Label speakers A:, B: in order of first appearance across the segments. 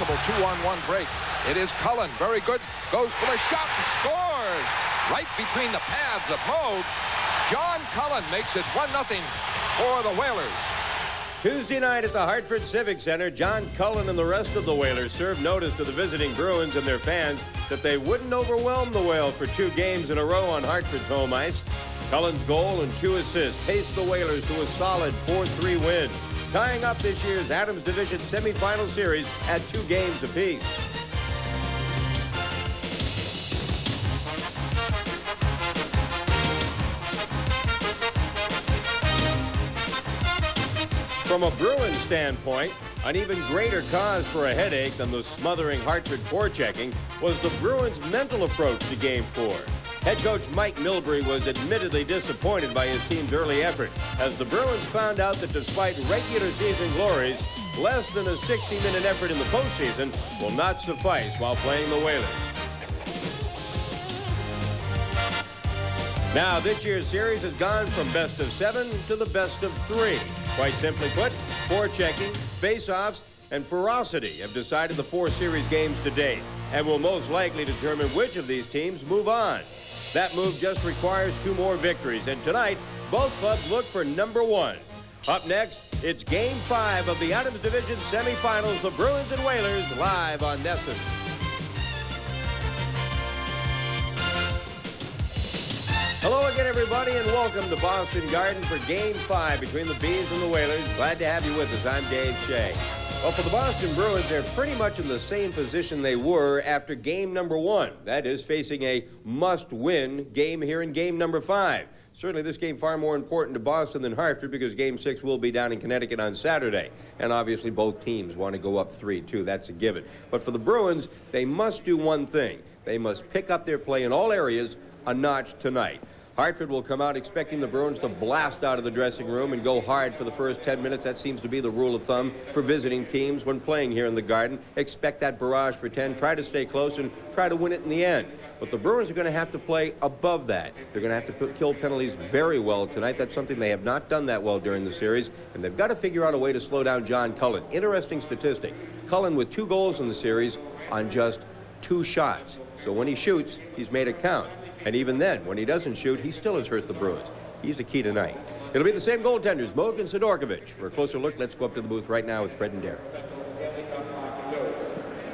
A: possible 2-on-1 break. It is Cullen, very good, goes for the shot and scores! Right between the pads of Mode. John Cullen makes it 1-0 for the Whalers.
B: Tuesday night at the Hartford Civic Center, John Cullen and the rest of the Whalers served notice to the visiting Bruins and their fans that they wouldn't overwhelm the Whale for 2 games in a row on Hartford's home ice. Cullen's goal and 2 assists paced the Whalers to a solid 4-3 win, tying up this year's Adams Division semifinal series at 2 games apiece. From a Bruins standpoint, an even greater cause for a headache than the smothering Hartford forechecking was the Bruins' mental approach to Game 4. Head coach Mike Milbury was admittedly disappointed by his team's early effort, as the Bruins found out that despite regular season glories, less than a 60-minute effort in the postseason will not suffice while playing the Whalers. Now, this year's series has gone from best of 7 to the best of 3. Quite simply put, forechecking, face-offs, and ferocity have decided the 4 series games to date, and will most likely determine which of these teams move on. That move just requires 2 more victories, and tonight, both clubs look for number 1. Up next, it's Game 5 of the Adams Division semifinals, the Bruins and Whalers, live on NESN. Hello again, everybody, and welcome to Boston Garden for Game 5 between the Bees and the Whalers. Glad to have you with us. I'm Dave Shea. Well, for the Boston Bruins, they're pretty much in the same position they were after game number 1. That is, facing a must-win game here in game number 5. Certainly this game far more important to Boston than Hartford, because Game 6 will be down in Connecticut on Saturday. And obviously both teams want to go up 3-2. That's a given. But for the Bruins, they must do one thing. They must pick up their play in all areas a notch tonight. Hartford will come out expecting the Bruins to blast out of the dressing room and go hard for the first 10 minutes. That seems to be the rule of thumb for visiting teams when playing here in the Garden. Expect that barrage for 10, try to stay close, and try to win it in the end. But the Bruins are going to have to play above that. They're going to have to kill penalties very well tonight. That's something they have not done that well during the series, and they've got to figure out a way to slow down John Cullen. Interesting statistic. Cullen with 2 goals in the series on just 2 shots. So when he shoots, he's made it count. And even then, when he doesn't shoot, he still has hurt the Bruins. He's the key tonight. It'll be the same goaltenders, Moog and Sidorkovich. For a closer look, let's go up to the booth right now with Fred and Derek.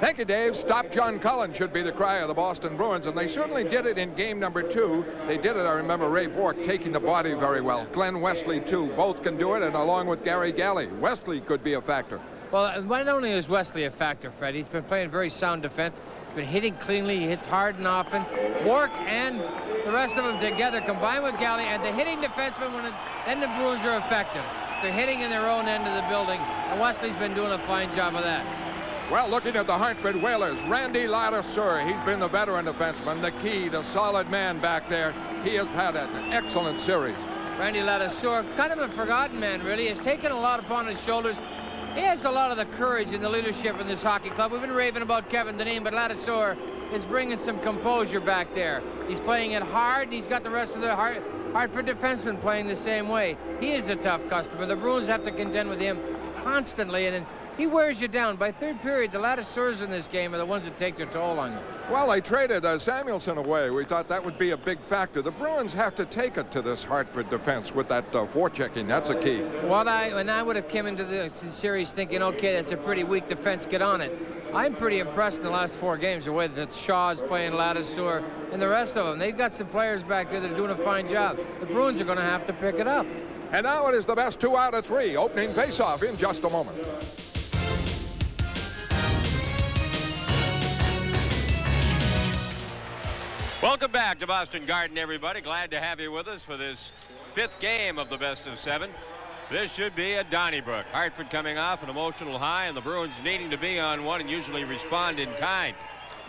A: Thank you, Dave. Stop John Cullen should be the cry of the Boston Bruins, and they certainly did it in game number 2. They did it, I remember Ray Bourque taking the body very well. Glenn Wesley, too. Both can do it, and along with Gary Galley. Wesley could be a factor.
C: Well, not only is Wesley a factor, Fred, he's been playing very sound defense. He's been hitting cleanly. He hits hard and often. Bourque and the rest of them together, combined with Galley and the hitting defensemen, then the Bruins are effective. They're hitting in their own end of the building, and Wesley's been doing a fine job of that.
A: Well, looking at the Hartford Whalers, Randy Ladouceur, he's been the veteran defenseman, the key, the solid man back there. He has had an excellent series.
C: Randy Ladouceur, kind of a forgotten man, really. He's taken a lot upon his shoulders. He has a lot of the courage and the leadership in this hockey club. We've been raving about Kevin Dineen, but Ladouceur is bringing some composure back there. He's playing it hard, and he's got the rest of the Hartford defensemen playing the same way. He is a tough customer. The Bruins have to contend with him constantly, and he wears you down. By third period, the Ladouceurs in this game are the ones that take their toll on you.
A: Well, they traded Samuelson away. We thought that would be a big factor. The Bruins have to take it to this Hartford defense with that forechecking. That's a key.
C: And I would have come into the series thinking, okay, that's a pretty weak defense. Get on it. I'm pretty impressed in the last 4 games the way that Shaw's playing, Ladouceur, and the rest of them. They've got some players back there that are doing a fine job. The Bruins are going to have to pick it up.
A: And now it is the best 2 out of 3. Opening faceoff in just a moment.
D: Welcome back to Boston Garden, everybody. Glad to have you with us for this 5th game of the best of 7. This should be at Donnybrook. Hartford coming off an emotional high, and the Bruins needing to be on one and usually respond in kind.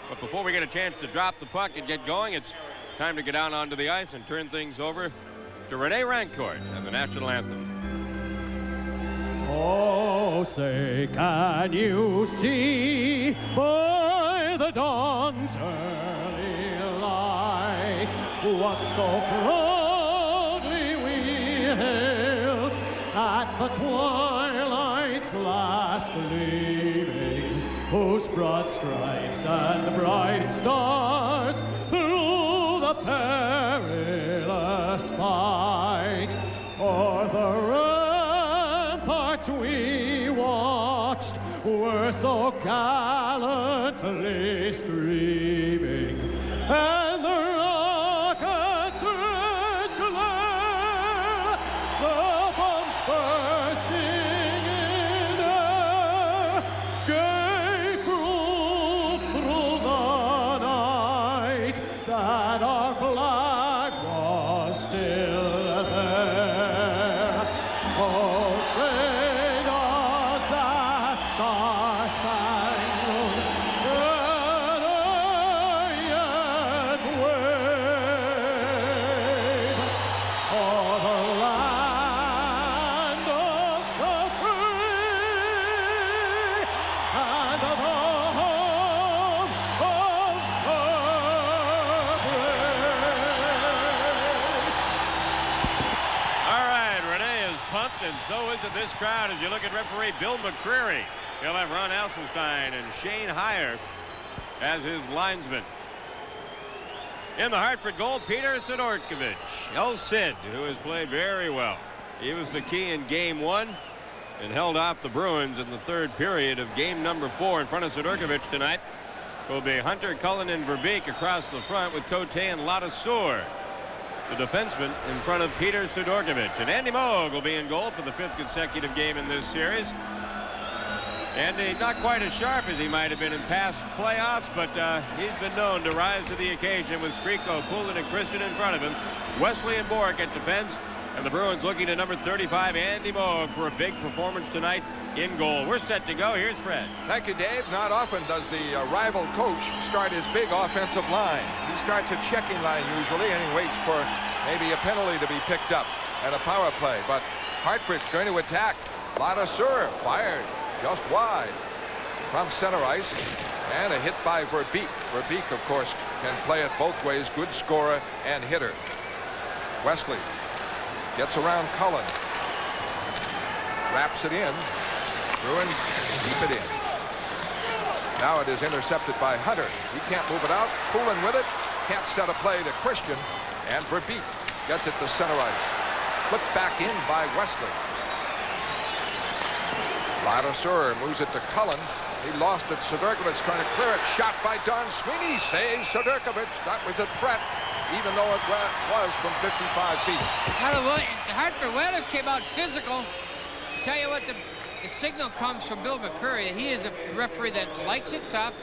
D: But before we get a chance to drop the puck and get going, it's time to get down onto the ice and turn things over to Rene Rancourt and the national anthem.
E: Oh, say, can you see by the dawn's early light what so proudly we hailed at the twilight's last gleaming whose broad stripes and bright stars through the perilous fight o'er the ramparts we watched were so gallantly streaming, and the rockets red glare, the bombs bursting in air, gave proof through the night that our flag was still there. Oh, sing us that star-spangled banner yet wave, for the land of the free and the home of the brave.
D: All right, Renee is pumped, and so is it this crowd as you look at referee Bill McCreary. He'll have Ron Asselstein and Shane Heyer as his linesmen. In the Hartford goal, Peter Sidorkovich. El Cid, who has played very well. He was the key in game 1 and held off the Bruins in the third period of game number 4. In front of Sidorkovich tonight will be Hunter, Cullen, and Verbeek across the front with Cote and Ladouceur, the defenseman, in front of Peter Sidorkovich. And Andy Moog will be in goal for the 5th consecutive game in this series. Andy not quite as sharp as he might have been in past playoffs, but he's been known to rise to the occasion with Skriko, Poulin, and Christian in front of him. Wesley and Bork at defense, and the Bruins looking to number 35, Andy Moog, for a big performance tonight in goal. We're set to go. Here's Fred.
A: Thank you, Dave. Not often does the rival coach start his big offensive line. He starts a checking line usually, and he waits for maybe a penalty to be picked up and a power play. But Hartford's going to attack. Ladouceur fired just wide from center ice, and a hit by Verbeek. Verbeek, of course, can play it both ways. Good scorer and hitter. Wesley gets around Cullen, wraps it in. Bruins keep it in. Now it is intercepted by Hunter. He can't move it out. Poulin with it. Can't set a play to Christian. And Verbeek gets it to center ice. Flipped back in by Wesley. Ladouceur moves it to Cullen. He lost it. Sidorkovich trying to clear it. Shot by Don Sweeney. Saves Sidorkovich. That was a threat, even though it was from 55 feet.
C: The Hartford Whalers came out physical. Tell you what, the signal comes from Bill McCreary. He is a referee that likes it tough,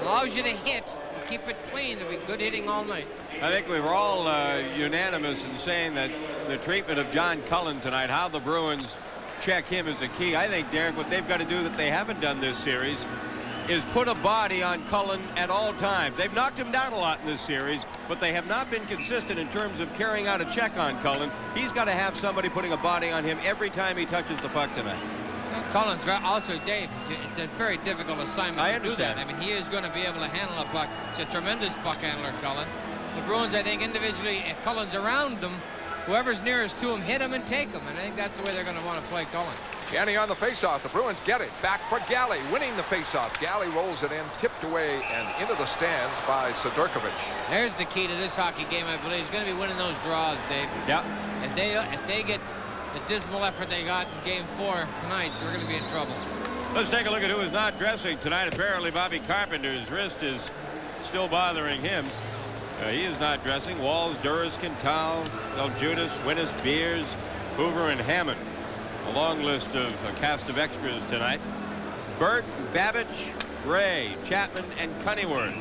C: allows you to hit, and keep it clean. There'll be good hitting all night.
D: I think we were all unanimous in saying that the treatment of John Cullen tonight, how the Bruins check him, is the key. I think, Derek, what they've got to do that they haven't done this series is put a body on Cullen at all times. They've knocked him down a lot in this series, but they have not been consistent in terms of carrying out a check on Cullen. He's got to have somebody putting a body on him every time he touches the puck tonight.
C: Well, Cullen's also, Dave, it's a very difficult assignment to do that. I mean, he is going to be able to handle a puck. He's a tremendous puck handler, Cullen. The Bruins, I think, individually, if Cullen's around them, whoever's nearest to him, hit him and take him. And I think that's the way they're going to want to play Cullen.
A: Ganny on the faceoff. The Bruins get it. Back for Galley, winning the faceoff. Galley rolls it in, tipped away and into the stands by Sidorkovich.
C: There's the key to this hockey game, I believe. He's going to be winning those draws, Dave.
D: Yeah.
C: If they get the dismal effort they got in Game 4 tonight, they're going to be in trouble.
D: Let's take a look at who is not dressing tonight. Apparently, Bobby Carpenter's wrist is still bothering him. He is not dressing. Walls, Duras, Quintal, Judas, Winnis, Beers, Hoover, and Hammond. A long list of a cast of extras tonight. Burt, Babbage, Ray, Chapman, and Cunneyworth.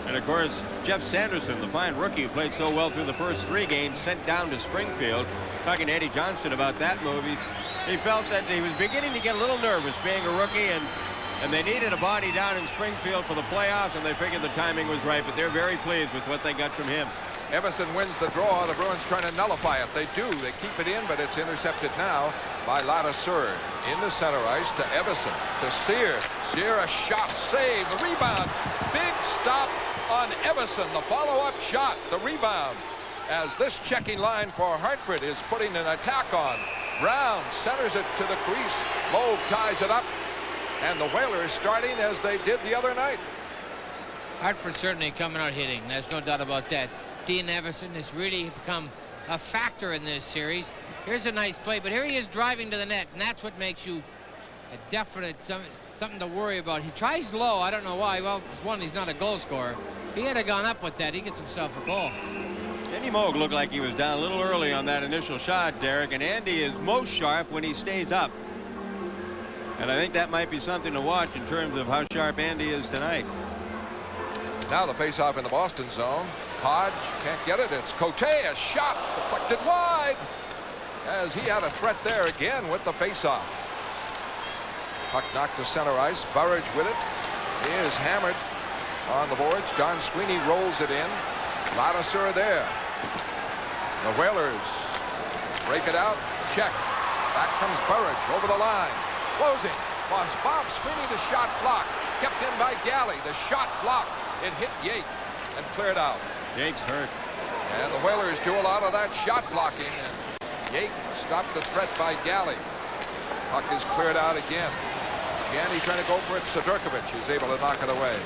D: And, of course, Jeff Sanderson, the fine rookie who played so well through the first 3 games, sent down to Springfield. Talking to Eddie Johnston about that move, he felt that he was beginning to get a little nervous being a rookie, and they needed a body down in Springfield for the playoffs, and they figured the timing was right, but they're very pleased with what they got from him.
A: Everson wins the draw. The Bruins trying to nullify it. They do. They keep it in, but it's intercepted now by Ladouceur. Into center ice to Everson. To Sear. Sear, a shot, save, the rebound. Big stop on Everson. The follow-up shot, the rebound. As this checking line for Hartford is putting an attack on. Brown centers it to the crease. Loeb ties it up. And the Whalers starting as they did the other night.
C: Hartford certainly coming out hitting. There's no doubt about that. Dean Everson has really become a factor in this series. Here's a nice play, but here he is driving to the net, and that's what makes you a definite something to worry about. He tries low. I don't know why. Well, one, he's not a goal scorer. If he had gone up with that, he gets himself a goal.
D: Andy Moog looked like he was down a little early on that initial shot, Derek, and Andy is most sharp when he stays up. And I think that might be something to watch in terms of how sharp Andy is tonight.
A: Now the face-off in the Boston zone. Hodge can't get it. It's Cote. A shot deflected wide as he had a threat there again with the face-off. Puck knocked to center ice. Burridge with it. He is hammered on the boards. Don Sweeney rolls it in. Ladouceur there. The Whalers break it out. Check. Back comes Burridge over the line. Closing. Bob Sweeney, the shot blocked. Kept in by Galley. The shot blocked. It hit Yake and cleared out.
D: Yake's hurt.
A: And the Whalers do a lot of that shot blocking. And Yake stopped the threat by Galley. Puck is cleared out again. Yanni trying to go for it. Sidorkovich is able to knock it away.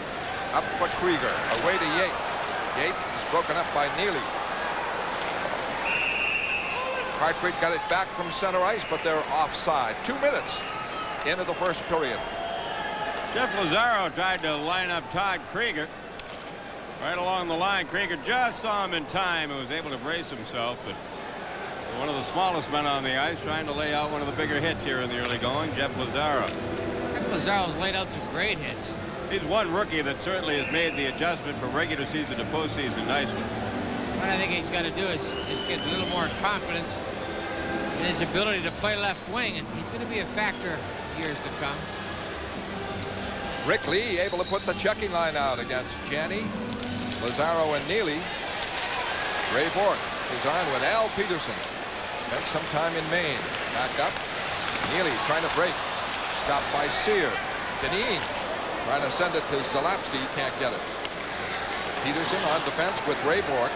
A: Up for Krieger. Away to Yake. Yake is broken up by Neely. Hartford got it back from center ice, but they're offside. 2 minutes into the first period.
D: Jeff Lazaro tried to line up Todd Krieger right along the line. Krieger just saw him in time and was able to brace himself, but one of the smallest men on the ice trying to lay out one of the bigger hits here in the early going, Jeff Lazaro.
C: Jeff Lazaro's laid out some great hits.
D: He's one rookie that certainly has made the adjustment from regular season to postseason nicely.
C: What I think he's got to do is just get a little more confidence in his ability to play left wing, and he's going to be a factor years to come.
A: Rick Lee able to put the checking line out against Janney, Lazaro, and Neely. Ray Bourque is on with Al Peterson. Spent some time in Maine. Back up. Neely trying to break. Stopped by Sear. Deneen trying to send it to Zalapsky. Can't get it. Peterson on defense with Ray Bourque.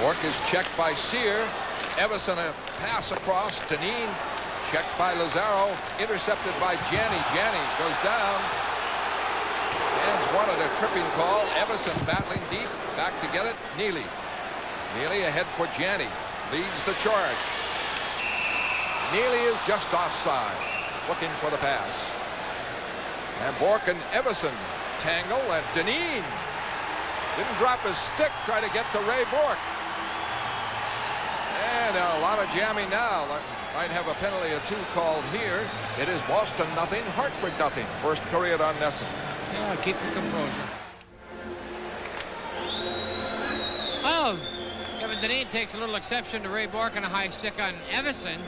A: Bourque is checked by Sear. Everson a pass across. Deneen checked by Lazaro. Intercepted by Janney. Janney goes down. Fans wanted a tripping call. Everson battling deep. Back to get it. Neely. Neely ahead for Janney. Leads the charge. Neely is just offside. Looking for the pass. And Bourque and Everson tangle. And Deneen didn't drop his stick. Try to get to Ray Bourque. And a lot of jamming now. Might have a penalty of 2 called here. It is Boston nothing, Hartford nothing. First period on NESN.
C: Yeah, keep the composure. Oh, Kevin Deneen takes a little exception to Ray Bourque and a high stick on Everson.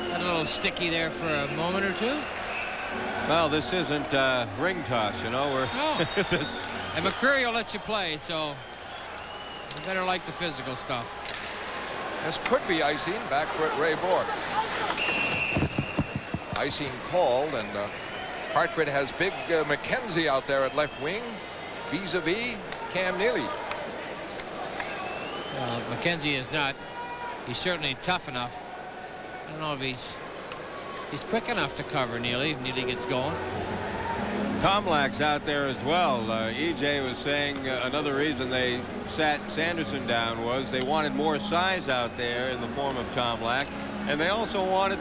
C: Got a little sticky there for a moment or two.
D: Well, this isn't ring toss, you know.
C: No. And McCreary will let you play, so you better like the physical stuff.
A: This could be icing. Back for it, Ray Bourque. Icing called, and Hartford has big McKenzie out there at left wing, vis-a-vis Cam Neely.
C: Well, McKenzie is not. He's certainly tough enough. I don't know if he's quick enough to cover Neely if Neely gets going.
D: Tomlak's out there as well. EJ was saying another reason they sat Sanderson down was they wanted more size out there in the form of Tomlak, and they also wanted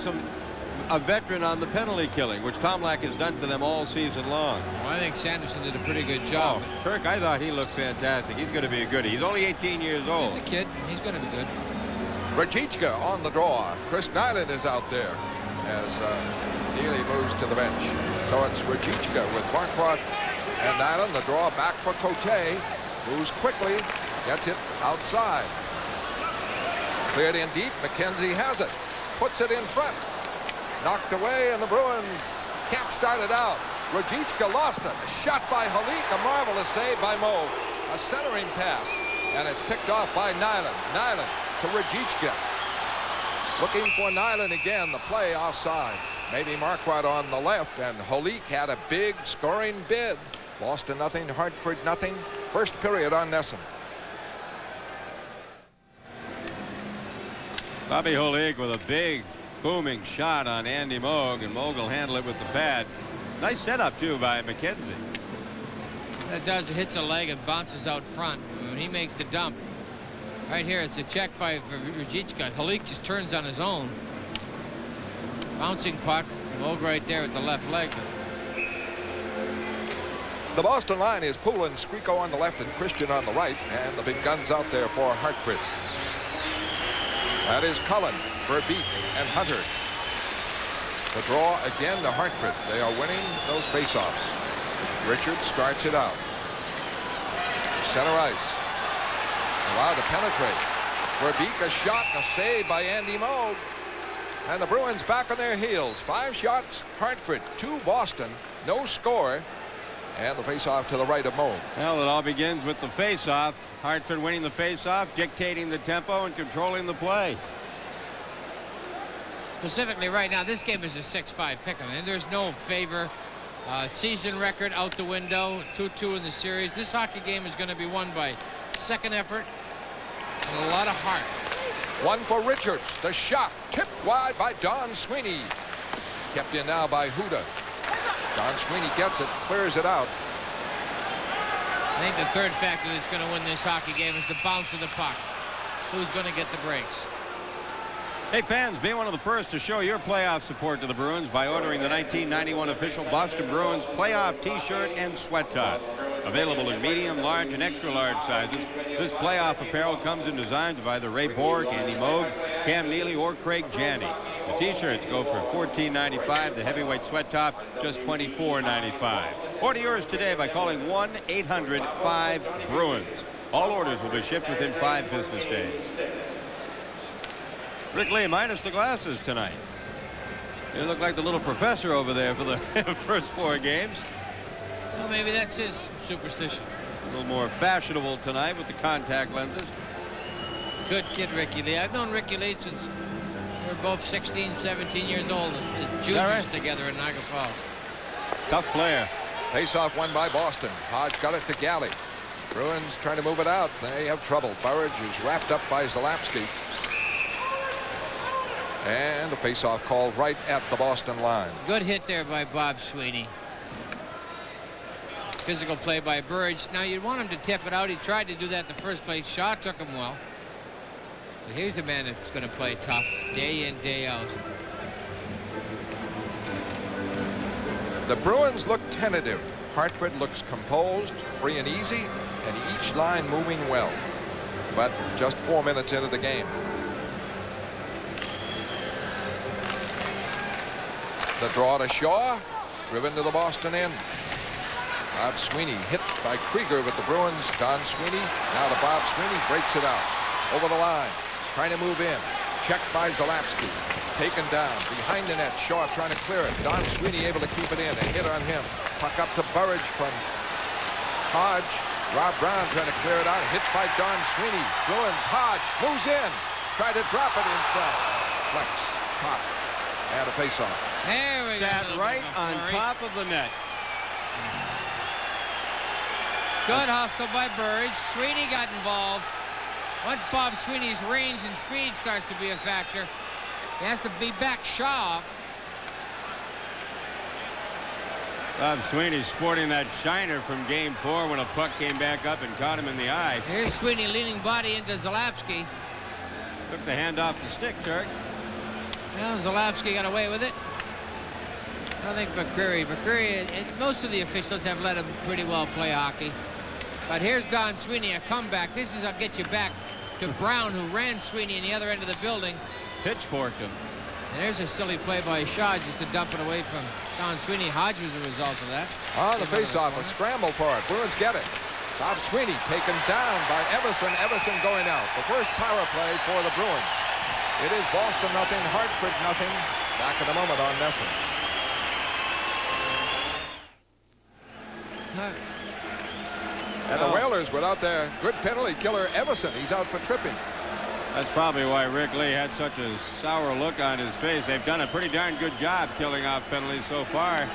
D: a veteran on the penalty killing, which Tomlak has done for them all season long.
C: Well, I think Sanderson did a pretty good job.
D: Oh, Turk, I thought he looked fantastic. He's going to be a goodie. He's only 18 years old.
C: Just a kid. He's going to be good.
A: Rajicka on the draw. Chris Nyland is out there as Neely moves to the bench. So it's Rajicka with Marquardt and Nyland. The draw back for Cote. Moves quickly. Gets it outside. Cleared in deep. McKenzie has it. Puts it in front. Knocked away, and the Bruins can't start it out. Rajicka lost it. A shot by Halik. A marvelous save by Mo. A centering pass. And it's picked off by Nyland. Nyland to Rajicka. Looking for Nyland again. The play offside. Maybe Marquardt on the left, and Halik had a big scoring bid. Boston nothing, Hartford nothing. First period on NESN.
D: Bobby Halik with a big booming shot on Andy Moog, and Moog will handle it with the pad. Nice setup, too, by McKenzie.
C: That does. It hits a leg and bounces out front. When he makes the dump. Right here, it's a check by Rajicka. Halik just turns on his own. Bouncing puck. Moog right there with the left leg.
A: The Boston line is Poulin, Squeako on the left, and Christian on the right, and the big guns out there for Hartford. That is Cullen, Verbeek, and Hunter. The draw again to Hartford. They are winning those faceoffs. Richards starts it out. Center ice. Allowed to penetrate. Verbeek, a shot, and a save by Andy Moog. And the Bruins back on their heels. 5 shots, Hartford, 2 Boston, no score. And the faceoff to the right of Moog.
D: Well, it all begins with the faceoff. Hartford winning the faceoff, dictating the tempo and controlling the play.
C: Specifically right now, this game is a 6-5 pick-em, and there's no favor. Season record out the window, 2-2 in the series. This hockey game is going to be won by second effort and a lot of heart.
A: One for Richards. The shot tipped wide by Don Sweeney. Kept in now by Huda. Don Sweeney gets it, clears it out.
C: I think the third factor that's going to win this hockey game is the bounce of the puck. Who's going to get the breaks?
D: Hey fans, be one of the first to show your playoff support to the Bruins by ordering the 1991 official Boston Bruins playoff t-shirt and sweat top. Available in medium, large, and extra large sizes, this playoff apparel comes in designs of either Ray Bork, Andy Moog, Cam Neely, or Craig Janney. The t-shirts go for $14.95. The heavyweight sweat top, just $24.95. Order yours today by calling 1-800-5-BRUINS. All orders will be shipped within 5 business days. Rick Lee minus the glasses tonight. You look like the little professor over there for the first 4 games.
C: Well, maybe that's his superstition.
D: A little more fashionable tonight with the contact lenses.
C: Good kid, Ricky Lee. I've known Ricky Lee since we were both 16, 17 years old as juniors together in Niagara Falls.
D: Tough player.
A: Face-off won by Boston. Hodge got it to Galley. Bruins trying to move it out. They have trouble. Burridge is wrapped up by Zalapsky. And a face-off called right at the Boston line.
C: Good hit there by Bob Sweeney. Physical play by Burridge. Now you'd want him to tip it out. He tried to do that the first place. Shaw took him well. But here's a man that's going to play tough day in, day out.
A: The Bruins look tentative. Hartford looks composed, free and easy, and each line moving well. But just 4 minutes into the game. The draw to Shaw, driven to the Boston end. Bob Sweeney hit by Krieger with the Bruins. Don Sweeney, now to Bob Sweeney, breaks it out. Over the line, trying to move in. Checked by Zalapsky. Taken down, behind the net. Shaw trying to clear it. Don Sweeney able to keep it in. A hit on him. Puck up to Burridge from Hodge. Rob Brown trying to clear it out. Hit by Don Sweeney. Bruins, Hodge moves in. Tried to drop it in front. Flex, pop, and a face-off.
C: There we go.
D: Sat right on top of the net.
C: Good hustle by Burridge. Sweeney got involved. Once Bob Sweeney's range and speed starts to be a factor, he has to be back Shaw.
D: Bob Sweeney sporting that shiner from game 4 when a puck came back up and caught him in the eye.
C: Here's Sweeney leaning body into Zalapsky.
D: Took the hand off the stick, Turk.
C: Well, Zalapsky got away with it. I think McCreary, most of the officials have let him pretty well play hockey. But here's Don Sweeney, a comeback. This is, I'll get you back to Brown, who ran Sweeney in the other end of the building.
D: Pitchforked him.
C: And there's a silly play by Shaw just to dump it away from Don Sweeney. Hodge was the result of that.
A: On the faceoff, a scramble for it. Bruins get it. Bob Sweeney taken down by Everson. Everson going out. The first power play for the Bruins. It is Boston nothing, Hartford nothing. Back in a moment on NESN. And the Whalers without their good penalty killer Everson. He's out for tripping.
D: That's probably why Rick Lee had such a sour look on his face. They've done a pretty darn good job killing off penalties so far.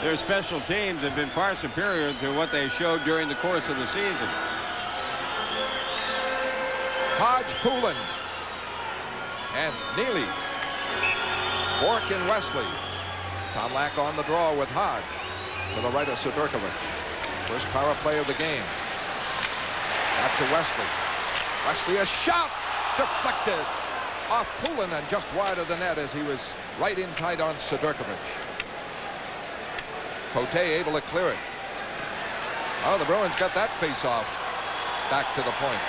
D: Their special teams have been far superior to what they showed during the course of the season.
A: Hodge, Poulin, and Neely. Bork and Wesley. Tomlak on the draw with Hodge to the right of Sidorkovich. First power play of the game. Back to Wesley. Wesley, a shot deflected off Poulin and just wide of the net as he was right in tight on Sidorkovich. Cote able to clear it. Oh, the Bruins got that face-off back to the point.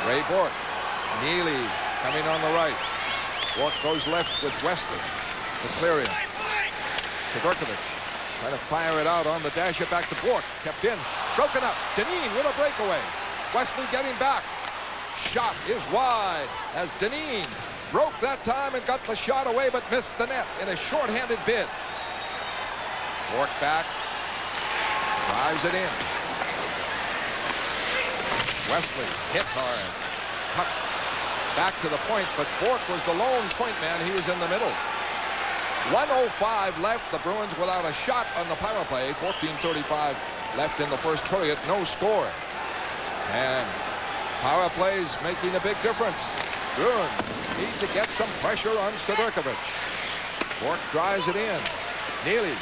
A: Ray Bork. Neely coming on the right. Bork goes left with Wesley to clear him. Sidorkovich trying to fire it out on the dash. It back to Bork. Kept in. Broken up. Dineen with a breakaway. Wesley getting back. Shot is wide as Dineen broke that time and got the shot away but missed the net in a short-handed bid. Bork back. Drives it in. Wesley hit hard. Puck back to the point, but Bork was the lone point man. He was in the middle. 1:05 left. The Bruins without a shot on the power play. 14:35 left in the first period. No score. And power plays making a big difference. Bruins need to get some pressure on Sidorkovich. Bork drives it in. Neely.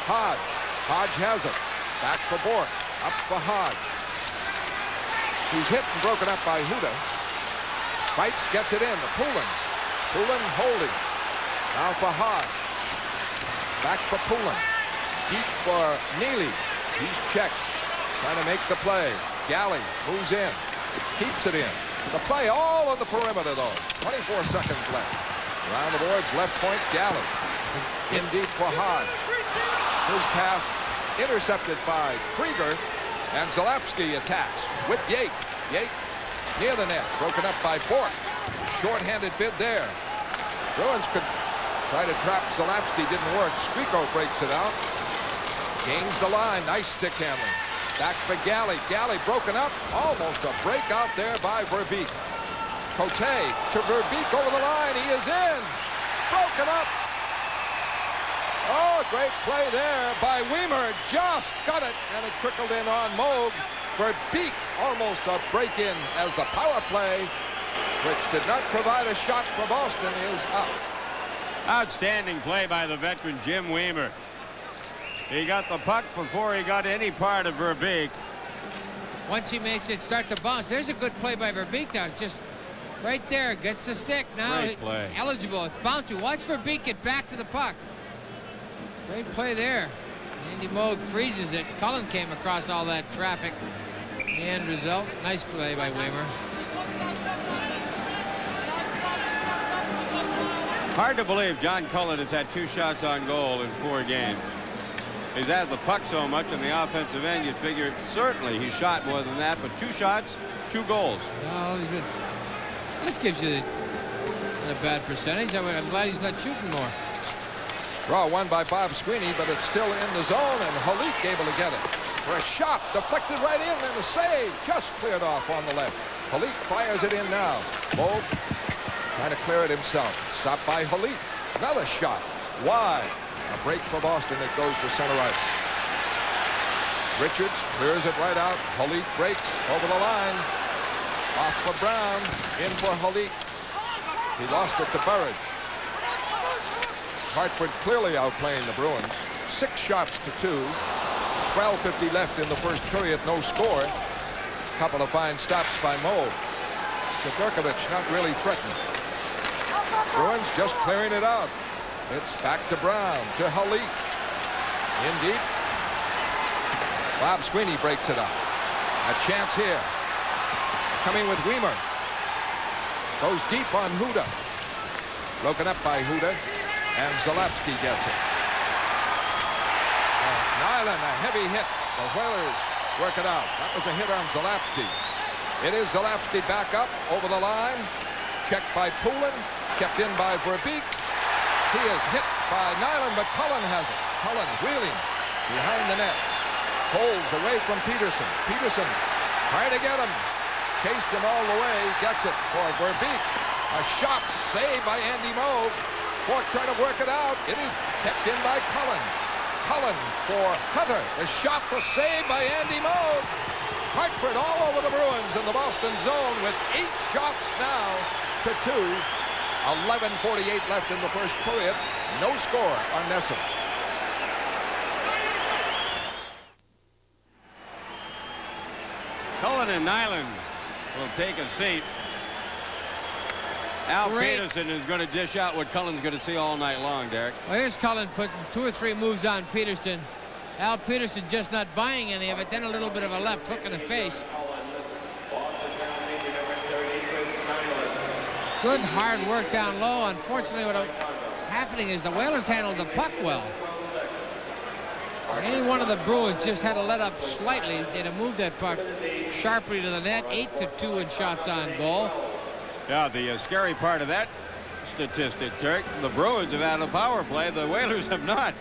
A: Hodge. Hodge has it. Back for Bork. Up for Hodge. He's hit and broken up by Huda. Fights, gets it in. Poulin. Poulin holding. Now for Hodge. Back for Poulin. Deep for Neely. He's checked. Trying to make the play. Galley moves in. Keeps it in. The play all on the perimeter, though. 24 seconds left. Around the boards, left point, Galley. In deep for Hodge. His pass intercepted by Krieger. And Zalapsky attacks with Yate. Yate near the net. Broken up by Bork. Short-handed bid there. Bruins could try to trap Zalapsky. Didn't work. Skriko breaks it out. Gains the line. Nice stick handling. Back for Galley. Galley broken up. Almost a break out there by Verbeek. Cote to Verbeek over the line. He is in. Broken up. Oh, great play there by Weimer. Just got it, and it trickled in on Moog. Verbeek almost a break-in as the power play, which did not provide a shot for Boston, is up.
D: Outstanding play by the veteran Jim Weimer. He got the puck before he got any part of Verbeek.
C: Once he makes it start to bounce, there's a good play by Verbeek now. Just right there, gets the stick. Now
D: Great play.
C: Eligible. It's bouncy. Watch Verbeek get back to the puck. Great play there. Andy Moog freezes it. Cullen came across all that traffic. The end result. Nice play by Weimer.
D: Hard to believe John Cullen has had 2 shots on goal in 4 games. He's had the puck so much on the offensive end, you'd figure certainly he shot more than that, but 2 shots, 2 goals.
C: No, he's good. That gives you a bad percentage. I'm glad he's not shooting more.
A: Draw won by Bob Sweeney, but it's still in the zone, and Halik able to get it. For a shot, deflected right in, and a save just cleared off on the left. Halik fires it in now. Moog trying to clear it himself. Stopped by Halik. Another shot. Wide. A break for Boston. It goes to center ice. Richards clears it right out. Halik breaks over the line. Off for Brown. In for Halik. He lost it to Burridge. Hartford clearly outplaying the Bruins. 6 shots to 2. 12:50 left in the first period. No score. Couple of fine stops by Moog. Sidorkovich not really threatened. Bruins just clearing it out. It's back to Brown, to Halik. In deep. Bob Sweeney breaks it up. A chance here. Coming with Weimer. Goes deep on Huda. Broken up by Huda. And Zalapsky gets it. Nyland, a heavy hit. The Whalers work it out. That was a hit on Zalapsky. It is Zalapsky back up over the line. Checked by Poulin. Kept in by Verbeek. He is hit by Nyland, but Cullen has it. Cullen wheeling behind the net. Holds away from Peterson. Peterson trying to get him. Chased him all the way. Gets it for Verbeek. A shot saved by Andy Moog. Bork trying to work it out. It is kept in by Cullen. Cullen for Hunter. The shot, the save by Andy Moog. Hartford all over the Bruins in the Boston zone with 8 shots now to 2. 11:48 left in the first period. No score on NESN.
D: Cullen and Nyland will take a seat. Al Peterson is going to dish out what Cullen's going to see all night long, Derek.
C: Well, here's Cullen putting 2 or 3 moves on Peterson. Al Peterson just not buying any of it. Then a little bit of a left hook in the face. Good hard work down low. Unfortunately, what's happening is the Whalers handled the puck well. Any one of the Bruins just had to let up slightly. They'd have moved that puck sharply to the net. 8-2 in shots on goal.
D: Yeah, the scary part of that statistic, Turk, the Bruins have had a power play. The Whalers have not.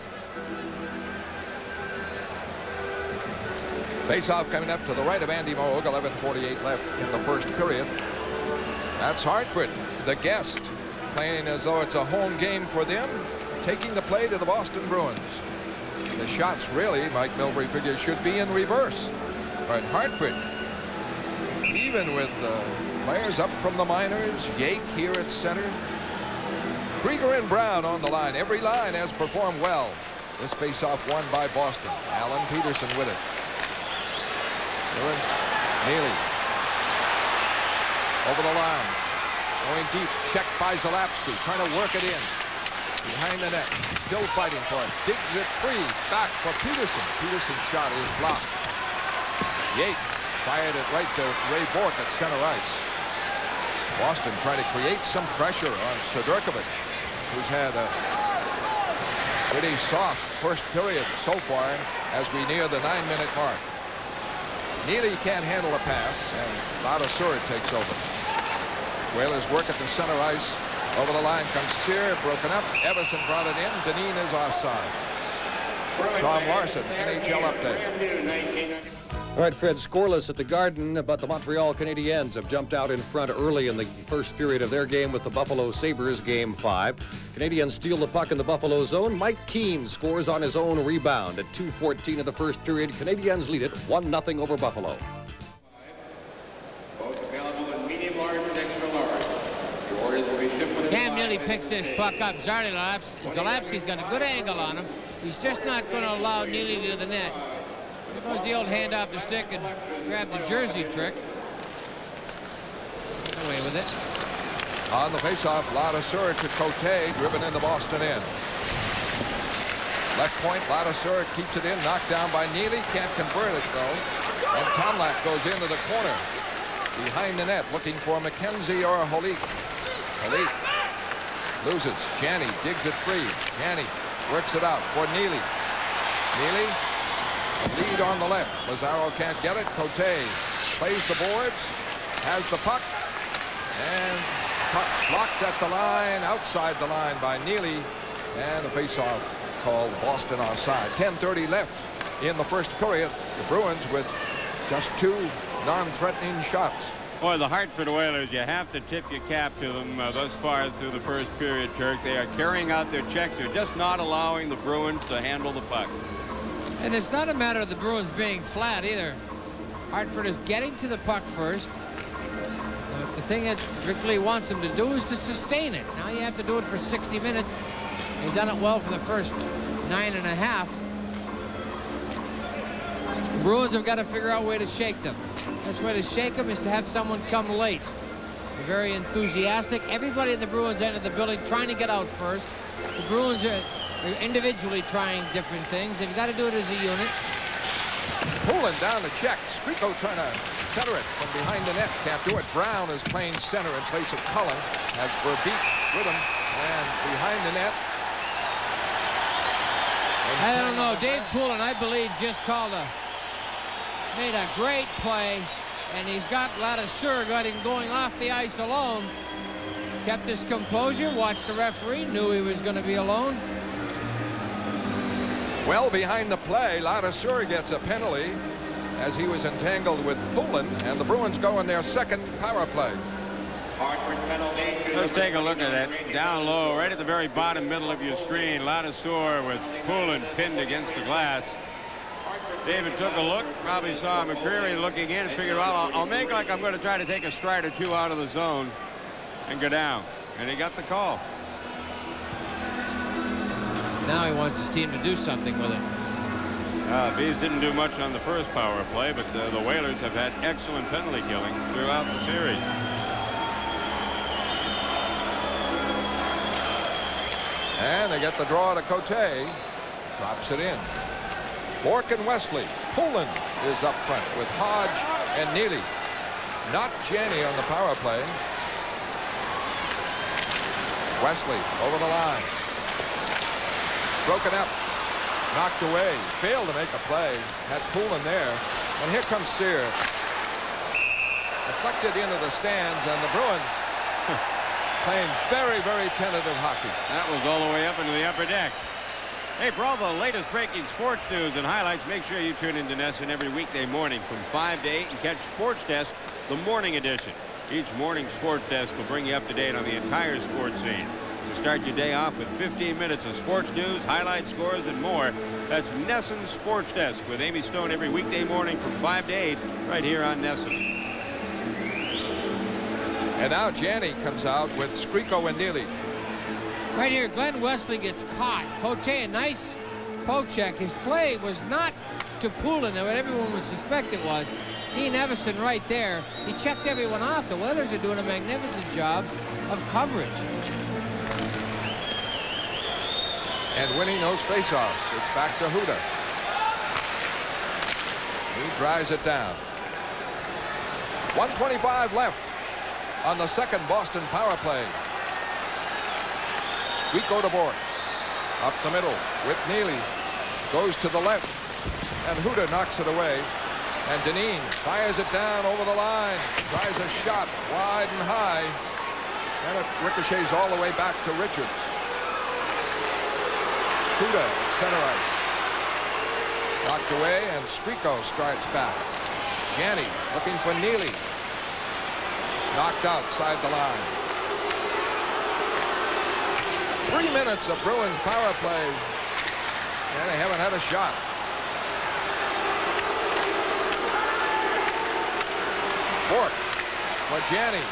A: Face-off coming up to the right of Andy Moog. 11:48 left in the first period. That's Hartford, the guest, playing as though it's a home game for them, taking the play to the Boston Bruins. The shots really, Mike Milbury figures, should be in reverse. But Hartford, even with players up from the minors, Yake here at center, Krieger and Brown on the line. Every line has performed well. This face-off won by Boston. Alan Peterson with it. Neely over the line, going deep, checked by Zalapsky, trying to work it in behind the net, still fighting for it, digs it free, back for Peterson. Peterson's shot is blocked. Yake fired it right to Ray Bourque at center ice. Boston trying to create some pressure on Sudurkovic, who's had a pretty soft first period so far as we near the 9-minute mark. Neely can't handle a pass, and Ladouceur takes over. Whalers work at the center ice. Over the line comes Sear, broken up. Everson brought it in. Dineen is offside. Tom Larson, NHL update.
B: All right, Fred, scoreless at the Garden, but the Montreal Canadiens have jumped out in front early in the first period of their game with the Buffalo Sabres, Game 5. Canadiens steal the puck in the Buffalo zone. Mike Keane scores on his own rebound at 2:14 of the first period. Canadiens lead it 1-0 over Buffalo.
C: Cam Neely picks this puck up. Zalapsky's got a good angle on him. He's just not going to allow Neely to the net. There goes the old hand off the stick and grab the jersey trick. Get away with it.
A: On the faceoff, Ladouceur to Cote, driven in the Boston end. Left point, Ladouceur keeps it in, knocked down by Neely, can't convert it though. And Tomlak goes into the corner. Behind the net, looking for McKenzie or Holik. Holik loses. Janney digs it free. Janney works it out for Neely. Neely, a lead on the left. Lazaro can't get it. Cote plays the boards, has the puck, and puck blocked at the line, outside the line by Neely, and a face-off called Boston offside. 10:30 left in the first period. The Bruins with just 2 non-threatening shots.
D: Boy, the Hartford Whalers, you have to tip your cap to them thus far through the first period, Turk. They are carrying out their checks. They're just not allowing the Bruins to handle the puck.
C: And it's not a matter of the Bruins being flat either. Hartford is getting to the puck first. The thing that Rick Lee wants them to do is to sustain it. Now you have to do it for 60 minutes. They've done it well for the first 9.5. The Bruins have got to figure out a way to shake them. Best way to shake them is to have someone come late. They're very enthusiastic. Everybody in the Bruins end of the building trying to get out first. The Bruins are individually trying different things. They've got to do it as a unit.
A: Poulin down the check. Skriko trying to center it from behind the net. Can't do it. Brown is playing center in place of Cullen. Has Verbeek with him. And behind the net.
C: I don't know. Dave Poulin, I believe, just made a great play. And he's got Ladouceur going off the ice alone. Kept his composure. Watched the referee. Knew he was going to be alone.
A: Well behind the play, Ladouceur gets a penalty as he was entangled with Poulin, and the Bruins go in their second power play.
D: Let's take a look at that. Down low, right at the very bottom middle of your screen, Ladouceur with Poulin pinned against the glass. David took a look, probably saw McCreary looking in and figured, well, I'll make like I'm going to try to take a stride or two out of the zone and go down. and he got the call.
C: Now he wants his team to do something with it.
D: Bees didn't do much on the first power play, but the Whalers have had excellent penalty killing throughout the series.
A: And they get the draw to Cote. Drops it in. Bourque and Wesley. Poulin is up front with Hodge and Neely. Not Janney on the power play. Wesley over the line. Broken up. Knocked away. Failed to make a play. Had Poulin there. And here comes Sear. Deflected into the stands, and the Bruins playing very, very tentative hockey.
D: That was all the way up into the upper deck. Hey, for all the latest breaking sports news and highlights, make sure you tune into NESN every weekday morning from 5 to 8 and catch Sports Desk, the morning edition. Each morning, Sports Desk will bring you up to date on the entire sports scene. So start your day off with 15 minutes of sports news, highlights, scores, and more. That's NESN Sports Desk with Amy Stone every weekday morning from 5 to 8 right here on NESN.
A: And now Janney comes out with Skriko and Neely.
C: Right here, Glenn Wesley gets caught. Cote, a nice poke check. His play was not to Poulin, what everyone would suspect it was. Dean Evison right there. He checked everyone off. The Whalers are doing a magnificent job of coverage.
A: And winning those faceoffs. It's back to Huda. He drives it down. 1:25 left on the second Boston power play. Skriko to Bourque. Up the middle with Neely. Goes to the left. And Huda knocks it away. And Dineen fires it down over the line. Tries a shot wide and high. And it ricochets all the way back to Richards. Huda at center ice. Knocked away, and Skriko starts back. Janney looking for Neely. Knocked outside the line. 3 minutes of Bruins power play, and they haven't had a shot. Bourque for Janney.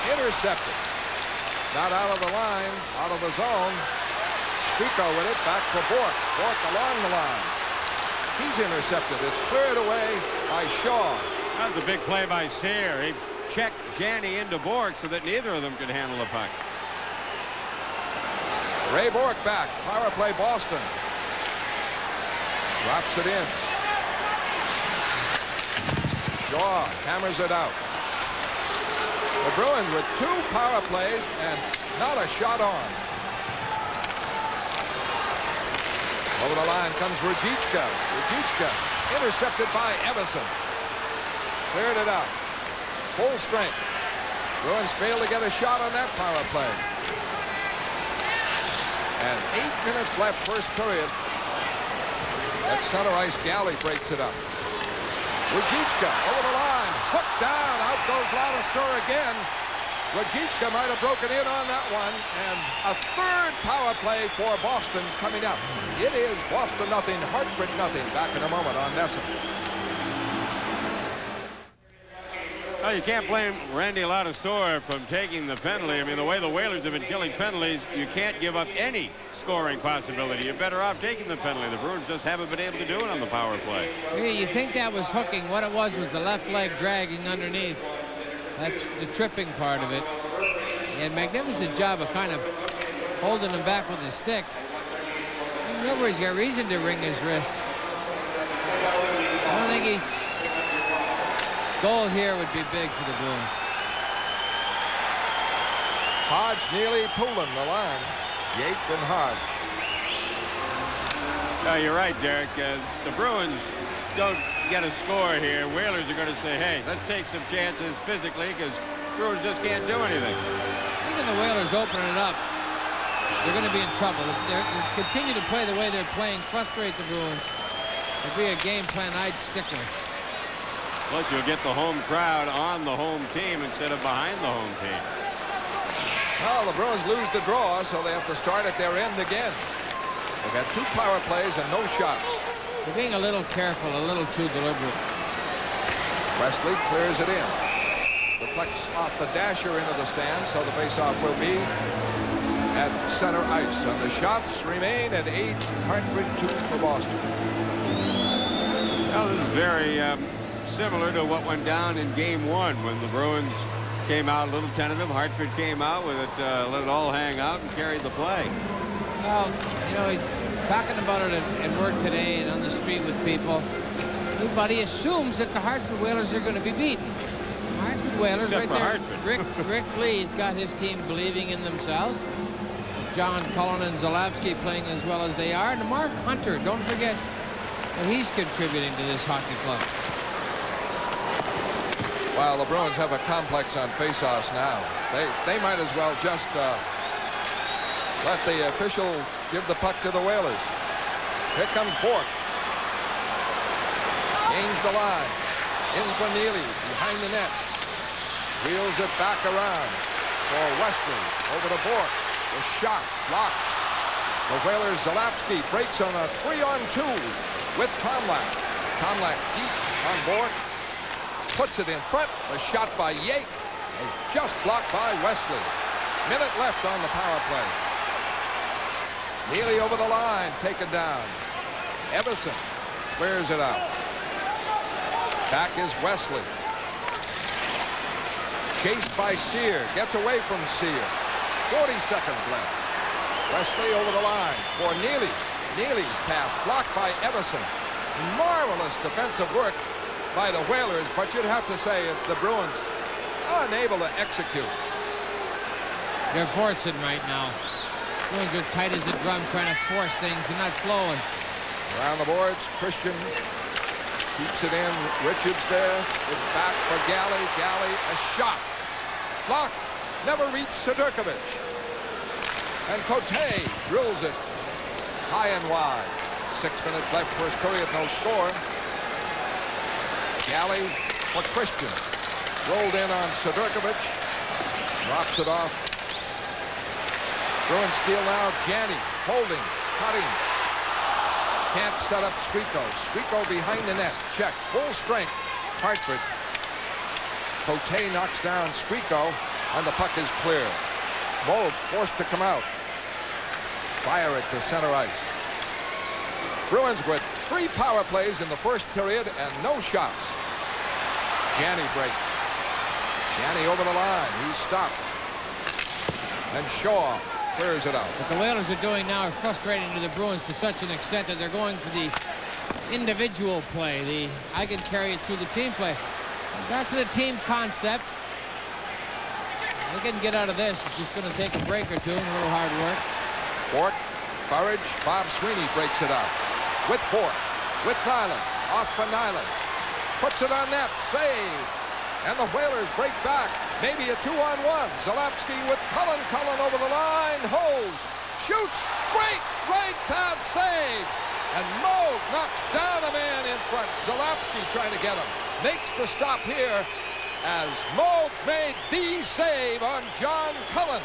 A: Intercepted. Not out of the line, out of the zone. Skriko with it, back for Bourque. Bourque along the line. He's intercepted. It's cleared away by Shaw.
D: That was a big play by Sear. He checked Janney into Bourque so that neither of them could handle the puck.
A: Ray Bourque back. Power play Boston. Drops it in. Shaw hammers it out. The Bruins with 2 power plays and not a shot on. Over the line comes Rajicka. Rajicka intercepted by Evison. Cleared it out. Full strength. Bruins failed to get a shot on that power play. And 8 minutes left first period. At center ice, Galley breaks it up. Rajicka over the line. Hooked down. Out goes Ladouceur again. Rajicka might have broken in on that one. And a third power play for Boston coming up. It is Boston nothing, Hartford nothing. Back in a moment on NESN.
D: Well, you can't blame Randy Ladouceur from taking the penalty. I mean, the way the Whalers have been killing penalties, you can't give up any scoring possibility. You're better off taking the penalty. The Bruins just haven't been able to do it on the power play.
C: Yeah, you think that was hooking. What it was the left leg dragging underneath. That's the tripping part of it. He had a magnificent job of kind of holding him back with his stick. Nobody's got reason to wring his wrist. I don't think he's... Goal here would be big for the Bruins.
A: Hodge, Neely, Poulin, the line. Yates and Hodge.
D: You're right, Derek. The Bruins don't get a score here. Whalers are going to say, hey, let's take some chances physically because Bruins just can't do anything.
C: Even the Whalers opening it up, they're going to be in trouble. If they continue to play the way they're playing, frustrate the Bruins. It'll be a game plan I'd stick with.
D: Plus, you'll get the home crowd on the home team instead of behind the home team.
A: Well, the Bruins lose the draw, so they have to start at their end again. They've had 2 power plays and no shots.
C: They're being a little careful, a little too deliberate.
A: Wesley clears it in. deflects off the dasher into the stand, so the faceoff will be at center ice. And the shots remain at 802 for Boston.
D: Well, this is very similar to what went down in Game 1 when the Bruins came out a little tentative. Hartford came out with it, let it all hang out and carried the play.
C: Well, you know, talking about it at work today and on the street with people, everybody assumes that the Hartford Whalers are going to be beaten. Hartford Whalers
D: Except
C: right
D: for
C: there.
D: Hartford.
C: Rick Lee's got his team believing in themselves. John Cullen and Zalapsky playing as well as they are. And Mark Hunter, don't forget that he's contributing to this hockey club.
A: While the Bruins have a complex on faceoffs now, they might as well just let the official give the puck to the Whalers. Here comes Bork. Gains the line. In for Neely behind the net. Wheels it back around for Wesley. Over to Bork. The shot blocked. The Whalers, Zalapsky breaks on a 3-on-2 with Tomlak. Tomlak deep on Bork. Puts it in front. The shot by Yake is just blocked by Wesley. Minute left on the power play. Neely over the line, taken down. Everson clears it out. Back is Wesley. Chased by Sear. Gets away from Sear. 40 seconds left. Wesley over the line for Neely. Neely's pass blocked by Everson. Marvelous defensive work by the Whalers, but you'd have to say it's the Bruins unable to execute.
C: They're forcing right now. Bruins are tight as a drum trying to force things. They're not flowing.
A: Around the boards, Christian keeps it in. Richards there. It's back for Galley. Galley, a shot. Blocked. Never reached Sedurkovich. And Cote drills it high and wide. 6 minutes left, first period, no score. Galley for Christian. Rolled in on Sedurkovich. Drops it off. Bruins steal now. Janney holding, cutting. Can't set up Skriko. Skriko behind the net. Check. Full strength. Hartford. Cote knocks down Skriko, and the puck is clear. Moog forced to come out. Fire it to center ice. Bruins with 3 power plays in the first period and no shots. Janney breaks. Janney over the line. He's stopped. And Shaw clears it out.
C: What the Whalers are doing now are frustrating to the Bruins to such an extent that they're going for the individual play. I can carry it through the team play. Back to the team concept. They can get out of this. It's just going to take a break or two and a little hard work.
A: Bork, courage. Bob Sweeney breaks it out. With Bork. With Nyland. Off for Nyland. Puts it on net. Save. And the Whalers break back. Maybe a 2-on-1. Zalapsky with Cullen. Cullen over the line. Holds. Shoots. Great right pad save. And Moog knocks down a man in front. Zalapsky trying to get him. Makes the stop here as Moog made the save on John Cullen.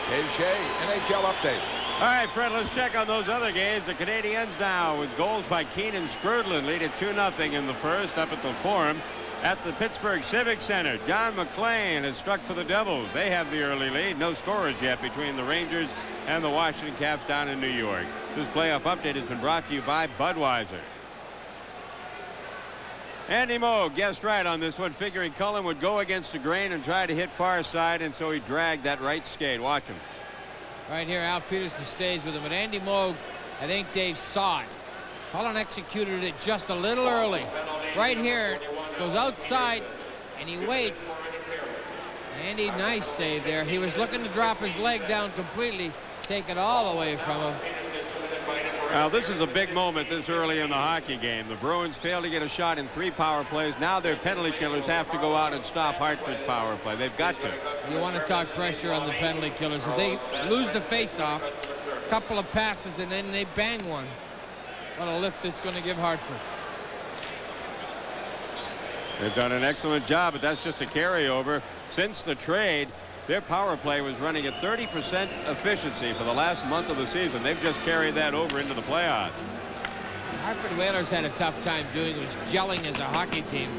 A: Dave Shea, NHL update.
D: All right, Fred, let's check on those other games. The Canadiens now with goals by Keenan Skrudlin lead it 2-0 in the first up at the Forum. At the Pittsburgh Civic Center, John McClain has struck for the Devils. They have the early lead. No scorers yet between the Rangers and the Washington Caps down in New York. This playoff update has been brought to you by Budweiser. Andy Moog guessed right on this one, figuring Cullen would go against the grain and try to hit far side, and so he dragged that right skate. Watch him.
C: Right here, Al Peterson stays with him, but Andy Moog, I think Dave saw it. Cullen executed it just a little early. Right here, goes outside, and he waits. Andy, nice save there. He was looking to drop his leg down completely, take it all away from him.
D: Now, this is a big moment this early in the hockey game. The Bruins failed to get a shot in 3 power plays. Now their penalty killers have to go out and stop Hartford's power play. They've got to.
C: You want to talk pressure on the penalty killers. If they lose the face-off, a couple of passes, and then they bang one, what a lift it's going to give Hartford.
D: They've done an excellent job, but that's just a carryover. Since the trade, their power play was running at 30% efficiency for the last month of the season. They've just carried that over into the playoffs.
C: Hartford Whalers had a tough time doing it. Was gelling as a hockey team.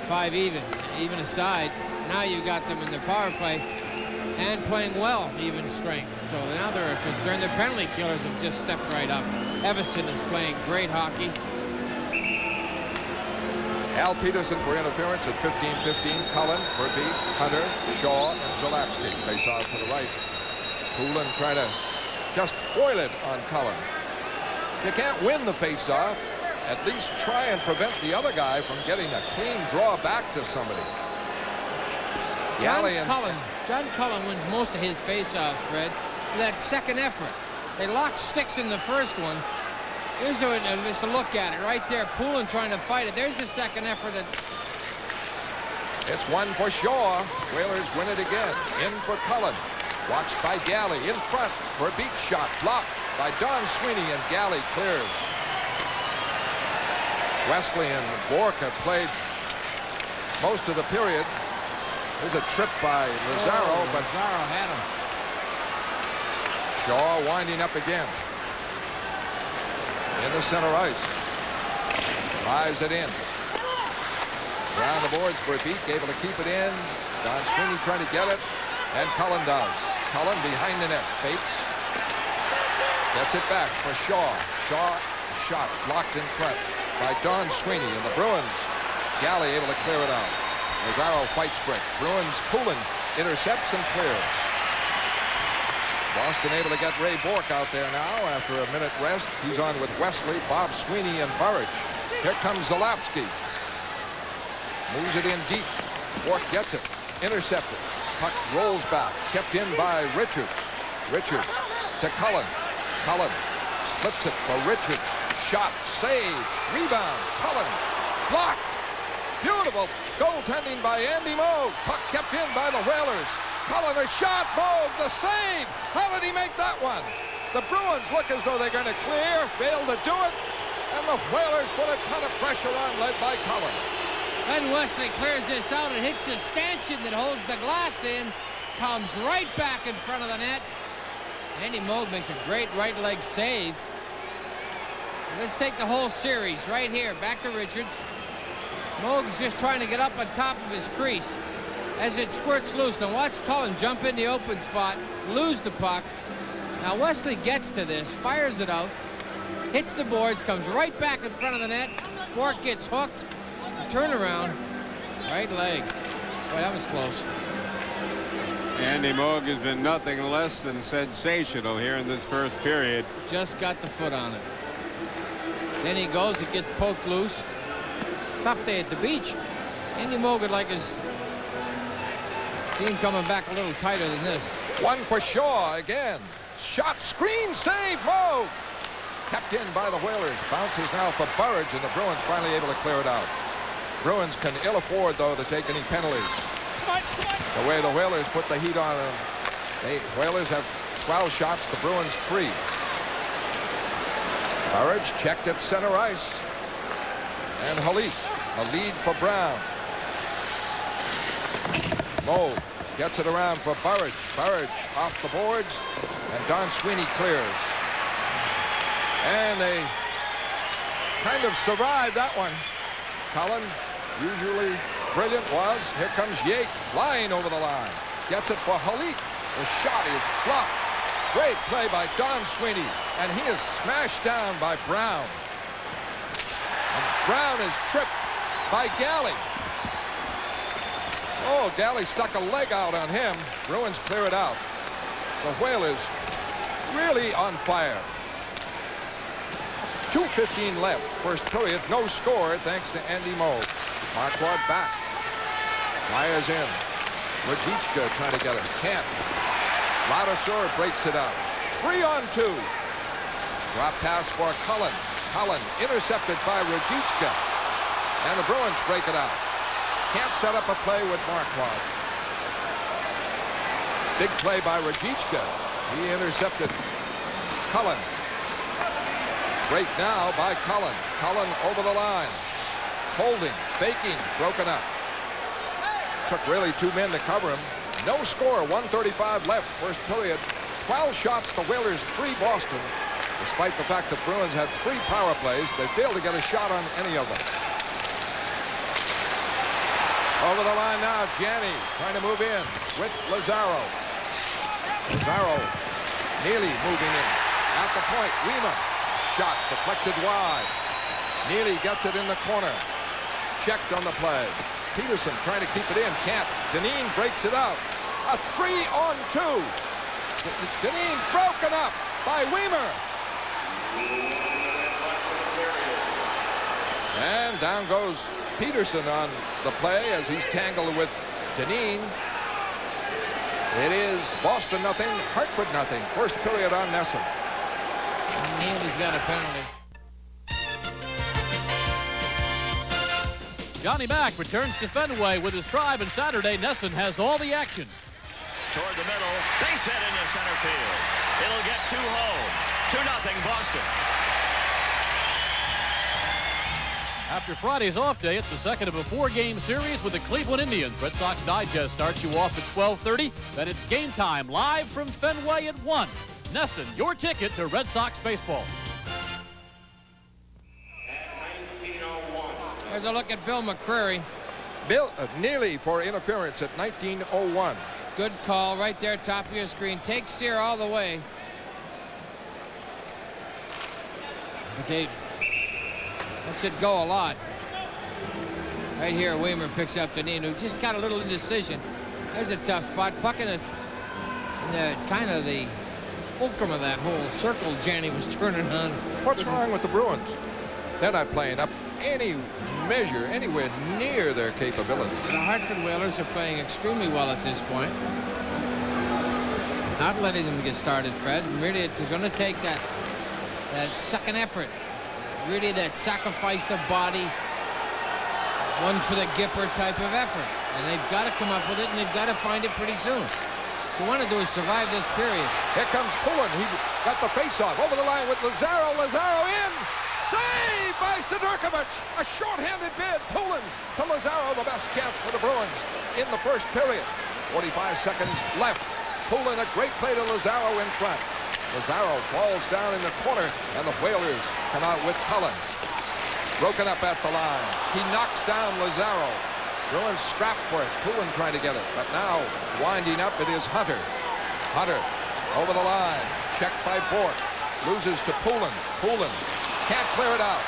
C: 5 even aside. Now you got them in the power play and playing well, even strength. So now they're concerned. The penalty killers have just stepped right up. Everson is playing great hockey.
A: Al Peterson for interference at 15-15. Cullen, Verbeek, Hunter, Shaw, and Zalapsky face off to the right. Poulin trying to just foil it on Cullen. You can't win the face-off. At least try and prevent the other guy from getting a clean draw back to somebody.
C: John Cullen wins most of his face-offs, Fred, with that second effort. They locked sticks in the first one. Here's just a look at it right there. Poulin trying to fight it. There's the second effort.
A: It's one for Shaw. Whalers win it again. In for Cullen. Watched by Galley. In front for a beat shot. Blocked by Don Sweeney, and Galley clears. Wesley and Bourque have played most of the period. There's a trip by Lazaro, but
C: Lazaro had him.
A: Shaw winding up again. In the center ice. Drives it in. Around the boards for a beat, able to keep it in. Don Sweeney trying to get it, and Cullen does. Cullen behind the net, fakes. Gets it back for Shaw. Shaw shot blocked in front by Don Sweeney, and the Bruins. Galley able to clear it out. Lazaro fights Brick. Bruins, Poulin intercepts and clears. Boston able to get Ray Bourque out there now after a minute rest. He's on with Wesley, Bob Sweeney, and Burridge. Here comes Zalapsky. Moves it in deep. Bourque gets it. Intercepted. Puck rolls back. Kept in by Richards. Richards to Cullen. Cullen flips it for Richards. Shot. Save. Rebound. Cullen. Blocked. Beautiful goaltending by Andy Moog. Puck kept in by the Whalers. Cullen a shot. Moog the save. How did he make that one? The Bruins look as though they're going to clear. Fail to do it. And the Whalers put a ton of pressure on, led by Cullen.
C: Then Wesley clears this out and hits the stanchion that holds the glass in. Comes right back in front of the net. Andy Moog makes a great right leg save. Let's take the whole series right here. Back to Richards. Moog's just trying to get up on top of his crease as it squirts loose. Now watch Cullen jump in the open spot, lose the puck. Now Wesley gets to this, fires it out, hits the boards, comes right back in front of the net. Bourque gets hooked. Turnaround, right leg. Boy, that was close.
B: Andy Moog has been nothing less than sensational here in this first period.
C: Just got the foot on it. Then he goes, it gets poked loose. Tough day at the beach. Andy Moog would like his team coming back a little tighter than this.
A: One for Shaw again. Shot, screen, save, Moog. Kept in by the Whalers. Bounces now for Burridge, and the Bruins finally able to clear it out. Bruins can ill afford, though, to take any penalties. The way the Whalers put the heat on them. The Whalers have 12 shots, the Bruins 3. Burridge checked at center ice. And Halik, a lead for Brown. Moog gets it around for Burridge. Burridge off the boards, and Don Sweeney clears. And they kind of survived that one. Cullen, usually brilliant, was. Here comes Yates flying over the line. Gets it for Halik. The shot is blocked. Great play by Don Sweeney, and he is smashed down by Brown. And Brown is tripped by Galley. Oh, Galley stuck a leg out on him. Bruins clear it out. The Whalers really on fire. 2:15 left. First period, no score thanks to Andy Moog. Marquardt back. Fires in. Rajicka trying to get it. Can't. Ladouceur breaks it up. 3-on-2. Drop pass for Cullen. Cullen intercepted by Rajicka. And the Bruins break it out. Can't set up a play with Marquardt. Big play by Rajicka. He intercepted Cullen. Break now by Cullen. Cullen over the line. Holding, faking, broken up. Took really 2 men to cover him. No score, 1:35 left, first period. 12 shots to Whalers, 3 Boston. Despite the fact the Bruins had 3 power plays, they failed to get a shot on any of them. Over the line now, Janney trying to move in with Lazaro. Lazaro, Neely moving in. At the point, Weimer. Shot deflected wide. Neely gets it in the corner. Checked on the play. Peterson trying to keep it in. Can't. Dineen breaks it out. A 3-on-2. Dineen broken up by Weimer. And down goes Peterson on the play as he's tangled with Dineen. It is Boston nothing, Hartford nothing. First period on NESN.
C: Neely's got a penalty.
E: Johnny Mack returns to Fenway with his tribe, and Saturday NESN has all the action.
F: Toward the middle, base hit into center field. It'll get 2 home. 2-0 Boston.
E: After Friday's off day, it's the second of a 4-game series with the Cleveland Indians. Red Sox Digest starts you off at 12:30. Then it's game time live from Fenway at 1. NESN, your ticket to Red Sox baseball.
C: There's a look at Bill McCreary.
A: Neely for interference at 19:01.
C: Good call right there, top of your screen. Take Sear all the way. Okay. Lets it go a lot. Right here, Weimer picks up Dineen, who just got a little indecision. There's a tough spot. Puck in the kind of the fulcrum of that whole circle Janney was turning on.
A: What's wrong with the Bruins? They're not playing up any measure, anywhere near their capabilities.
C: The Hartford Whalers are playing extremely well at this point. Not letting them get started, Fred. Really, it's going to take that second effort. Really, that sacrifice the body, one for the Gipper type of effort. And they've got to come up with it, and they've got to find it pretty soon. What you want to do is survive this period.
A: Here comes Pullen. He got the face-off over the line with Lazaro. Lazaro in. Saved by Stodurkovich. A short-handed bid. Pullen to Lazaro. The best chance for the Bruins in the first period. 45 seconds left. Pullen, a great play to Lazaro in front. Lazaro falls down in the corner, and the Whalers come out with Cullen. Broken up at the line. He knocks down Lazaro. Bruins scrap for it. Pullen trying to get it. But now, winding up, it is Hunter. Hunter over the line. Checked by Bork. Loses to Pullen. Pullen can't clear it out.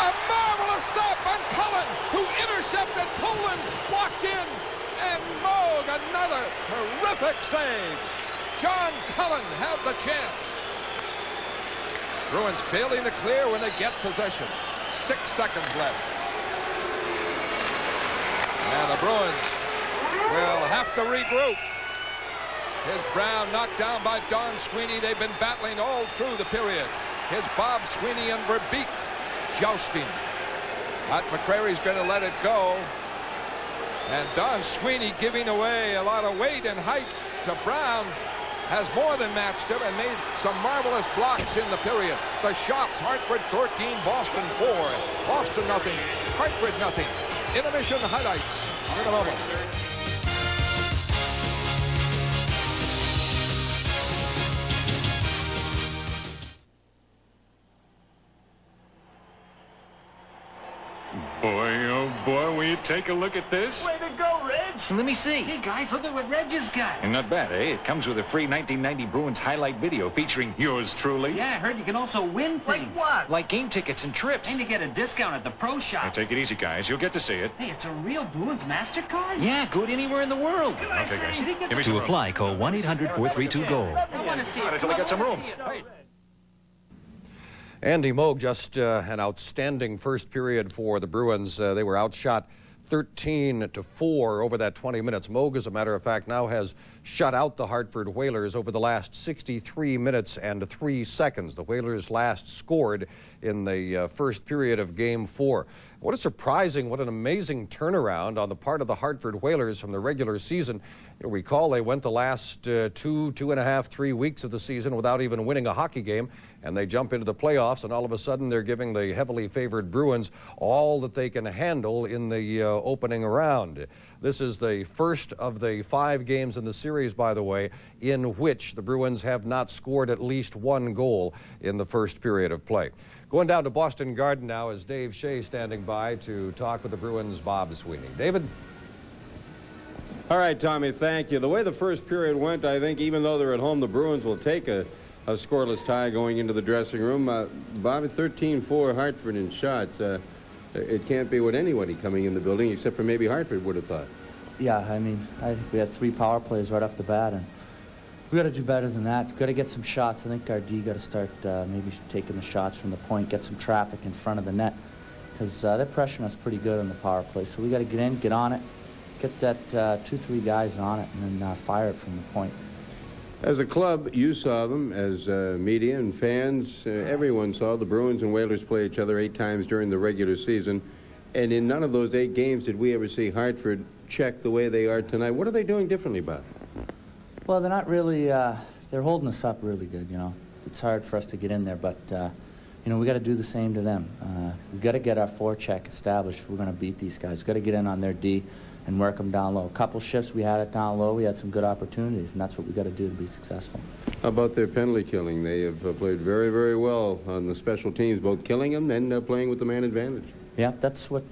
A: A marvelous stop on Cullen, who intercepted Pullen. Blocked in. And Moog, another terrific save. John Cullen had the chance. Bruins failing to clear when they get possession. 6 seconds left. And the Bruins will have to regroup. Here's Brown knocked down by Don Sweeney. They've been battling all through the period. Here's Bob Sweeney and Verbeek jousting. But McCreary's going to let it go. And Don Sweeney giving away a lot of weight and height to Brown. Has more than matched him and made some marvelous blocks in the period. The shots, Hartford 13, Boston 4. Boston nothing, Hartford nothing. Intermission highlights in a moment.
G: Boy, oh boy, will you take a look at this?
F: Way to go, Reg.
H: Let me see. Hey, guys, look at what Reg has got.
G: And not bad, eh? It comes with a free 1990 Bruins highlight video featuring yours truly.
H: Yeah, I heard you can also win things.
F: Like what?
H: Like game tickets and trips. And you get a discount at the pro
G: Now,
H: shop.
G: take it easy, guys. You'll get to see it.
H: Hey, it's a real Bruins MasterCard?
I: Yeah, good anywhere in the world.
F: Can I say?
G: guys.
H: You didn't get
G: Give me
H: the-
G: some
I: To
G: room.
I: apply, call 1-800-432-GOAL.
H: I want to see it.
G: Until I get some room. Hey.
J: Andy Moog, just an outstanding first period for the Bruins. They were outshot 13-4 over that 20 minutes. Moog, as a matter of fact, now has shut out the Hartford Whalers over the last 63 minutes and 3 seconds. The Whalers last scored in the first period of Game 4. What a surprising, what an amazing turnaround on the part of the Hartford Whalers from the regular season. You'll recall they went the last 2.5, 3 weeks of the season without even winning a hockey game, and they jump into the playoffs, and all of a sudden they're giving the heavily favored Bruins all that they can handle in the opening round. This is the first of the 5 games in the series. series, by the way, in which the Bruins have not scored at least one goal in the first period of play. Going down to Boston Garden now is Dave Shea standing by to talk with the Bruins' Bob Sweeney. David?
B: All right, Tommy, thank you. The way the first period went, I think even though they're at home, the Bruins will take a scoreless tie going into the dressing room. Bobby, 13-4 Hartford in shots. It can't be what anybody coming in the building, except for maybe Hartford, would have thought.
K: Yeah, I mean, I think we had 3 power plays right off the bat, and we got to do better than that. We've got to get some shots. I think our D got to start maybe taking the shots from the point, get some traffic in front of the net, because they're pressuring us pretty good on the power play. So we got to get in, get on it, get that 2-3 guys on it, and then fire it from the point.
B: As a club, you saw them. As media and fans, everyone saw the Bruins and Whalers play each other 8 times during the regular season. And in none of those 8 games did we ever see Hartford check the way they are tonight. What are they doing differently, Bob?
K: Well, they're not really, they're holding us up really good, you know. It's hard for us to get in there, but, you know, we got to do the same to them. We got to get our forecheck established if we're going to beat these guys. We got to get in on their D and work them down low. A couple shifts we had it down low. We had some good opportunities, and that's what we got to do to be successful.
B: How about their penalty killing? They have played very, very well on the special teams, both killing them and playing with the man advantage. Yeah,
K: that's what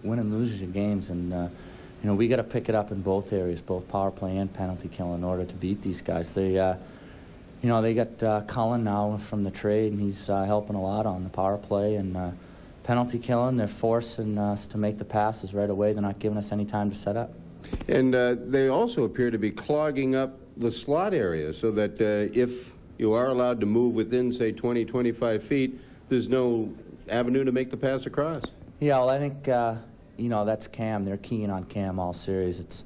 K: win and loses your games, and you know, we got to pick it up in both areas, both power play and penalty kill, in order to beat these guys. They, you know, they got Cullen now from the trade, and he's helping a lot on the power play and penalty killing. They're forcing us to make the passes right away. They're not giving us any time to set up.
B: And they also appear to be clogging up the slot area, so that if you are allowed to move within, say, 20, 25 feet, there's no avenue to make the pass across.
K: Yeah, well, I think, you know, that's Cam. They're keying on Cam all series. It's,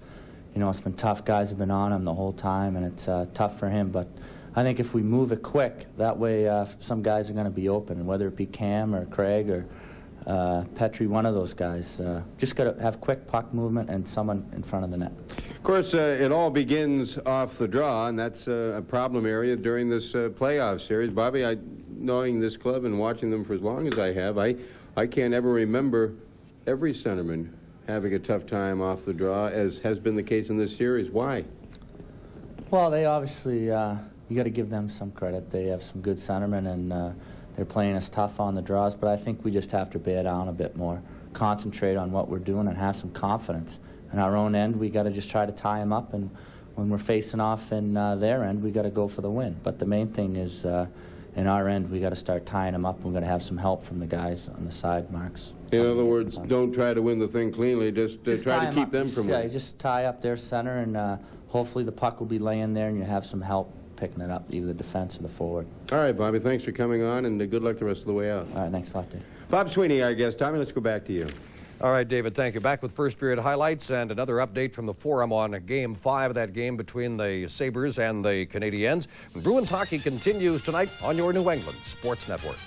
K: you know, it's been tough. Guys have been on him the whole time, and it's tough for him. But I think if we move it quick, that way some guys are going to be open, and whether it be Cam or Craig or Petrie, one of those guys, just got to have quick puck movement and someone in front of the net.
B: Of course, it all begins off the draw, and that's a problem area during this playoff series. Bobby, knowing this club and watching them for as long as I have, I can't ever remember every centerman having a tough time off the draw, as has been the case in this series. Why?
K: Well, they obviously, you got to give them some credit. They have some good centermen, and they're playing us tough on the draws, but I think we just have to bear down a bit more, concentrate on what we're doing, and have some confidence. On our own end, we got to just try to tie them up, and when we're facing off in their end, we got to go for the win. But the main thing is, in our end, we got to start tying them up, and we're going to have some help from the guys on the side marks.
B: In other words, don't try to win the thing cleanly, just try to keep them from winning.
K: Yeah, just tie up their center, and hopefully the puck will be laying there, and you have some help picking it up, either the defense or the forward.
B: All right, Bobby, thanks for coming on, and good luck the rest of the way out.
K: All right, thanks a lot, Dave.
B: Bob Sweeney, our guest. Tommy, let's go back to you.
J: All right, David, thank you. Back with first period highlights and another update from the Forum on Game 5 of that game between the Sabres and the Canadiens. Bruins hockey continues tonight on your New England Sports Network.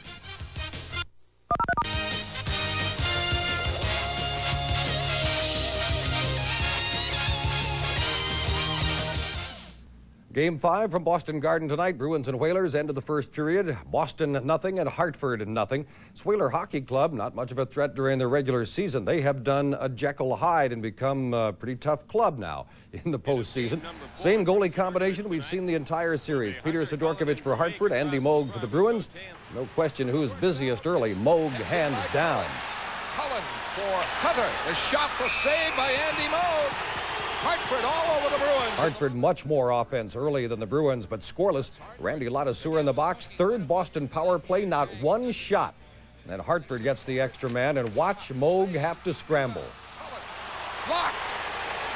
J: Game 5 from Boston Garden tonight. Bruins and Whalers end of the first period. Boston nothing and Hartford nothing. This Whaler Hockey Club, not much of a threat during the regular season. They have done a Jekyll Hyde and become a pretty tough club now in the postseason. Same goalie combination we've seen the entire series. Peter Sidorkovich for Hartford, Andy Moog for the Bruins. No question who's busiest early. Moog hands down.
A: Cullen for Hunter. The shot, the save by Andy Moog. Hartford all over the Bruins.
J: Hartford much more offense early than the Bruins, but scoreless. Randy Ladouceur in the box. Third Boston power play, not one shot. And then Hartford gets the extra man, and watch Moog have to scramble.
A: Blocked.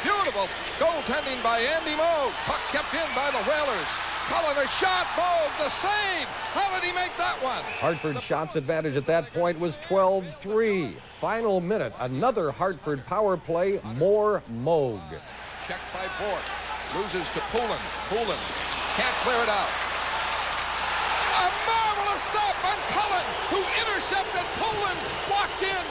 A: Beautiful goaltending by Andy Moog. Puck kept in by the Whalers. Cullen a shot. Moog the save. How did he make that one?
J: Hartford's shots advantage at that point was 12-3. Final minute, another Hartford power play, more Moog.
A: Checked by Bork. Loses to Poulin. Poulin can't clear it out. A marvelous stop on Cullen, who intercepted Poulin. Blocked in.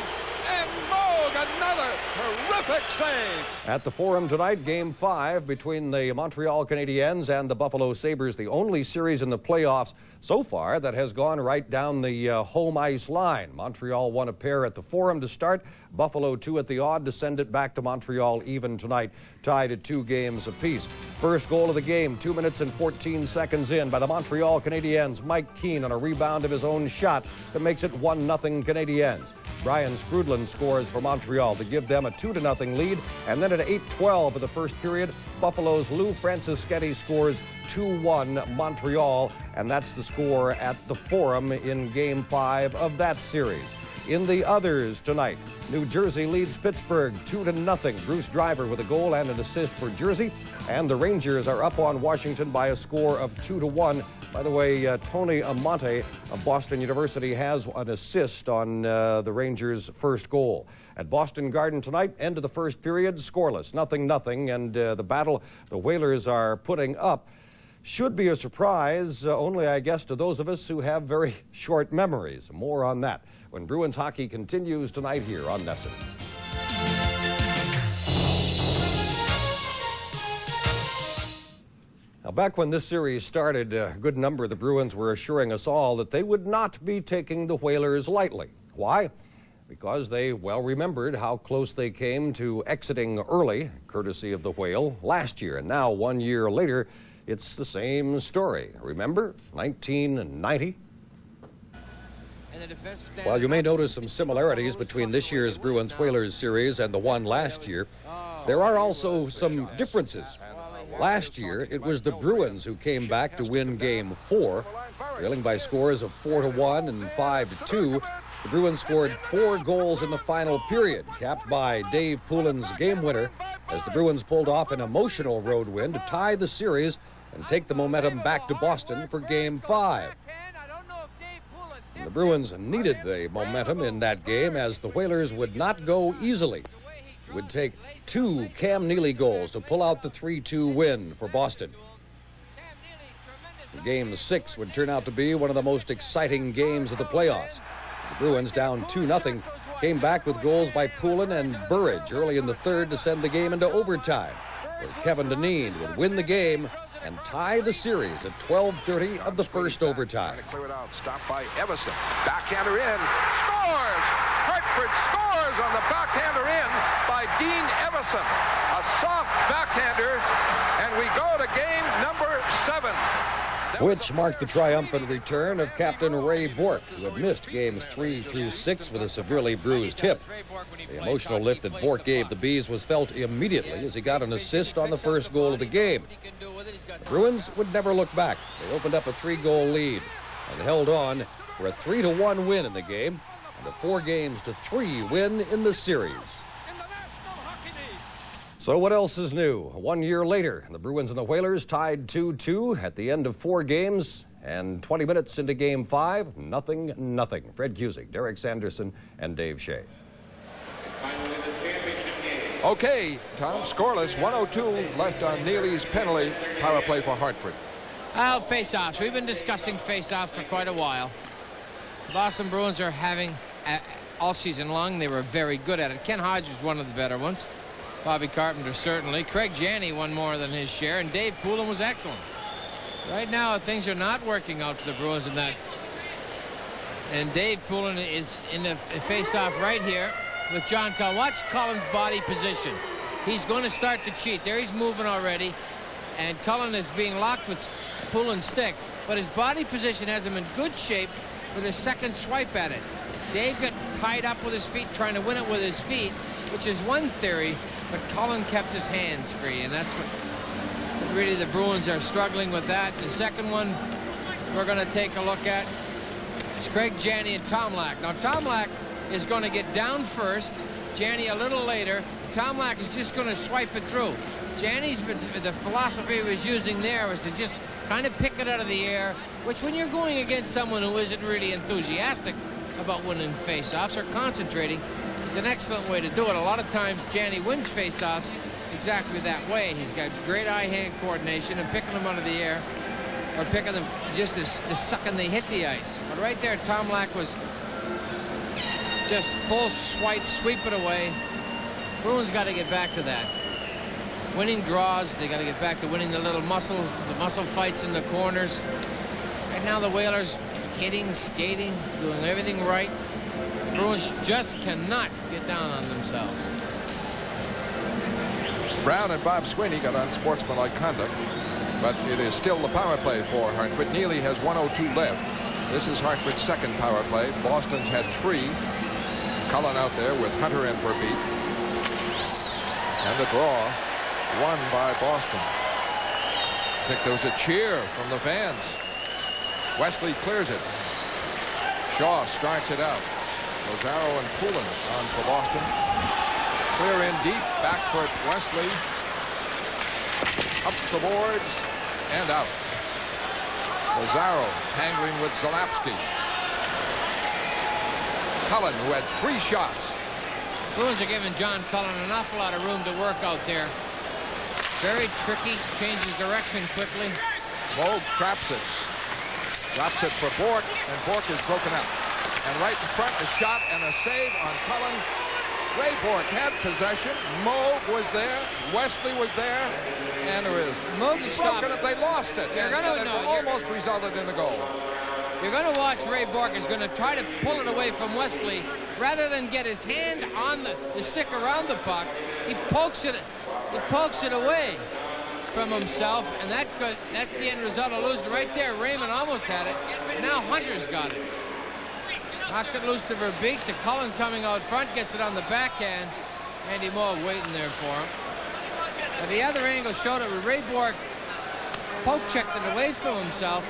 A: And Moog, another terrific save.
J: At the Forum tonight, Game 5 between the Montreal Canadiens and the Buffalo Sabres, the only series in the playoffs so far that has gone right down the home ice line. Montreal won a pair at the Forum to start, Buffalo 2 at the Odd to send it back to Montreal even tonight, tied at 2 games apiece. First goal of the game, 2 minutes and 14 seconds in by the Montreal Canadiens. Mike Keane on a rebound of his own shot that makes it 1-0 Canadiens. Brian Skrudland scores for Montreal to give them a 2-0 lead. And then at 8:12 of the first period, Buffalo's Lou Francischetti scores 2-1 Montreal. And that's the score at the Forum in Game 5 of that series. In the others tonight, New Jersey leads Pittsburgh 2-0. Bruce Driver with a goal and an assist for Jersey. And the Rangers are up on Washington by a score of 2-1. By the way, Tony Amonte of Boston University has an assist on the Rangers' first goal. At Boston Garden tonight, end of the first period, scoreless, 0-0, and the battle the Whalers are putting up should be a surprise, only, I guess, to those of us who have very short memories. More on that when Bruins hockey continues tonight here on NESN. Now, back when this series started, a good number of the Bruins were assuring us all that they would not be taking the Whalers lightly. Why? Because they well remembered how close they came to exiting early, courtesy of the Whale, last year. And now, 1 year later, it's the same story. Remember, 1990? While you may notice some similarities between this year's Bruins-Whalers series and the one last year, there are also some differences. Last year, it was the Bruins who came back to win Game 4, trailing by scores of 4-1 and 5-2. The Bruins scored 4 goals in the final period, capped by Dave Poulin's game winner, as the Bruins pulled off an emotional road win to tie the series and take the momentum back to Boston for Game 5. And the Bruins needed the momentum in that game, as the Whalers would not go easily. It would take 2 Cam Neely goals to pull out the 3-2 win for Boston. Game 6 would turn out to be one of the most exciting games of the playoffs. The Bruins, down 2-0, came back with goals by Poulin and Burridge early in the third to send the game into overtime, as Kevin Dineen would win the game and tie the series at 12:30 of the first overtime.
A: Clear it out. Stopped by Everson. Backhander in. Scores! Hartford scores on the backhander in by Dean Everson. A soft backhander, and we go to game number 7.
J: Which marked the triumphant return of Captain Ray Bourque, who had missed games 3 through 6 with a severely bruised hip. The emotional lift that Bourque gave the Bees was felt immediately as he got an assist on the first goal of the game. The Bruins would never look back. They opened up a 3-goal lead and held on for a 3-1 win in the game and a 4-3 win in the series. So what else is new? 1 year later, the Bruins and the Whalers tied 2-2 at the end of 4 games, and 20 minutes into Game 5, 0-0. Fred Cusick, Derek Sanderson, and Dave Shea.
A: Okay, Tom, scoreless, 1:02 left on Neely's penalty. Power play for Hartford.
C: Face-offs. We've been discussing face-offs for quite a while. The Boston Bruins are having, all season long, they were very good at it. Ken Hodge was one of the better ones. Bobby Carpenter, certainly. Craig Janney won more than his share, and Dave Poulin was excellent. Right now, things are not working out for the Bruins in that. And Dave Poulin is in the face-off right here with John Cullen. Watch Cullen's body position. He's going to start to cheat. There he's moving already, and Cullen is being locked with Poulin's stick, but his body position has him in good shape for the second swipe at it. Dave got tied up with his feet, trying to win it with his feet, which is one theory, but Cullen kept his hands free, and that's what really the Bruins are struggling with that. The second one we're going to take a look at is Craig Janney and Tomlak. Now, Tomlak is going to get down first, Janney a little later. Tomlak is just going to swipe it through. Janney's, the philosophy he was using there was to just kind of pick it out of the air, which when you're going against someone who isn't really enthusiastic about winning face-offs or concentrating, it's an excellent way to do it. A lot of times Janney wins face-offs exactly that way. He's got great eye-hand coordination and picking them out of the air, or picking them just as the second they hit the ice. But right there, Tomlak was just full sweep it away. Bruins got to get back to that. Winning draws, they got to get back to winning the little muscle fights in the corners. Right now the Whalers hitting, skating, doing everything right. The Bruins just cannot get down on themselves.
A: Brown and Bob Sweeney got unsportsmanlike conduct, but it is still the power play for Hartford. Neely has 1:02 left. This is Hartford's second power play. Boston's had 3. Cullen out there with Hunter in for beat. And the draw won by Boston. I think there was a cheer from the fans. Wesley clears it. Shaw starts it out. Lazaro and Poulin on for Boston. Clear in deep. Back foot Wesley. Up the boards and out. Lazaro tangling with Zalapski. Cullen, who had 3 shots.
C: Bruins are giving John Cullen an awful lot of room to work out there. Very tricky, changes direction quickly.
A: Moog traps it. Drops it for Bork, and Bork is broken out. And right in front, a shot and a save on Cullen. Ray Bork had possession. Moog was there. Wesley was there. And it was broken up. They lost it. It almost resulted in a goal.
C: You're going to watch Ray Bork is going to try to pull it away from Wesley. Rather than get his hand on the stick around the puck, he pokes it away from himself, and that's the end result of losing. Right there, Raymond almost had it. Now Hunter's got it. Knocks it loose to Verbeek. To Cullen coming out front, gets it on the backhand. Andy Moog waiting there for him. But the other angle showed it. Ray Bork poke-checked it away from himself.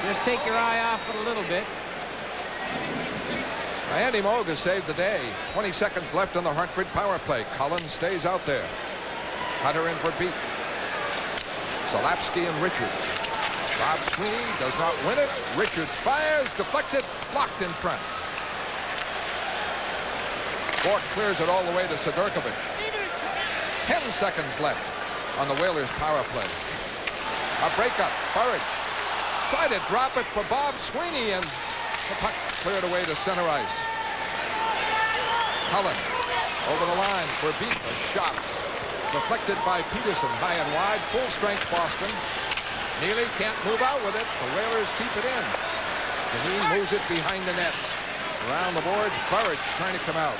C: Just take your eye off it a little bit.
A: Andy Moog has saved the day. 20 seconds left in the Hartford power play. Cullen stays out there. Hunter in for beat. Zalapski and Richards. Bob Sweeney does not win it. Richards fires, deflected, blocked in front. Bork clears it all the way to Sidorkovic. 10 seconds left on the Whalers power play. A breakup. Burridge tried to drop it for Bob Sweeney, and the puck cleared away to center ice. Cullen over the line for beat. A shot deflected by Peterson, high and wide. Full strength Boston. Neely can't move out with it. The Whalers keep it in. Deneen moves it behind the net. Around the boards, Burridge trying to come out.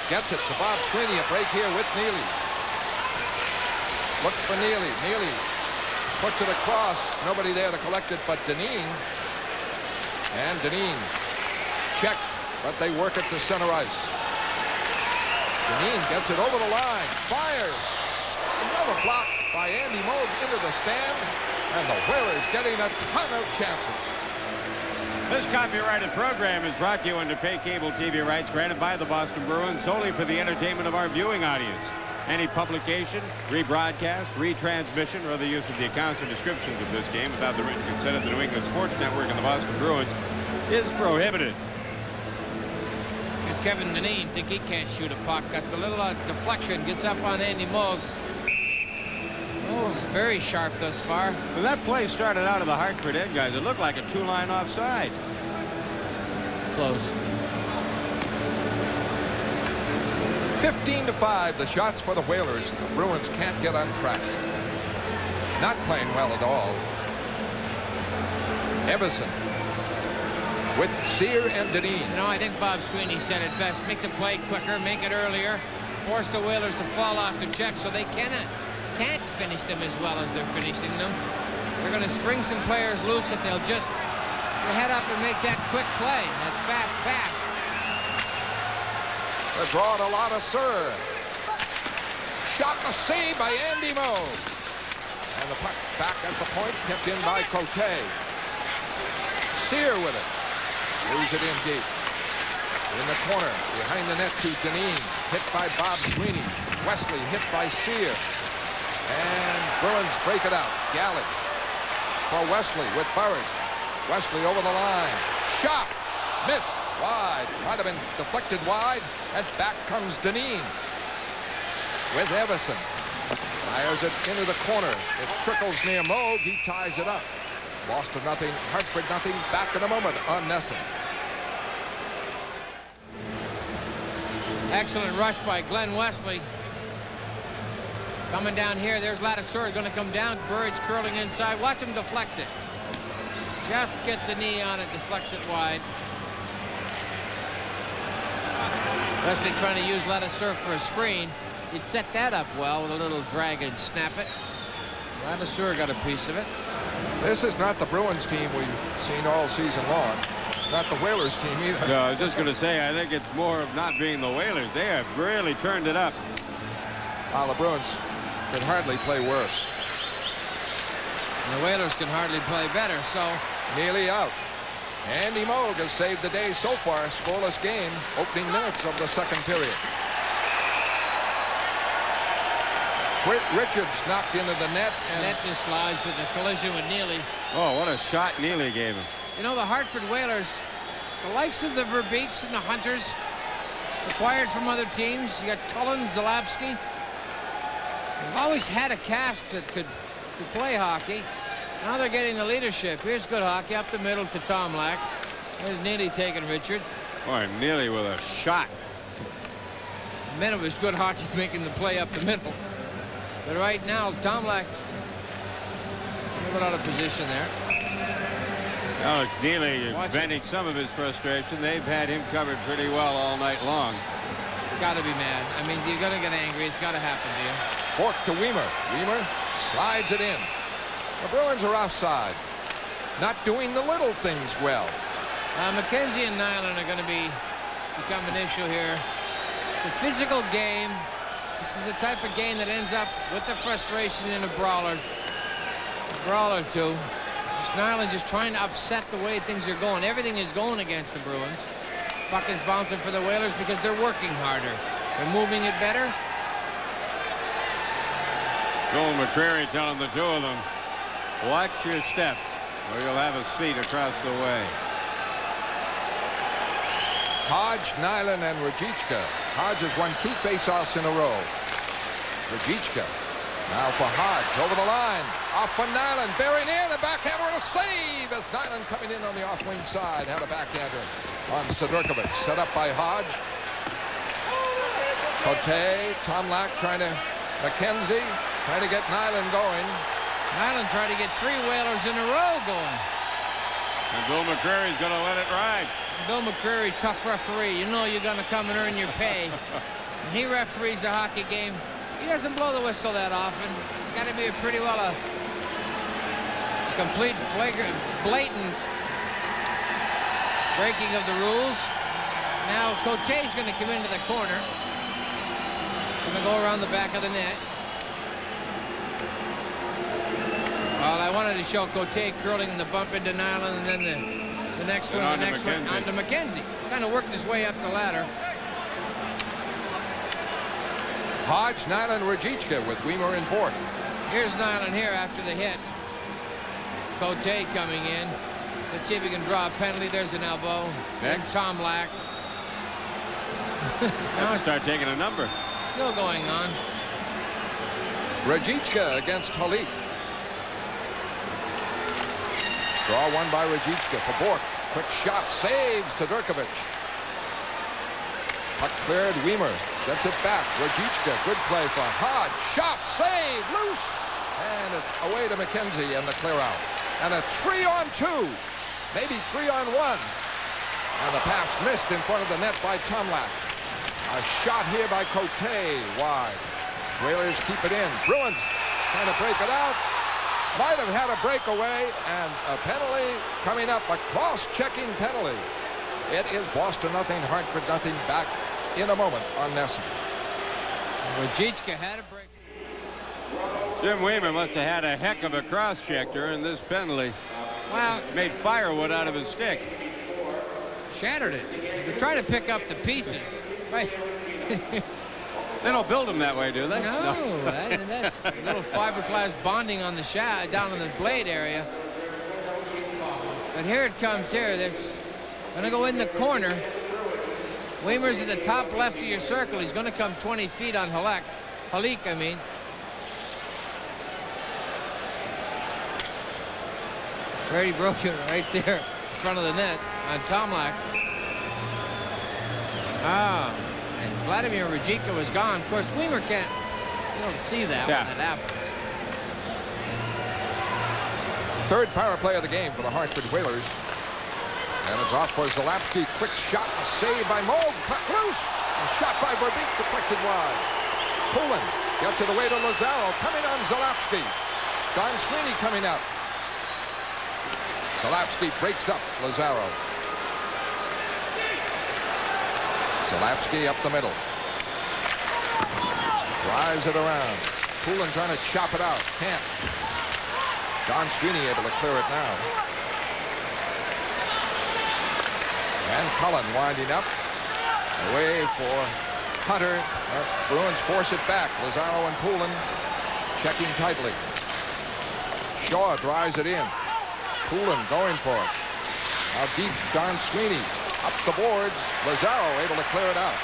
A: Gets it to Bob Sweeney. A break here with Neely. Looks for Neely. Neely puts it across. Nobody there to collect it but Deneen. And Deneen checked, but they work it to center ice. Deneen gets it over the line. Fires. Another block by Andy Moog into the stands. And the Whalers getting a ton of chances.
D: This copyrighted program is brought to you under pay cable TV rights granted by the Boston Bruins solely for the entertainment of our viewing audience. Any publication, rebroadcast, retransmission, or other use of the accounts and descriptions of this game without the written consent of the New England Sports Network and the Boston Bruins is prohibited.
C: It's Kevin Deneen. Think he can't shoot a puck. Gets a little deflection. Gets up on Andy Moog. Oh, very sharp thus far.
D: When that play started out of the Hartford end, guys, it looked like a 2-line offside.
C: Close.
A: 15-5, the shots for the Whalers. The Bruins can't get on track. Not playing well at all. Everson with Sear and Deneen.
C: You know, I think Bob Sweeney said it best. Make the play quicker, make it earlier. Force the Whalers to fall off the check so they can't finish them as well as they're finishing them. They're going to spring some players loose if they'll just head up and make that quick play, that fast pass.
A: The draw to Lotta Sir. Shot and a save by Andy Moog. And the puck back at the point, kept in by Cote. Sear with it. Moves it in deep. In the corner, behind the net to Deneen. Hit by Bob Sweeney. Wesley hit by Sear. And Bruins break it out. Galley for Wesley with Burridge. Wesley over the line. Shot. Missed. Wide. Might have been deflected wide. And back comes Deneen with Everson. Fires it into the corner. It trickles near Moog. He ties it up. Boston nothing. Hartford nothing. Back in a moment on NESN.
C: Excellent rush by Glenn Wesley. Coming down here, there's Ladouceur going to come down. Burridge curling inside. Watch him deflect it. Just gets a knee on it, deflects it wide. Wesley trying to use Ladouceur for a screen. He'd set that up well with a little drag and snap it. Ladouceur got a piece of it.
A: This is not the Bruins team we've seen all season long. It's not the Whalers team either.
D: No, I was just going to say, I think it's more of not being the Whalers. They have really turned it up.
A: The Bruins can hardly play worse.
C: And the Whalers can hardly play better, so.
A: Neely out. Andy Moog has saved the day so far. Scoreless game. Opening minutes of the second period. Richards knocked into the net. And
C: net dislodged with the collision with Neely.
D: Oh, what a shot Neely gave him.
C: You know, the Hartford Whalers, the likes of the Verbeeks and the Hunters, acquired from other teams. You got Cullen, Zalapsky. They've always had a cast that could play hockey. Now they're getting the leadership. Here's good hockey up the middle to Tomlak. There's Neely taking Richards.
D: Boy, Neely with a shot.
C: The minute was good hockey making the play up the middle. But right now, Tomlak a little bit out of position there.
D: Alex Neely venting some of his frustration. They've had him covered pretty well all night long.
C: Got to be mad. I mean, you're going to get angry. It's got to happen to you.
A: Bork to Weimer. Weimer slides it in. The Bruins are offside. Not doing the little things well.
C: McKenzie and Nyland are going to become an issue here. The physical game. This is the type of game that ends up with the frustration in a brawler. Too. Nyland just trying to upset the way things are going. Everything is going against the Bruins. Puck is bouncing for the Whalers because they're working harder. They're moving it better.
D: Joel McCreary telling the two of them, watch your step or you'll have a seat across the way.
A: Hodge, Nyland, and Rajicka. Hodge has won 2 faceoffs in a row. Rajicka now for Hodge over the line. Off for Nyland, bearing in, a backhander and a save as Nyland coming in on the off-wing side. Had a backhander on Sidorkovic. Set up by Hodge. Cote, Tomlak trying to, McKenzie trying to get Nyland going.
C: Nyland trying to get 3 Whalers in a row going.
D: And Bill McCreary's going to let it ride.
C: Bill McCreary, tough referee. You know you're going to come and earn your pay. When he referees a hockey game, he doesn't blow the whistle that often. It's got to be a pretty well a complete, flagrant, blatant breaking of the rules. Now Cote's going to come into the corner. Going to go around the back of the net. Well, I wanted to show Cote curling the bump into Nyland, and then the next one, onto McKenzie. Kind of worked his way up the ladder.
A: Hodge, Nyland, Rajicka with Weimer and Bork.
C: Here's Nyland here after the hit. Cote coming in. Let's see if he can draw a penalty. There's an elbow. Then Tomlak.
D: Now start taking a number.
C: Still going on.
A: Rajicka against Halik. Draw one by Rajicka for Bork. Quick shot, save Sidorkovic. Puck cleared, Weimer gets it back. Rajicka, good play for Hodge. Shot, save, loose. And it's away to McKenzie and the clear out. And a 3-on-2, maybe 3-on-1. And the pass missed in front of the net by Tomlak. A shot here by Cote, wide. Whalers keep it in. Bruins trying to break it out. Might have had a breakaway and a penalty coming up, a cross-checking penalty. It is Boston nothing, Hartford nothing. Back in a moment on NESN.
C: Rajicka had a break.
D: Jim Weimer must have had a heck of a cross-check during this penalty.
C: Well,
D: made firewood out of his stick.
C: Shattered it. They're trying to pick up the pieces. Right.
D: They don't build them that way, do they?
C: No. That's a little fiberglass bonding on the shaft down in the blade area. But here it comes here. That's going to go in the corner. Weimer's at the top left of your circle. He's going to come 20 feet on Halik, I mean. Brady broke it right there in front of the net on Tomlak. And Vladimir Rajika was gone. Of course, Weimer can't, you don't see that when that happens.
A: Third power play of the game for the Hartford Whalers. And it's off for Zalapsky. Quick shot, a save by Moog. Puck loose. A shot by Verbeek, deflected wide. Poulin gets it away to Lazaro. Coming on Zalapsky. Don Sweeney coming up. Zalapsky breaks up Lazaro. Zalapsky up the middle. Drives it around. Poulin trying to chop it out. Can't. Don Sweeney able to clear it now. And Cullen winding up. Away for Hunter. Bruins force it back. Lazaro and Poulin checking tightly. Shaw drives it in. Poulin going for it. Now deep, Don Sweeney. Up the boards. Lazaro able to clear it out.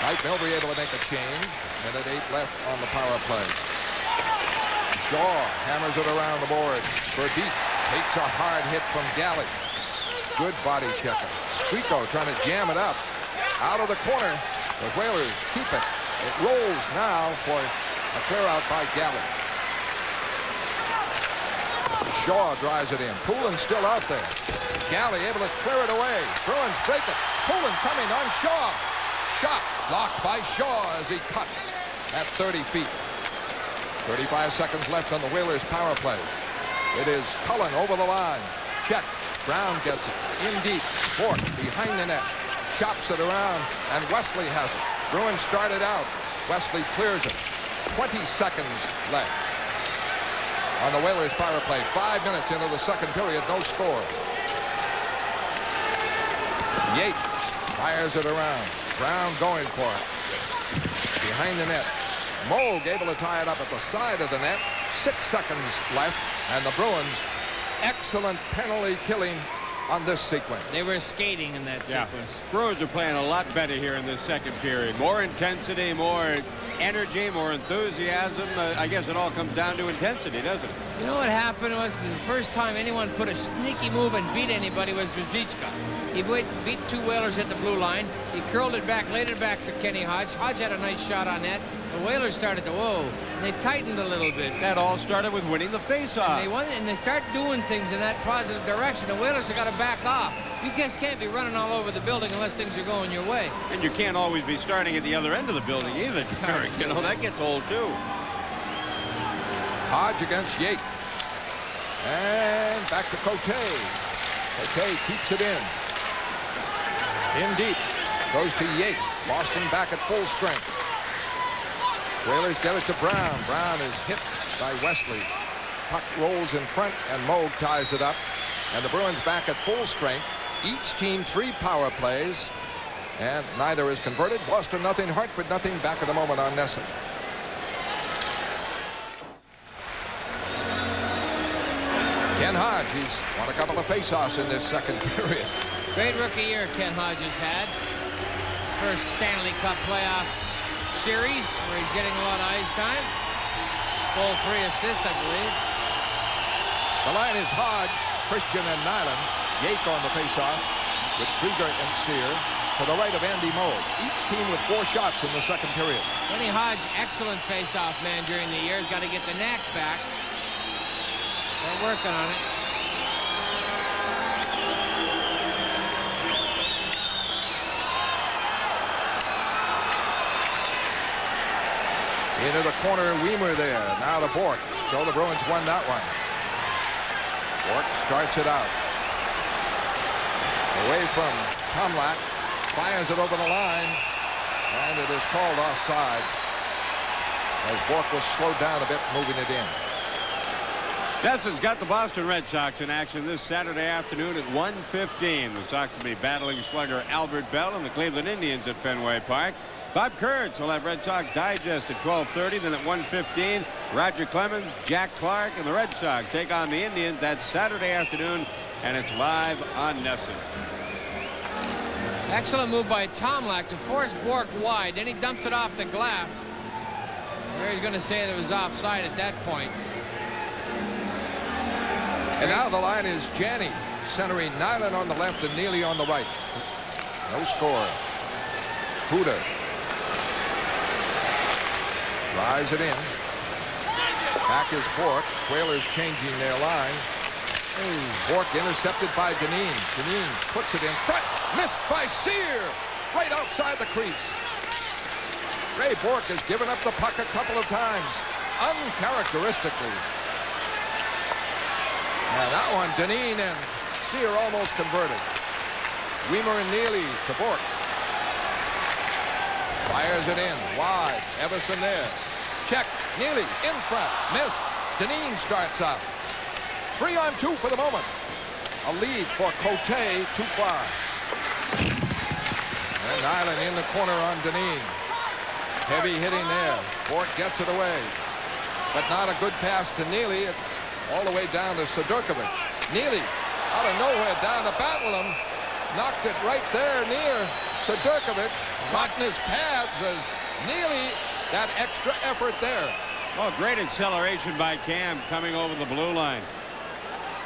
A: Mike Milbury able to make a change. Minute 8 left on the power play. Shaw hammers it around the boards. Verbeek takes a hard hit from Galley. Good body checker. Squeako trying to jam it up. Out of the corner. The Whalers keep it. It rolls now for a clear out by Galley. Shaw drives it in. Poulin still out there. Galley able to clear it away. Bruins break it. Poulin coming on Shaw. Shot blocked by Shaw as he cut at 30 feet. 35 seconds left on the Whalers power play. It is Cullen over the line. Check. Brown gets it. In deep. Bork behind the net. Chops it around, and Wesley has it. Bruins started out. Wesley clears it. 20 seconds left on the Whalers power play. 5 minutes into the second period. No score. Yates fires it around. Brown going for it. Behind the net. Moog able to tie it up at the side of the net. 6 seconds left, and the Bruins excellent penalty killing on this sequence.
C: They were skating in that sequence.
D: Bruins are playing a lot better here in this second period. More intensity, more energy, more enthusiasm. I guess it all comes down to intensity, doesn't it?
C: You know what happened was the first time anyone put a sneaky move and beat anybody was Drzyzka. He beat 2 Whalers at the blue line. He curled it back, laid it back to Kenny Hodge. Hodge had a nice shot on net. The Whalers started to, and they tightened a little bit.
D: That all started with winning the face-off.
C: And they start doing things in that positive direction. The Whalers have got to back off. You guys can't be running all over the building unless things are going your way.
D: And you can't always be starting at the other end of the building either, Derek. You know, that gets old too.
A: Hodge against Yates. And back to Cote. Cote keeps it in. In deep. Goes to Yates. Boston back at full strength. Whalers get it to Brown. Brown is hit by Wesley. Puck rolls in front, and Moog ties it up. And the Bruins back at full strength. Each team 3 power plays, and neither is converted. Boston nothing, Hartford nothing. Back at the moment on NESN. Ken Hodge, he's won a couple of faceoffs in this second period.
C: Great rookie year Ken Hodge has had. First Stanley Cup playoff series where he's getting a lot of ice time. Full 3 assists, I believe.
A: The line is Hodge, Christian, and Nyland. Yake on the faceoff with Krieger and Sear to the right of Andy Moog. Each team with 4 shots in the second period.
C: Kenny Hodge, excellent faceoff man during the year. He's got to get the knack back. They're working on it.
A: Into the corner, Weimer there. Now to Bork. So the Bruins won that one. Bork starts it out. Away from Tomlak. Fires it over the line. And it is called offside. As Bork was slowed down a bit, moving it in.
D: NESN's got the Boston Red Sox in action this Saturday afternoon at 1:15. The Sox will be battling slugger Albert Bell and the Cleveland Indians at Fenway Park. Bob Kurtz will have Red Sox Digest at 12:30. Then at 1:15, Roger Clemens, Jack Clark, and the Red Sox take on the Indians. That's Saturday afternoon, and it's live on NESN.
C: Excellent move by Tomlak to force Bork wide. Then he dumps it off the glass. Where he's going to say that it was offside at that point.
A: And now the line is Janney centering Nyland on the left and Neely on the right. No score. Huda Fires it in. Back is Bork. Whalers changing their line. Bork intercepted by Dineen. Dineen puts it in front. Missed by Sear. Right outside the crease. Ray Bork has given up the puck a couple of times. Uncharacteristically. And that one, Dineen and Sear almost converted. Weimer and Neely to Bork. Fires it in. Wide. Everson there. Check. Neely in front. Missed. Dineen starts up. 3-on-2 for the moment. A lead for Cote, too far. And Nyland in the corner on Dineen. Heavy hitting there. Bork gets it away. But not a good pass to Neely. It's all the way down to Sedurkovic. Neely out of nowhere down to Battleham. Knocked it right there near Sedurkovic. Caught in his pads as Neely, that extra effort there.
D: Well, great acceleration by Cam coming over the blue line.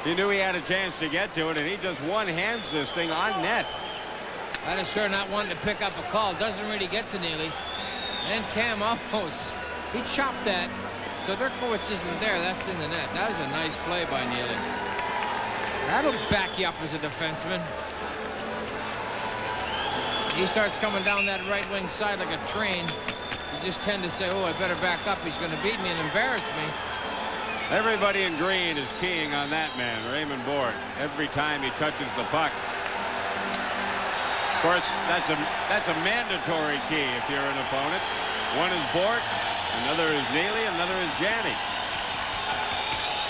D: He knew he had a chance to get to it, and he just one-hands this thing on net.
C: That is sure not wanting to pick up a call. Doesn't really get to Neely. And Cam almost. He chopped that. So Dirkowitz isn't there. That's in the net. That was a nice play by Neely. That'll back you up as a defenseman. He starts coming down that right wing side like a train. You just tend to say, oh, I better back up. He's going to beat me and embarrass me.
D: Everybody in green is keying on that man, Raymond Bork, every time he touches the puck. Of course, that's a mandatory key if you're an opponent. One is Bork, another is Neely, another is Janney.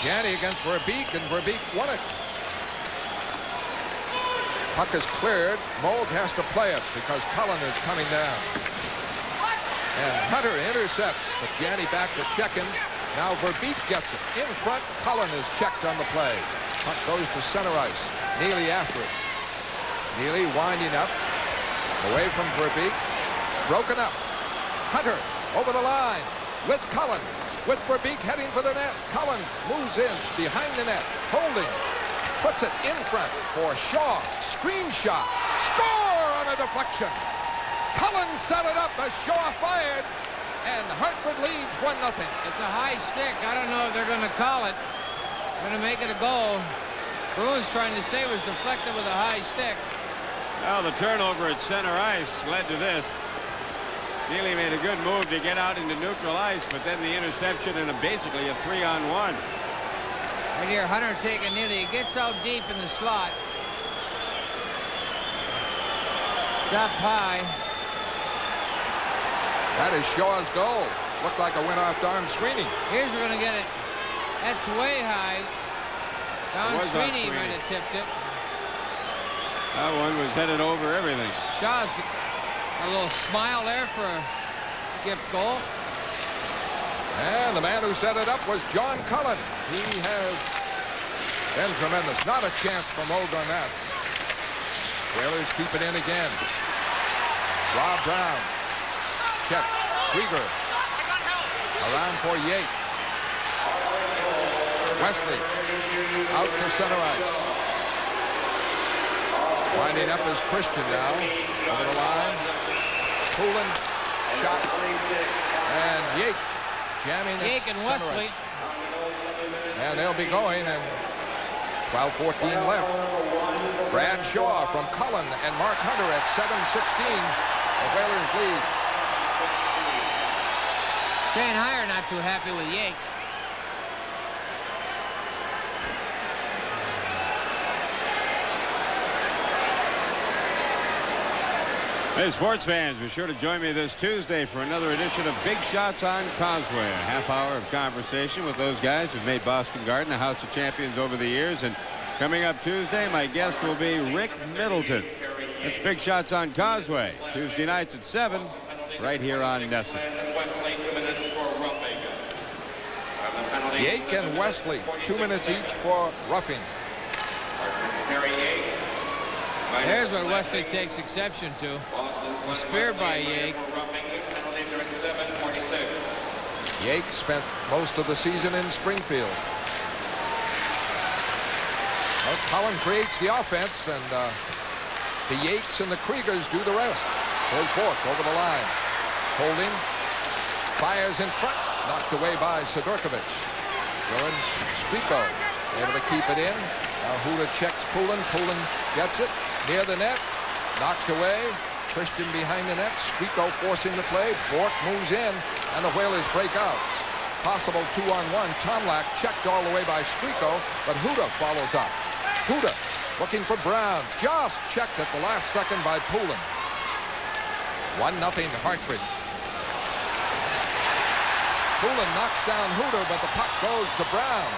A: Janney against Verbeek, and Verbeek won it. Puck is cleared. Moog has to play it because Cullen is coming down. And Hunter intercepts, but Janney back to checking. Now Verbeek gets it. In front, Cullen is checked on the play. Puck goes to center ice. Neely after it. Neely winding up. Away from Verbeek. Broken up. Hunter over the line with Cullen. With Verbeek heading for the net. Cullen moves in behind the net. Holding. Puts it in front for Shaw. Screen shot. Score on a deflection. Cullen set it up as Shaw fired. And Hartford leads 1-0.
C: It's a high stick. I don't know if they're going to call it. Going to make it a goal. Bruins trying to say it was deflected with a high stick.
D: Well, the turnover at center ice led to this. Neely made a good move to get out into neutral ice, but then the interception and basically a 3-on-1.
C: Right here, Hunter taking Neely. He gets out deep in the slot. Drop high.
A: That is Shaw's goal. Looked like a win-off-arm Sweeney.
C: Here's we're going to get it. That's way high. Don Sweeney might have tipped it.
D: That one was headed over everything.
C: Shaw's a little smile there for a gift goal.
A: And the man who set it up was John Cullen. He has been tremendous. Not a chance for Moog on that. Whalers keep it in again. Rob Brown. Check. Krieger. Around for Yates. Wesley. Out to center ice. Winding up is Christian now. Over the line. Poulin. Shot. And Yates. Jamming it.
C: Yake and Wesley.
A: And they'll be going, and 12:14 left. Brad Shaw from Cullen and Mark Hunter at 7:16. The Whalers lead.
C: Shane Heyer not too happy with Yake.
D: Hey, sports fans, be sure to join me this Tuesday for another edition of Big Shots on Causeway. A half hour of conversation with those guys who've made Boston Garden a house of champions over the years. And coming up Tuesday, my guest will be Rick Middleton. That's Big Shots on Causeway. Tuesday nights at 7, right here on NESN.
A: Yake and Wesley, 2 minutes each for roughing.
C: There's what Wesley takes exception to. A spear by Yake.
A: Yake spent most of the season in Springfield. Well, Cullen creates the offense, and the Yakes and the Kriegers do the rest. Here's Bork over the line. Holding. Fires in front. Knocked away by Sidorkovich. Bruins, Squeako able to keep it in. Now Huda checks Poulin. Poulin gets it near the net. Knocked away. Christian behind the net. Squeako forcing the play. Bork moves in, and the Whalers break out. Possible 2-on-1. Tomlak checked all the way by Squeako, but Huda follows up. Huda looking for Brown. Just checked at the last second by Poulin. 1-0 Hartford. Poulin knocks down Huda, but the puck goes to Brown.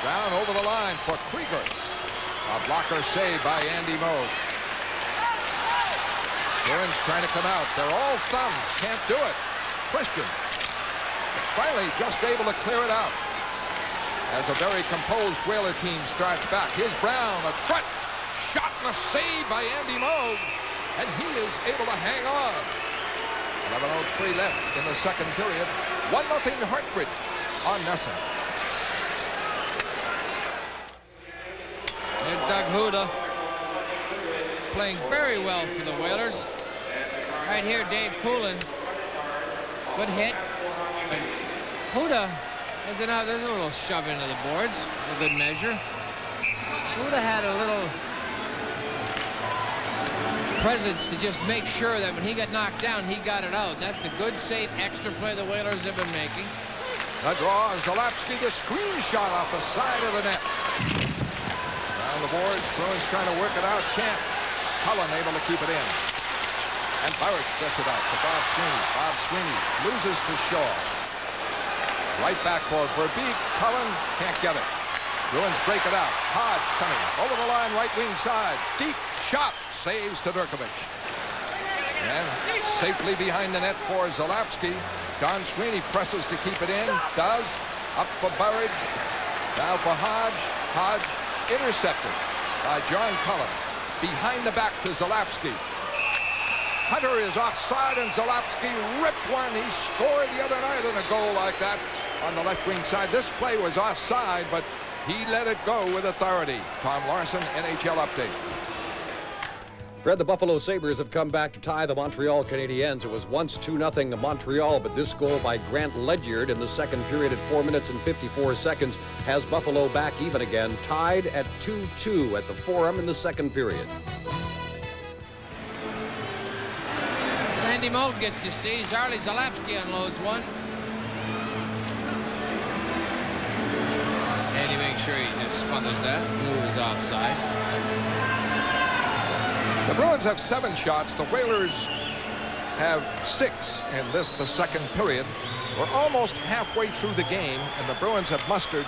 A: Brown over the line for Krieger. A blocker save by Andy Moog. Bruins trying to come out. They're all thumbs. Can't do it. Christian finally just able to clear it out. As a very composed Whaler team starts back. Here's Brown at front. Shot and a save by Andy Moog. And he is able to hang on. 11:03 left in the second period. 1-0 Hartford on NESN.
C: There's Doug Huda playing very well for the Whalers. Right here, Dave Poulin. Good hit. But Huda, there's a little shove into the boards, a good measure. Huda had a little presence to just make sure that when he got knocked down, he got it out. That's the good, safe, extra play the Whalers have been making.
A: The draw, Zalapski, the screen shot off the side of the net. Down the boards, Bruins trying to work it out, can't. Cullen able to keep it in. And Barrett gets it out to Bob Sweeney. Bob Sweeney loses to Shaw. Right back for Verbeek. Cullen can't get it. Bruins break it out. Hodge coming over the line, right wing side. Deep shot. Saves Sidorkovich. And safely behind the net for Zalapski. Don Sweeney presses to keep it in. Does. Up for Burridge. Now for Hodge. Hodge intercepted by John Cullen. Behind the back to Zalapski. Hunter is offside, and Zalapski ripped one. He scored the other night in a goal like that on the left wing side. This play was offside, but he let it go with authority. Tom Larson, NHL Update.
J: Fred, the Buffalo Sabres have come back to tie the Montreal Canadiens. It was once 2-0 to Montreal, but this goal by Grant Ledyard in the second period at 4 minutes and 54 seconds has Buffalo back even again, tied at 2-2 at the Forum in the second period.
C: Andy Moog gets to see. Zarley Zalapski unloads one. Andy makes sure he just smothers that. Move is offside.
A: The Bruins have 7 shots. The Whalers have 6 in this, the second period. We're almost halfway through the game, and the Bruins have mustered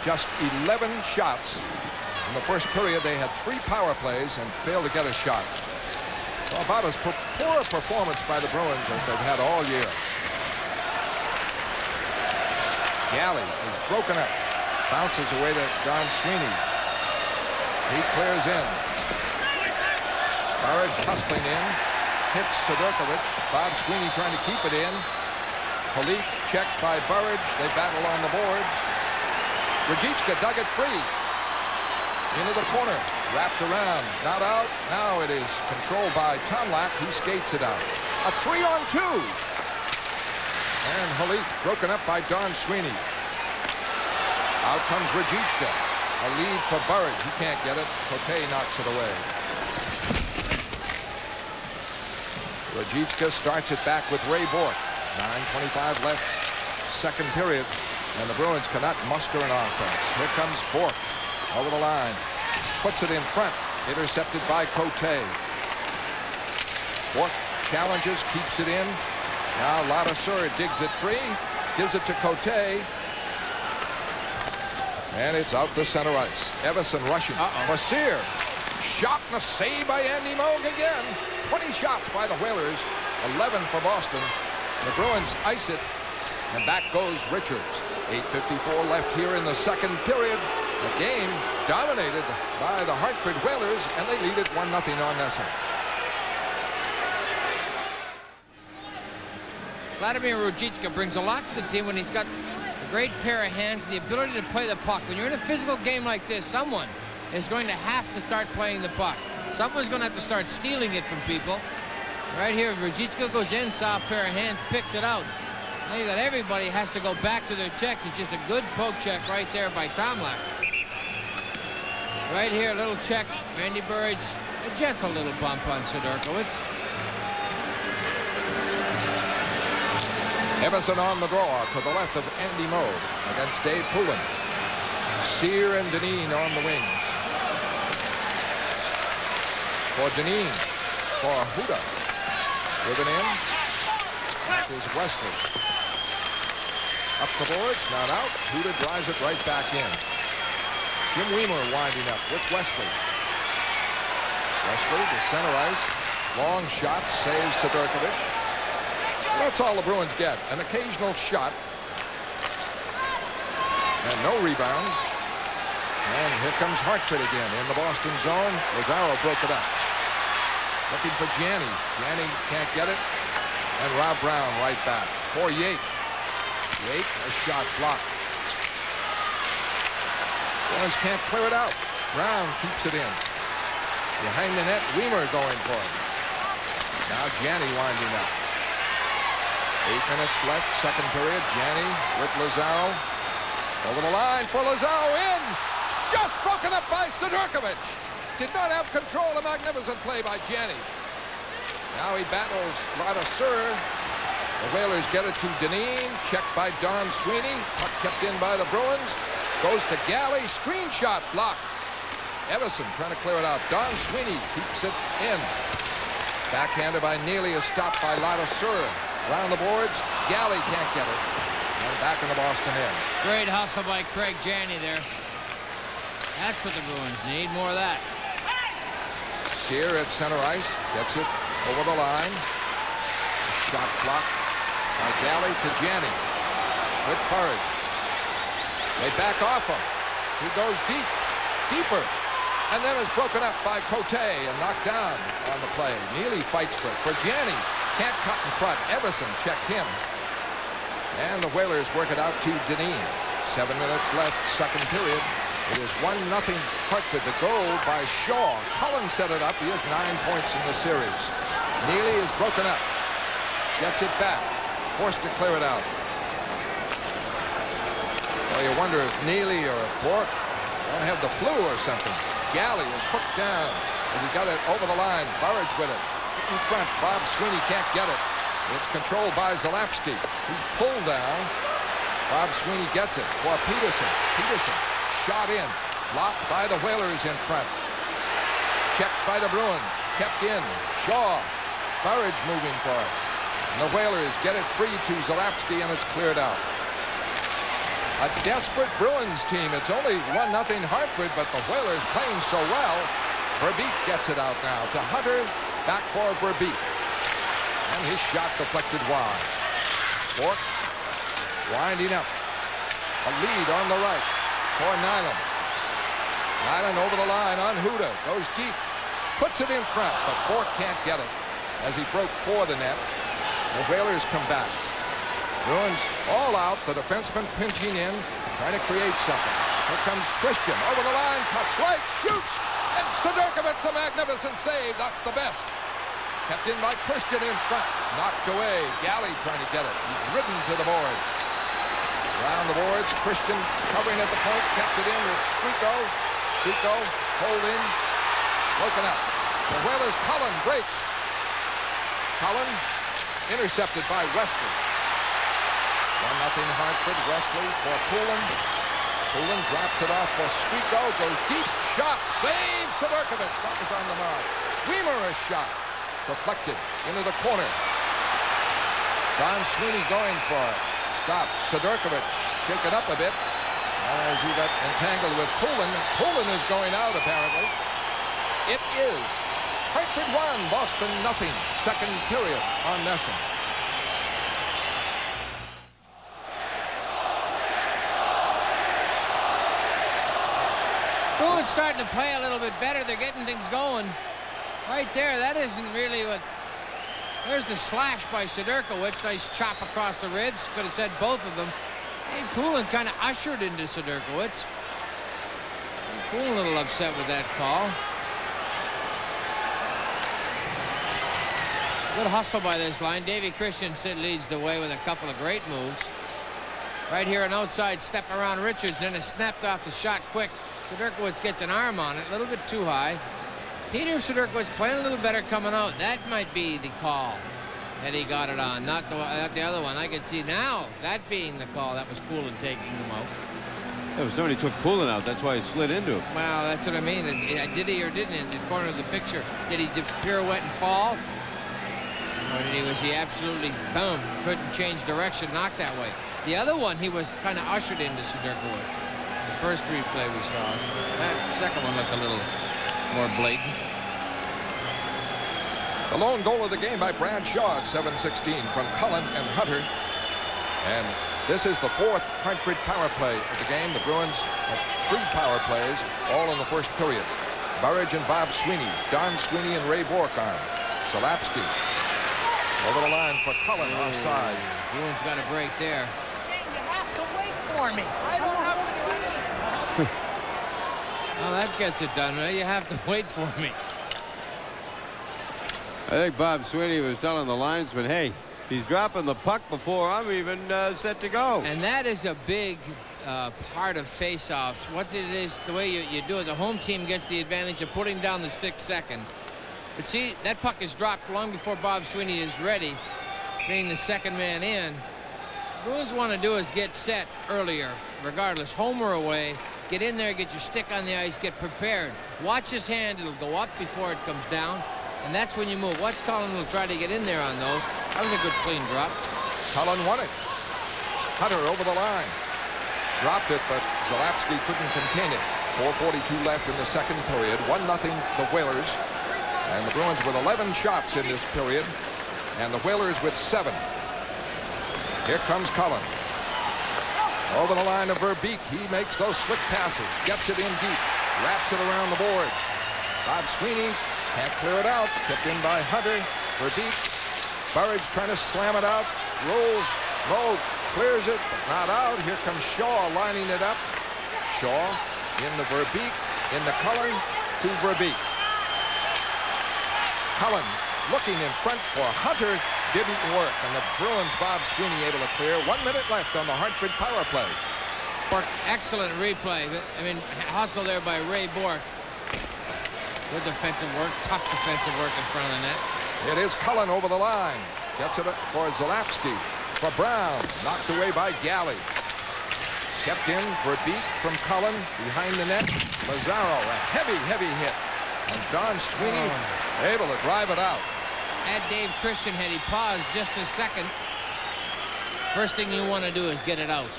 A: just 11 shots. In the first period, they had 3 power plays and failed to get a shot. So about as poor a performance by the Bruins as they've had all year. Galley is broken up. Bounces away to Don Sweeney. He clears in. Barrett hustling in. Hits Sidorkovich. Bob Sweeney trying to keep it in. Palik checked by Burridge. They battle on the boards. Rajicka dug it free. Into the corner. Wrapped around. Not out. Now it is controlled by Tomlak. He skates it out. A 3-on-2. And Palik broken up by Don Sweeney. Out comes Rajicka. A lead for Burridge. He can't get it. Cote knocks it away. Rajicka starts it back with Ray Bork. 9:25 left, second period, and the Bruins cannot muster an offense. Here comes Bork over the line. Puts it in front. Intercepted by Cote. Bork challenges, keeps it in. Now Ladouceur digs it free. Gives it to Cote. And it's out to center ice. Everson rushing for Sear. Shot and a save by Andy Moog again. 20 shots by the Whalers. 11 for Boston. The Bruins ice it. And back goes Richards. 8:54 left here in the second period. The game dominated by the Hartford Whalers, and they lead it 1-0 on NESN.
C: Vladimir Rajicka brings a lot to the team when he's got a great pair of hands and the ability to play the puck. When you're in a physical game like this, someone is going to have to start playing the puck. Someone's going to have to start stealing it from people. Right here, Rajicka goes in, soft pair of hands, picks it out. Now you got everybody has to go back to their checks. It's just a good poke check right there by Tomlak. Right here, a little check. Randy Burridge, a gentle little bump on Sidorkowicz.
A: Emerson on the draw to the left of Andy Moe against Dave Poulin. Sear and Dineen on the wings. For Dineen, for Huda. Driven in. That is Wesley. Up the boards, not out. Huda drives it right back in. Jim Weimer winding up with Wesley. Wesley to center ice. Long shot, saves Sidorkowicz. That's all the Bruins get. An occasional shot. And no rebounds. And here comes Hartford again in the Boston zone. Lazaro broke it up. Looking for Janney. Janney can't get it. And Rob Brown right back. For Yate. Yate, a shot blocked. Bruins can't clear it out. Brown keeps it in. Behind the net, Weimer going for it. Now Janney winding up. 8 minutes left, second period. Janney with Lazaro. Over the line for Lazaro in. Just broken up by Sidorkowicz. Did not have control. A magnificent play by Janney. Now he battles Ladouceur. The Whalers get it to Dineen. Checked by Don Sweeney. Puck kept in by the Bruins. Goes to Galley. Screen shot blocked. Everson trying to clear it out. Don Sweeney keeps it in. Backhanded by Neely. A stop by Ladouceur. Around the boards, Galley can't get it. And back in the Boston end.
C: Great hustle by Craig Janney there. That's what the Bruins need, more of that.
A: Sear at center ice, gets it over the line. Shot blocked by Galley to Janney. With Burridge. They back off him. He goes deep, deeper. And then is broken up by Cote and knocked down on the play. Neely fights for Janney. Can't cut in front. Everson checked him. And the Whalers work it out to Dineen. 7 minutes left, second period. It is 1-0 Hartford. The goal by Shaw. Cullen set it up. He has 9 points in the series. Neely is broken up. Gets it back. Forced to clear it out. Well, you wonder if Neely or Bork don't have the flu or something. Galley is hooked down. And he got it over the line. Burridge with it. In front, Bob Sweeney can't get it. It's controlled by Zalapsky. He's pulled down. Bob Sweeney gets it for Peterson. Peterson shot in. Blocked by the Whalers in front. Checked by the Bruins. Kept in. Shaw. Burridge moving for it. And the Whalers get it free to Zalapsky, and it's cleared out. A desperate Bruins team. It's only 1-0 Hartford, but the Whalers playing so well. Verbeek gets it out now to Hunter. Back for Verbeek. And his shot deflected wide. Bork winding up. A lead on the right for Nyland. Nyland over the line on Huda. Goes deep. Puts it in front, but Bork can't get it as he broke for the net. The Whalers come back. Bruins all out. The defenseman pinching in, trying to create something. Here comes Christian. Over the line. Cuts right. Shoots. And Sidorkowicz, a magnificent save. That's the best. Kept in by Christian in front. Knocked away. Galley trying to get it. He's ridden to the boards. Around the boards. Christian covering at the point. Kept it in with Squeako. Squeako hold in. Broken up. The Whalers. Cullen breaks. Cullen intercepted by Wesley. 1-0 Hartford. Wesley for Poulin. Poulin drops it off for Squeako. Goes deep. Shot. Save Sidorkowicz. That was on the mark. Weimer a shot. Deflected into the corner. Don Sweeney going for it. Stop. Sidorkowicz shaken up a bit as he got entangled with Poulin. Poulin is going out apparently. It is Hartford 1, Boston 0. Second period on NESN.
C: Bruins starting to play a little bit better. They're getting things going. Right there, that isn't really what... There's the slash by Sidorkowicz. Nice chop across the ribs. Could have said both of them. Hey, Poulin kind of ushered into Sidorkowicz. Poulin a little upset with that call. Good hustle by this line. Davy Christensen leads the way with a couple of great moves. Right here, an outside step around Richards, then it's snapped off the shot quick. Suderkowitz gets an arm on it, a little bit too high. Peter Suderkowitz playing a little better coming out. That might be the call that he got it on, not the other one. I can see now that being the call. That was Poulin taking him out.
B: Yeah, but somebody took Poulin out. That's why he slid into him.
C: Well, that's what I mean. Did he or didn't he? In the corner of the picture, did he pirouette and fall? Or was he absolutely, boom, couldn't change direction, knocked that way. The other one, he was kind of ushered into Suderkowitz. The first replay we saw. So that second one looked a little more blatant.
A: The lone goal of the game by Brad Shaw at 7:16 from Cullen and Hunter. And this is the fourth Hartford power play of the game. The Bruins have 3 power plays, all in the first period. Burridge and Bob Sweeney, Don Sweeney and Ray Bourque on. Zalapsky over the line for Cullen offside.
C: Bruins got a break there.
L: Shane, you have to wait for me. I don't have to wait.
C: Well, that gets it done, right? You have to wait for me.
B: I think Bob Sweeney was telling the linesman, hey, he's dropping the puck before I'm even set to go.
C: And that is a big part of face-offs. What it is, the way you do it, the home team gets the advantage of putting down the stick second. But see, that puck is dropped long before Bob Sweeney is ready, being the second man in. Bruins want to do is get set earlier, regardless, home or away. Get in there, get your stick on the ice, get prepared. Watch his hand, it'll go up before it comes down, and that's when you move. Watch Cullen will try to get in there on those. That was a good clean drop.
A: Cullen won it. Hunter over the line. Dropped it, but Zalapsky couldn't contain it. 4:42 left in the second period. 1-0 the Whalers. And the Bruins with 11 shots in this period. And the Whalers with 7. Here comes Cullen. Over the line of Verbeek. He makes those slick passes. Gets it in deep. Wraps it around the boards. Bob Sweeney can't clear it out. Tipped in by Hunter. Verbeek. Burridge trying to slam it out. Rolls. Moe clears it, but not out. Here comes Shaw lining it up. Shaw in the Verbeek. In the Cullen to Verbeek. Cullen looking in front for Hunter. Didn't work, and the Bruins, Bob Sweeney able to clear. 1 minute left on the Hartford power play.
C: Excellent replay. I mean, hustle there by Ray Bourque. Good defensive work, tough defensive work in front of the net.
A: It is Cullen over the line. Gets it for Zalapsky. For Brown. Knocked away by Galley. Kept in for Beak from Cullen. Behind the net. Lazaro, a heavy hit. And Don Sweeney able to drive it out.
C: Had Dave Christian, had he paused just a second, first thing you want to do is get it out.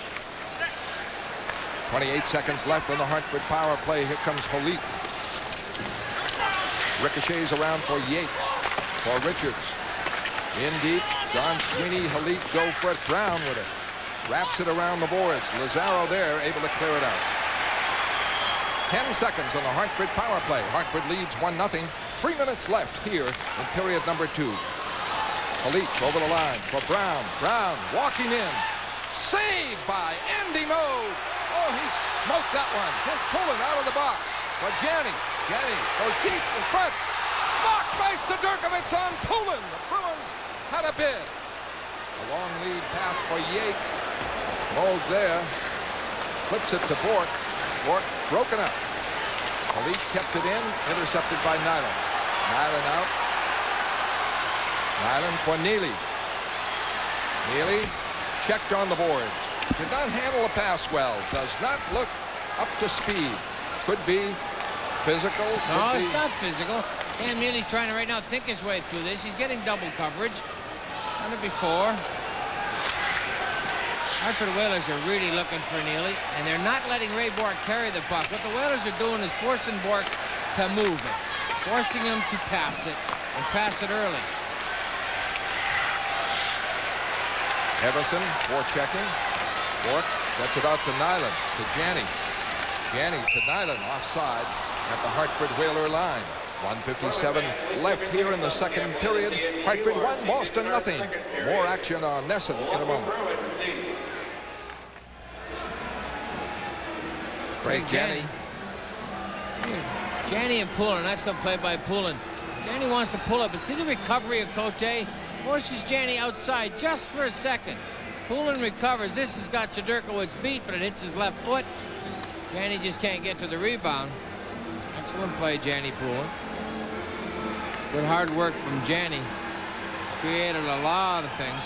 A: 28 seconds left on the Hartford power play. Here comes Holik. Ricochets around for Yates. For Richards. In deep. Don Sweeney, Holik go for it. Brown with it. Wraps it around the boards. Lazaro there, able to clear it out. 10 seconds on the Hartford power play. Hartford leads 1-0. 3 minutes left here in period number 2. Holik over the line for Brown. Brown walking in. Saved by Andy Moe. Oh, he smoked that one. Here's Poulin out of the box. For Janney. Janney goes deep in front. Blocked by Suderkowitz on Poulin. The Bruins had a bid. A long lead pass for Yake. Moe there. Flips it to Bourque. Bourque broken up. Holik kept it in. Intercepted by Nyland. Nyland out. Nyland for Neely. Neely checked on the boards. Did not handle the pass well. Does not look up to speed. Could be physical.
C: No, it's not physical. Dan Neely trying to right now think his way through this. He's getting double coverage. Done it before. Hartford Whalers are really looking for Neely, and they're not letting Ray Bourque carry the puck. What the Whalers are doing is forcing Bourque to move it, forcing him to pass it, and pass it early.
A: Everson forechecking. Bourque gets it out to Nyland, to Janney. Janney to Nyland, offside at the Hartford Whaler line. 1:57 left here in the second period. Hartford 1, Boston 0. More action on NESN in a moment. Craig Janney.
C: Janney and Poulin, an excellent play by Poulin. Janney wants to pull up, but see the recovery of Cote? Forces Janney outside just for a second. Poulin recovers. This has got Sudurkowicz beat, but it hits his left foot. Janney just can't get to the rebound. Excellent play, Janney Poulin. Good hard work from Janney. Created a lot of things.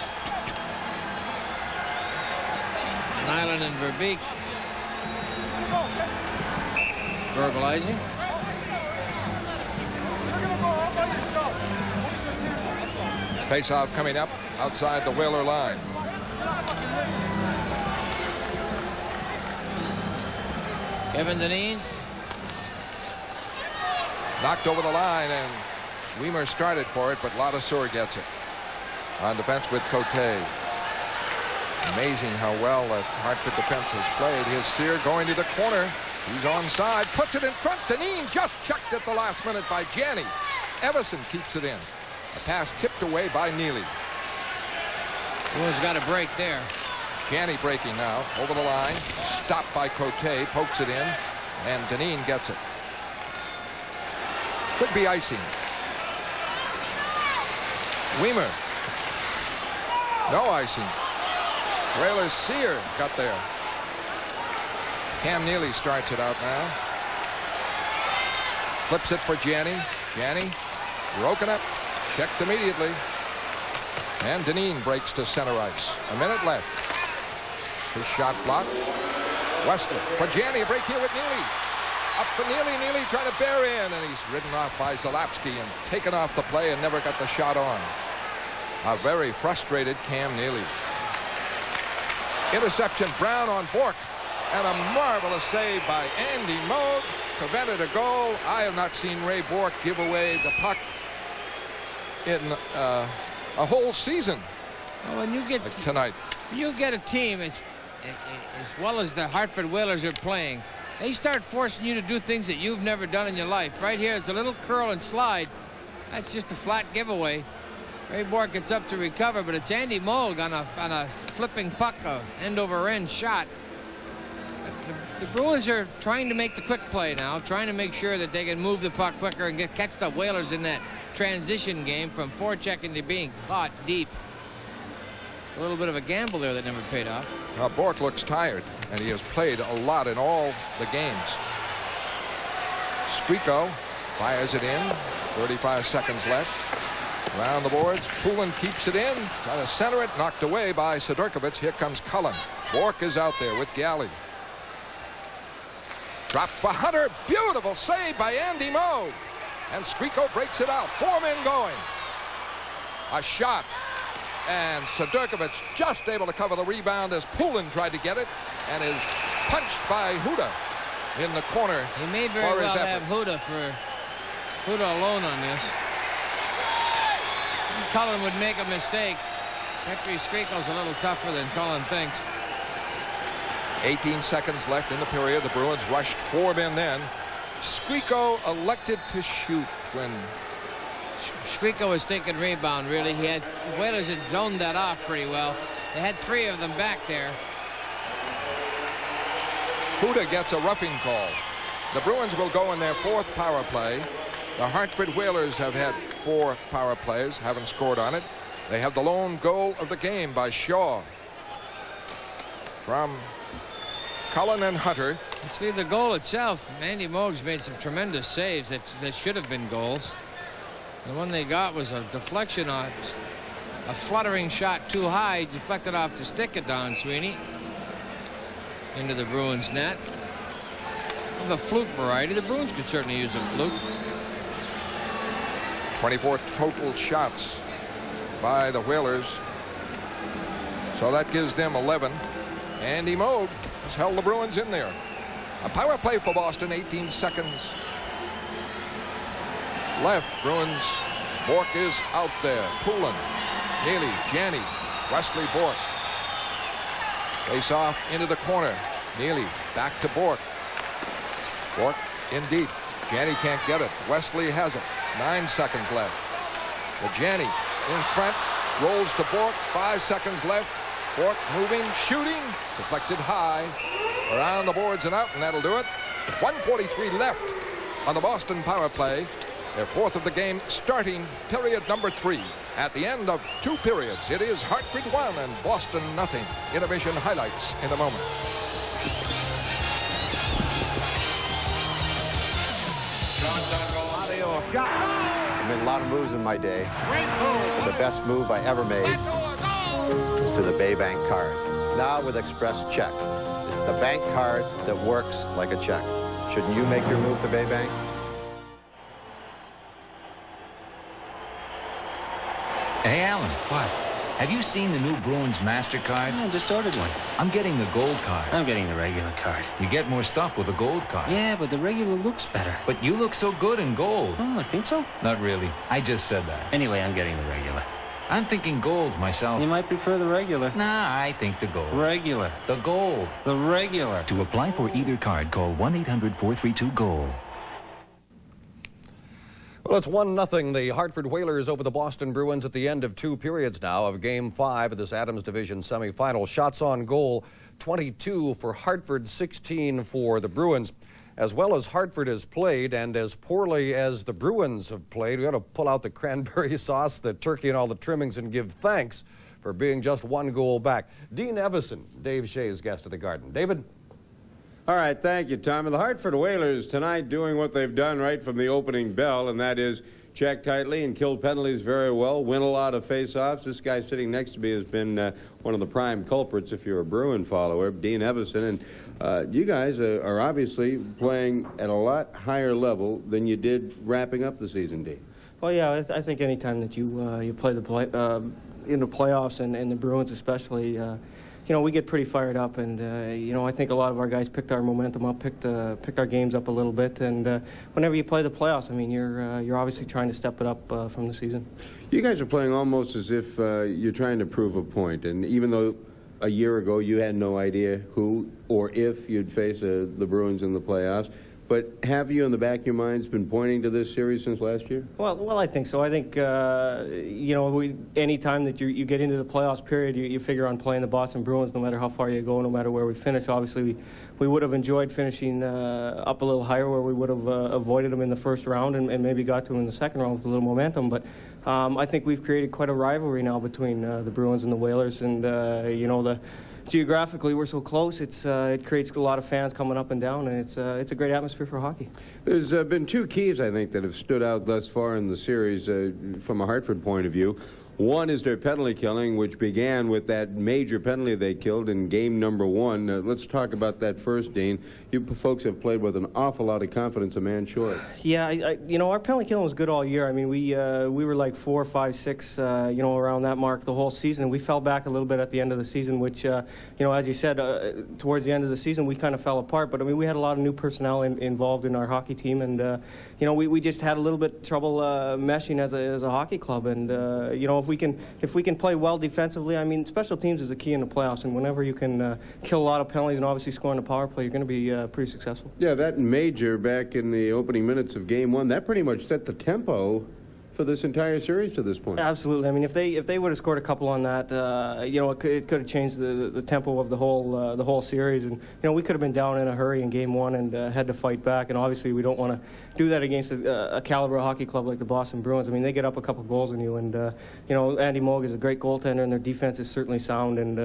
C: Nyland and Verbeek verbalizing.
A: Face-off coming up outside the Whaler line.
C: Kevin Dineen.
A: Knocked over the line, and Weimer started for it, but Ladouceur gets it. On defense with Cote. Amazing how well that Hartford defense has played. Here's Sear going to the corner. He's onside, puts it in front. Dineen just checked at the last minute by Janney. Everson keeps it in. A pass tipped away by Neely.
C: Bruins got a break there.
A: Janney breaking now over the line. Stopped by Cote, pokes it in, and Dineen gets it. Could be icing. Weimer. No icing. Whalers Sear got there. Cam Neely starts it out now. Flips it for Janney. Janney broken up. Checked immediately. And Dineen breaks to center ice. A minute left. His shot blocked. Wesley for Janney. A break here with Neely. Up for Neely. Neely trying to bear in, and he's ridden off by Zalapski and taken off the play and never got the shot on. A very frustrated Cam Neely. Interception, Brown on Bork, and a marvelous save by Andy Moog. Prevented a goal. I have not seen Ray Bork give away the puck in a whole season.
C: Well, when you get
A: like tonight,
C: you get a team as well as the Hartford Whalers are playing. They start forcing you to do things that you've never done in your life. Right here, it's a little curl and slide. That's just a flat giveaway. Ray Bork gets up to recover, but it's Andy Moog on a flipping puck, a end-over-end shot. The Bruins are trying to make the quick play now, trying to make sure that they can move the puck quicker and catch the Whalers in that transition game from forechecking to being caught deep. A little bit of a gamble there that never paid off.
A: Well, Bork looks tired, and he has played a lot in all the games. Skriko fires it in. 35 seconds left. Around the boards, Poulin keeps it in. Trying to center it, knocked away by Sudurkowicz. Here comes Cullen. Bork is out there with Galley. Drop for Hunter. Beautiful save by Andy Moog. And Skriko breaks it out. 4 men going. A shot. And Sudurkowicz just able to cover the rebound as Poulin tried to get it and is punched by Huda in the corner.
C: He may very well have Huda alone on this. Cullen would make a mistake. Petri Skriko's a little tougher than Cullen thinks.
A: 18 seconds left in the period. The Bruins rushed 4 men then. Skriko elected to shoot when
C: Skriko was taking rebound, really. The Whalers had zoned that off pretty well. They had 3 of them back there.
A: Huda gets a roughing call. The Bruins will go in their 4th power play. The Hartford Whalers have had 4 power plays, haven't scored on it. They have the lone goal of the game by Shaw. From Cullen and Hunter.
C: Actually, the goal itself, Andy Moog's made some tremendous saves that should have been goals. The one they got was a deflection on a fluttering shot too high, deflected off the stick of Don Sweeney into the Bruins net. Of the fluke variety, the Bruins could certainly use a fluke.
A: 24 total shots by the Whalers. So that gives them 11. Andy Moog has held the Bruins in there. A power play for Boston, 18 seconds left. Bruins. Bork is out there. Poulin, Neely, Janney, Wesley, Bork. Face off into the corner. Neely back to Bork. Bork in deep. Janney can't get it. Wesley has it. 9 seconds left. To Janney in front. Rolls to Bork. 5 seconds left. Bork moving, shooting. Deflected high. Around the boards and out, and that'll do it. 1:43 left on the Boston power play. Their fourth of the game, starting period number 3. At the end of 2 periods, it is Hartford 1 and Boston nothing. Intermission highlights in a moment.
M: I made a lot of moves in my day, but the best move I ever made was to the Baybank card. Now with Express Check. It's the bank card that works like a check. Shouldn't you make your move to Baybank?
G: Hey, Alan.
H: What?
G: Have you seen the new Bruins MasterCard?
H: I just ordered one.
G: I'm getting the gold card.
H: I'm getting the regular card.
G: You get more stuff with the gold card.
H: Yeah, but the regular looks better.
G: But you look so good in gold.
H: Oh, I think so?
G: Not really. I just said that.
H: Anyway, I'm getting the regular.
G: I'm thinking gold myself.
H: You might prefer the regular.
G: Nah, I think the gold.
H: Regular.
G: The gold.
H: The regular.
I: To apply for either card, call 1-800-432-GOAL.
J: Well, it's 1-0, the Hartford Whalers over the Boston Bruins at the end of 2 periods now of Game 5 of this Adams Division semifinal. Shots on goal, 22 for Hartford, 16 for the Bruins. As well as Hartford has played and as poorly as the Bruins have played, we got to pull out the cranberry sauce, the turkey, and all the trimmings and give thanks for being just 1 goal back. Dean Evison, Dave Shea's guest of the Garden. David?
B: All right, thank you, Tom. And the Hartford Whalers tonight doing what they've done right from the opening bell, and that is check tightly and kill penalties very well, win a lot of face-offs. This guy sitting next to me has been one of the prime culprits if you're a Bruin follower, Dean Evison. And you guys are obviously playing at a lot higher level than you did wrapping up the season, Dean.
N: Well, yeah, I think any time that you play in the playoffs and the Bruins especially, you know, we get pretty fired up, and you know, I think a lot of our guys picked our momentum up, picked our games up a little bit, and whenever you play the playoffs, I mean, you're obviously trying to step it up from the season.
B: You guys are playing almost as if you're trying to prove a point, and even though a year ago you had no idea who or if you'd face the Bruins in the playoffs, but have you in the back of your minds been pointing to this series since last year?
N: Well, I think so. I think, you know, any time that you get into the playoffs period, you figure on playing the Boston Bruins no matter how far you go, no matter where we finish. Obviously, we would have enjoyed finishing up a little higher where we would have avoided them in the first round and maybe got to them in the second round with a little momentum. But I think we've created quite a rivalry now between the Bruins and the Whalers, and, you know, geographically, we're so close. It creates a lot of fans coming up and down, and it's a great atmosphere for hockey.
B: There's been 2 keys, I think, that have stood out thus far in the series from a Hartford point of view. One is their penalty killing, which began with that major penalty they killed in game number 1. Let's talk about that first, Dean. You folks have played with an awful lot of confidence, a man short.
N: Yeah, you know, our penalty killing was good all year. I mean, we were like 4, 5, 6, you know, around that mark the whole season. We fell back a little bit at the end of the season, which, you know, as you said, towards the end of the season, we kind of fell apart. But I mean, we had a lot of new personnel involved in our hockey team, and you know, we just had a little bit trouble meshing as a hockey club. And you know, if we can play well defensively, I mean, special teams is a key in the playoffs, and whenever you can kill a lot of penalties and obviously score on the power play, you're going to be pretty successful.
B: Yeah, that major back in the opening minutes of game 1, that pretty much set the tempo for this entire series to this point.
N: Absolutely. I mean, if they would have scored a couple on that, you know, it could have changed the tempo of the whole series, and you know, we could have been down in a hurry in game 1 and had to fight back. And obviously, we don't want to do that against a caliber hockey club like the Boston Bruins. I mean, they get up a couple goals on you, and you know, Andy Moog is a great goaltender, and their defense is certainly sound. And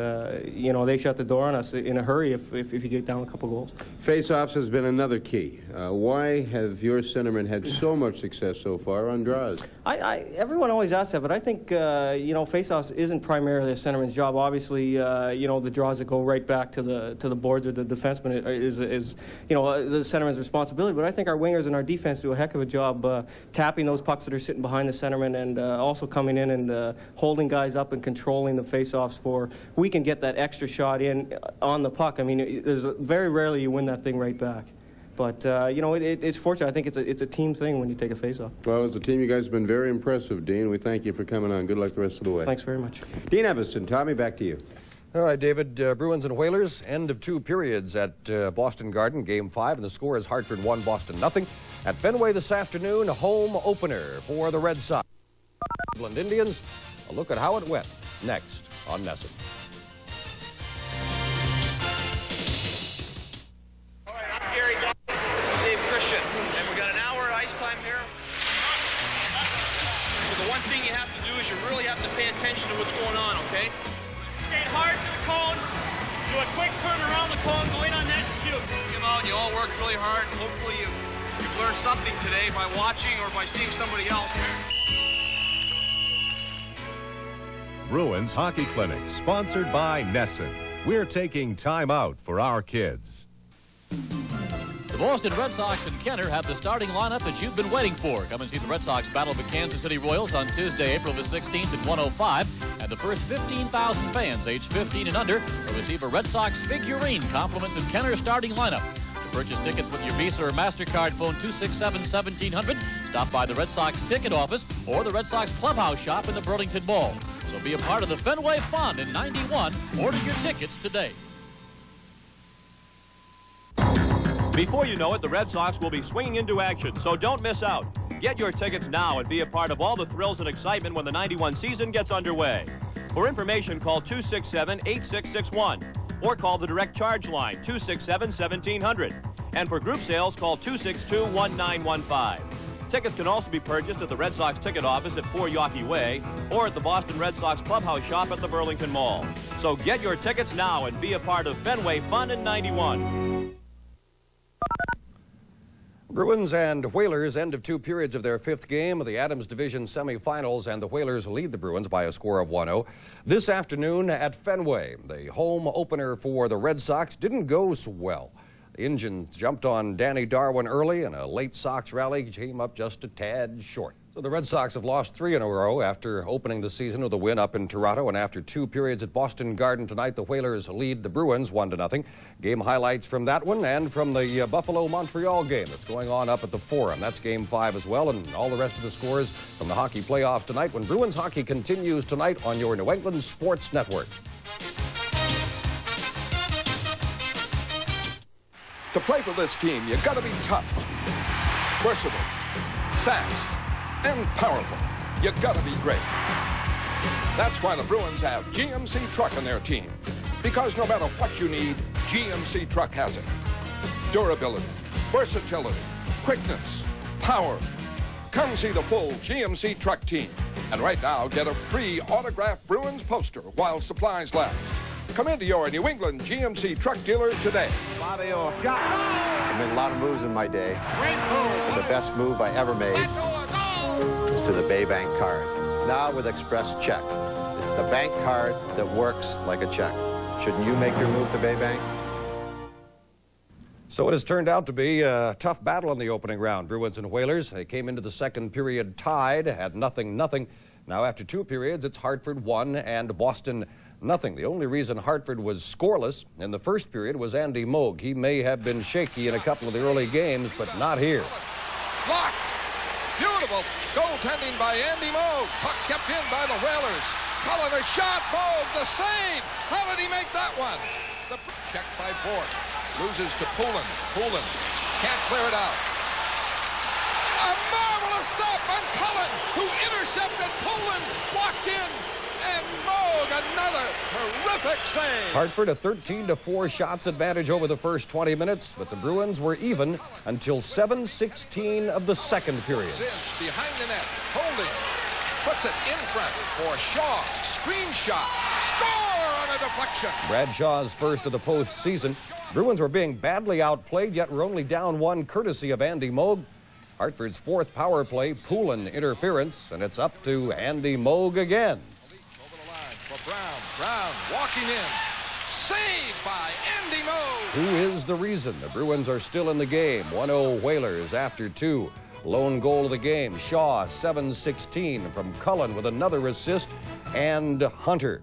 N: you know, they shut the door on us in a hurry if you get down a couple goals.
B: Face-offs has been another key. Why have your centermen had so much success so far on draws?
N: Everyone always asks that, but I think you know, faceoffs isn't primarily a centerman's job. Obviously, you know, the draws that go right back to the boards or the defenseman is you know, the centerman's responsibility. But I think our wingers and our defense do a heck of a job tapping those pucks that are sitting behind the centerman, and also coming in and holding guys up and controlling the faceoffs for we can get that extra shot in on the puck. I mean, there's very rarely you win that thing right back. But, you know, it's fortunate. I think it's a team thing when you take a face-off.
B: Well, as a team, you guys have been very impressive, Dean. We thank you for coming on. Good luck the rest of the way.
N: Thanks very much.
B: Dean Evison, Tommy, back to you.
J: All right, David, Bruins and Whalers, end of 2 periods at Boston Garden, Game 5, and the score is Hartford 1, Boston nothing. At Fenway this afternoon, a home opener for the Red Sox. Cleveland Indians, a look at how it went, next on NESN.
O: thing you have to do is you really have to pay attention to what's going on, okay? Skate hard to the cone, do a quick turn around the cone, go in on that and shoot. You know, you all worked really hard, and hopefully you've learned something today by watching or by seeing somebody else.
P: Bruins Hockey Clinic, sponsored by NESN. We're taking time out for our kids.
E: The Boston Red Sox and Kenner have the starting lineup that you've been waiting for. Come and see the Red Sox battle the Kansas City Royals on Tuesday, April the 16th at 1:05. And the first 15,000 fans aged 15 and under will receive a Red Sox figurine compliments of Kenner's starting lineup. To purchase tickets with your Visa or MasterCard, phone 267-1700. Stop by the Red Sox ticket office or the Red Sox clubhouse shop in the Burlington Mall. So be a part of the Fenway Fun in '91. Order your tickets today.
Q: Before you know it, the Red Sox will be swinging into action, so don't miss out. Get your tickets now and be a part of all the thrills and excitement when the '91 season gets underway. For information, call 267-8661 or call the direct charge line 267-1700. And for group sales, call 262-1915. Tickets can also be purchased at the Red Sox ticket office at 4 Yawkey Way or at the Boston Red Sox clubhouse shop at the Burlington Mall. So get your tickets now and be a part of Fenway Fun in '91.
J: Bruins and Whalers end of two periods of their fifth game of the Adams Division semifinals, and the Whalers lead the Bruins by a score of 1-0. This afternoon at Fenway, the home opener for the Red Sox didn't go so well. The Indians jumped on Danny Darwin early, and a late Sox rally came up just a tad short. So the Red Sox have lost 3 in a row after opening the season with a win up in Toronto, and after 2 periods at Boston Garden tonight, the Whalers lead the Bruins 1-0. Game highlights from that one and from the Buffalo-Montreal game that's going on up at the Forum. That's Game 5 as well, and all the rest of the scores from the hockey playoffs tonight when Bruins hockey continues tonight on your New England Sports Network.
A: To play for this team, you've got to be tough, versatile, fast, and powerful. You've got to be great. That's why the Bruins have GMC Truck on their team. Because no matter what you need, GMC Truck has it. Durability, versatility, quickness, power. Come see the full GMC Truck team. And right now, get a free autographed Bruins poster while supplies last. Come into your New England GMC Truck dealer today.
M: I made a lot of moves in my day. The best move I ever made was to the Bay Bank card. Now with Express Check. It's the bank card that works like a check. Shouldn't you make your move to Bay Bank?
J: So it has turned out to be a tough battle in the opening round. Bruins and Whalers, they came into the second period tied at 0-0. Now after 2 periods, it's Hartford 1 and Boston 0. The only reason Hartford was scoreless in the first period was Andy Moog. He may have been shaky in a couple of the early games, but not here.
A: Blocked. Beautiful goaltending by Andy Moog. Puck kept in by the Whalers. Cullen a shot. Moog the save. How did he make that one? The check by Bork. Loses to Poulin. Poulin can't clear it out. A marvelous stop on Cullen, who intercepted Poulin. Blocked in. And Moog, another terrific save.
J: Hartford a 13-4 shots advantage over the first 20 minutes, but the Bruins were even until 7:16 of the second period.
A: Behind the net, holding, puts it in front for Shaw. Screen shot, score on a deflection.
J: Bradshaw's first of the postseason. Bruins were being badly outplayed, yet were only down 1 courtesy of Andy Moog. Hartford's 4th power play, Poulin interference, and it's up to Andy Moog again.
A: For Brown walking in, saved by Andy Moog.
J: Who is the reason the Bruins are still in the game? 1-0 Whalers after 2. Lone goal of the game, Shaw 7:16 from Cullen with another assist, and Hunter.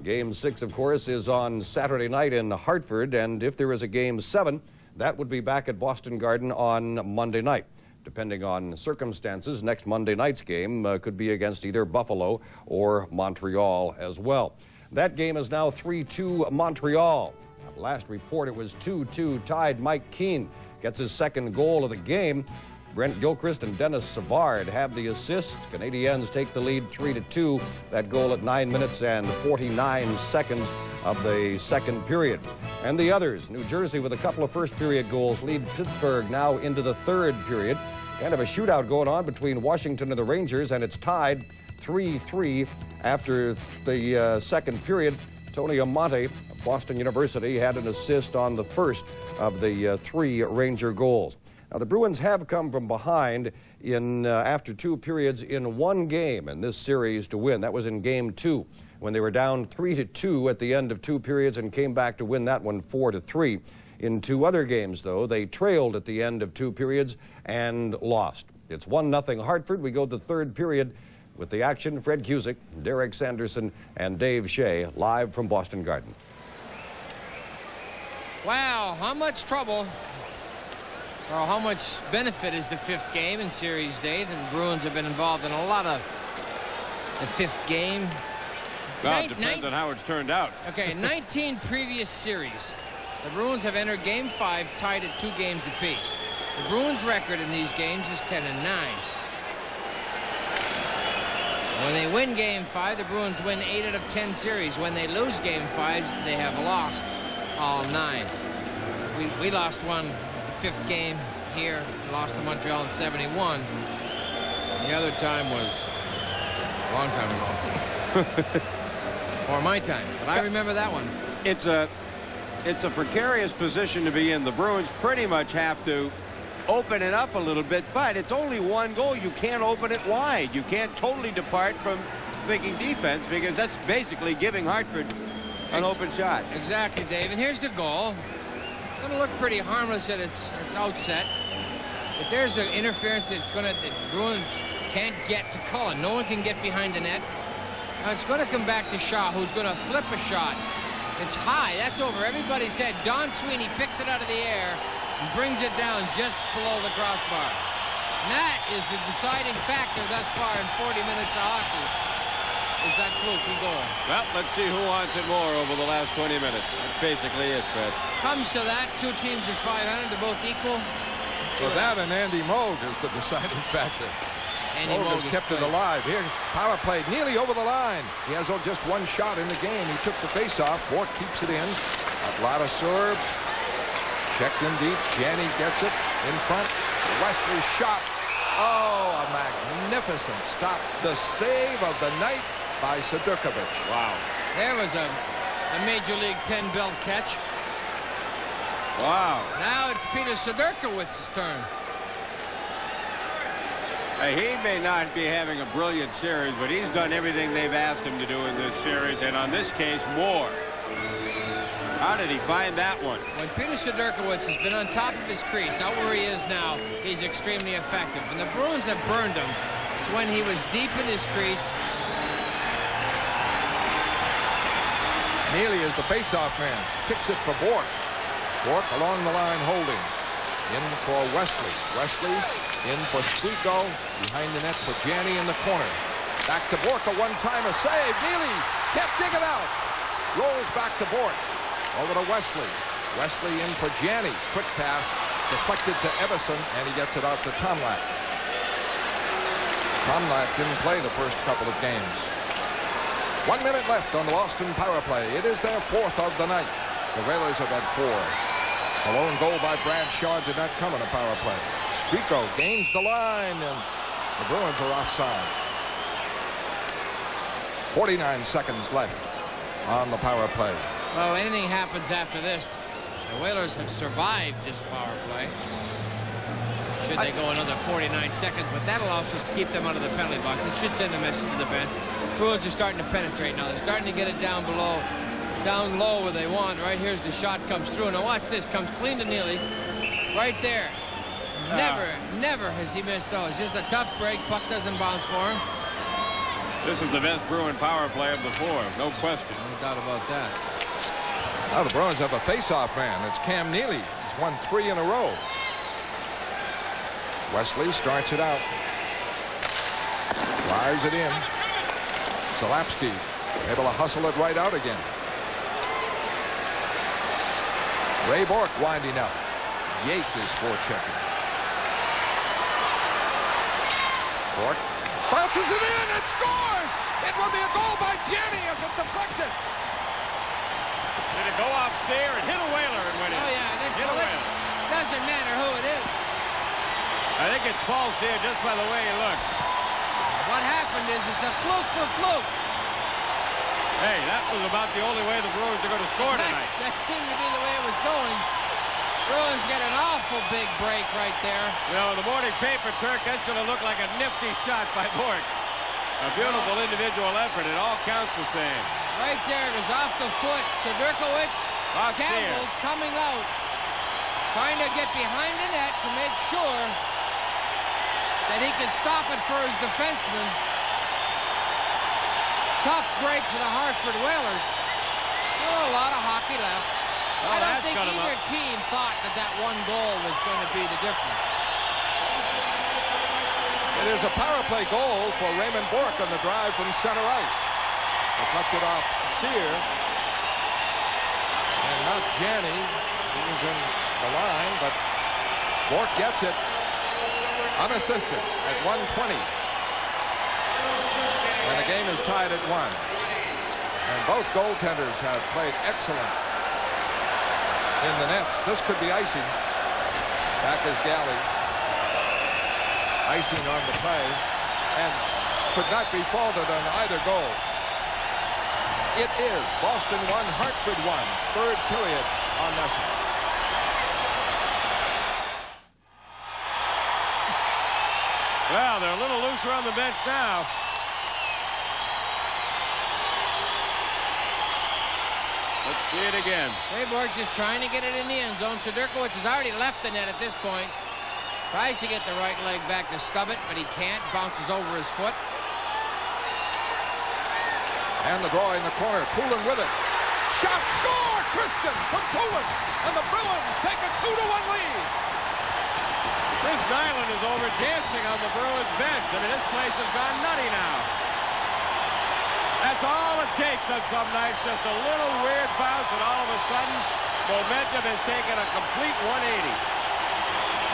J: Game 6, of course, is on Saturday night in Hartford, and if there is a Game 7, that would be back at Boston Garden on Monday night. Depending on circumstances, next Monday night's game could be against either Buffalo or Montreal as well. That game is now 3-2 Montreal. At last report, it was 2-2 tied. Mike Keane gets his second goal of the game. Brent Gilchrist and Dennis Savard have the assist. Canadiens take the lead 3-2. That goal at 9 minutes and 49 seconds of the second period. And the others, New Jersey with a couple of first period goals, lead Pittsburgh now into the third period. Kind of a shootout going on between Washington and the Rangers, and it's tied 3-3 after the second period. Tony Amonte of Boston University had an assist on the first of the 3 Ranger goals. Now, the Bruins have come from behind in after 2 periods in 1 game in this series to win. That was in Game 2 when they were down 3-2 at the end of 2 periods and came back to win that one 4-3. In 2 other games, though, they trailed at the end of 2 periods and lost. It's 1-0 Hartford. We go to the 3rd period with the action. Fred Cusick, Derek Sanderson, and Dave Shea live from Boston Garden.
C: Wow, how much trouble or how much benefit is the 5th game in series, Dave? And the Bruins have been involved in a lot of the 5th game.
D: Well, it depends on how it's turned out.
C: Okay, 19 previous series. The Bruins have entered Game 5 tied at 2 games apiece. The Bruins' record in these games is 10-9. When they win Game 5, the Bruins win 8 out of 10 series. When they lose Game 5, they have lost all 9. We lost one, the 5th game here. We lost to Montreal in 71. The other time was a long time ago. Or my time, but I remember that one.
D: It's a precarious position to be in. The Bruins pretty much have to open it up a little bit, but it's only 1 goal. You can't open it wide. You can't totally depart from thinking defense, because that's basically giving Hartford an open shot.
C: Exactly, Dave. And here's the goal. It's going to look pretty harmless at its outset, but there's the interference that's going to, the Bruins can't get to Cullen. No one can get behind the net. Now it's going to come back to Shaw, who's going to flip a shot. It's high. That's over everybody's head. Don Sweeney picks it out of the air and brings it down just below the crossbar. And that is the deciding factor thus far in 40 minutes of hockey, is that fluky goal.
D: Well, let's see who wants it more over the last 20 minutes. That's basically it, Fred.
C: Comes to that, 2 teams are 500. They're both equal.
A: So that and Andy Moog is the deciding factor. Moog has kept it alive. Here, power play. Neely over the line. He has just 1 shot in the game. He took the faceoff. Bork keeps it in. Vladisur checked in deep. Janney gets it in front. Wesley shot. Oh, a magnificent stop. The save of the night by Sedurkovic.
D: Wow.
C: There was a Major League 10 belt catch.
D: Wow.
C: Now it's Peter Sedurkowicz's turn.
D: He may not be having a brilliant series, but he's done everything they've asked him to do in this series, and on this case, more. How did he find that one?
C: When Peter Sedurkowicz has been on top of his crease, out where he is now, he's extremely effective. When the Bruins have burned him, it's when he was deep in his crease.
A: Neely is the face-off man. Kicks it for Bork. Bork along the line holding. In for Wesley. Wesley in for Squeako. Behind the net for Janney in the corner. Back to Bork, a one-timer save. Neely can't dig it out. Rolls back to Bork. Over to Wesley. Wesley in for Janney. Quick pass. Deflected to Everson, and he gets it out to Tomlak. Tomlak didn't play the first couple of games. 1 minute left on the Boston power play. It is their 4th of the night. The Whalers have had 4. A lone goal by Brad Shaw did not come on a power play. Squeako gains the line, and the Bruins are offside. 49 seconds left on the power play.
C: Well, anything happens after this, the Whalers have survived this power play. Should they go another 49 seconds, but that'll also keep them out of the penalty box. It should send a message to the bench. Bruins are starting to penetrate now. They're starting to get it down below, down low where they want. Right here's the shot comes through. Now watch this, comes clean to Neely. Right there. Never has he missed those. Just a tough break. Puck doesn't bounce for him.
D: This is the best Bruin power play of the 4, no question.
C: No doubt about that.
A: Now the Bruins have a face-off man. It's Cam Neely. He's won 3 in a row. Wesley starts it out. Drives it in. Solapsky able to hustle it right out again. Ray Bork winding up. Yates is forechecking. Bork bounces it in and scores! It will be a goal by Janney as it deflected.
D: Did it go off Sayre and hit a Whaler and went in?
C: Oh, yeah.
D: Hit a Whaler.
C: Doesn't matter who it is.
D: I think it's false here just by the way he looks.
C: What happened is it's a fluke for fluke.
D: Hey, that was about the only way the Bruins are going to score tonight.
C: That seemed to be the way it was going. Bruins get an awful big break right there.
D: You know, in the morning paper, Turk, that's going to look like a nifty shot by Bork. A beautiful individual effort. It all counts the same.
C: Right there, it was off the foot. Sudurkowicz, Campbell coming out, trying to get behind the net to make sure that he could stop it for his defenseman. Tough break for the Hartford Whalers. Oh, a lot of hockey left. I don't think either team thought that one goal was going to be the difference.
A: It is a power play goal for Raymond Bourque on the drive from center ice. Deflected off Sear. And not Janney. He was in the line, but Bourque gets it unassisted at 1:20. And the game is tied at 1. And both goaltenders have played excellent in the nets. This could be icing. Back is Galley. Icing on the play. And could not be faulted on either goal. It is Boston 1, Hartford 1. Third period on NESN.
D: Well, they're a little looser on the bench now. Let's see it again.
C: Bork just trying to get it in the end zone. Sudurkowicz has already left the net at this point. Tries to get the right leg back to stub it, but he can't. Bounces over his foot.
A: And the draw in the corner. Poulin with it. Shot, score! Christian from Poulin. And the Bruins take a 2-1 lead.
D: Chris Nyland is over dancing on the Bruins bench. I mean, this place has gone nutty now. That's all it takes on some nights. Just a little weird bounce, and all of a sudden, momentum has taken a complete 180.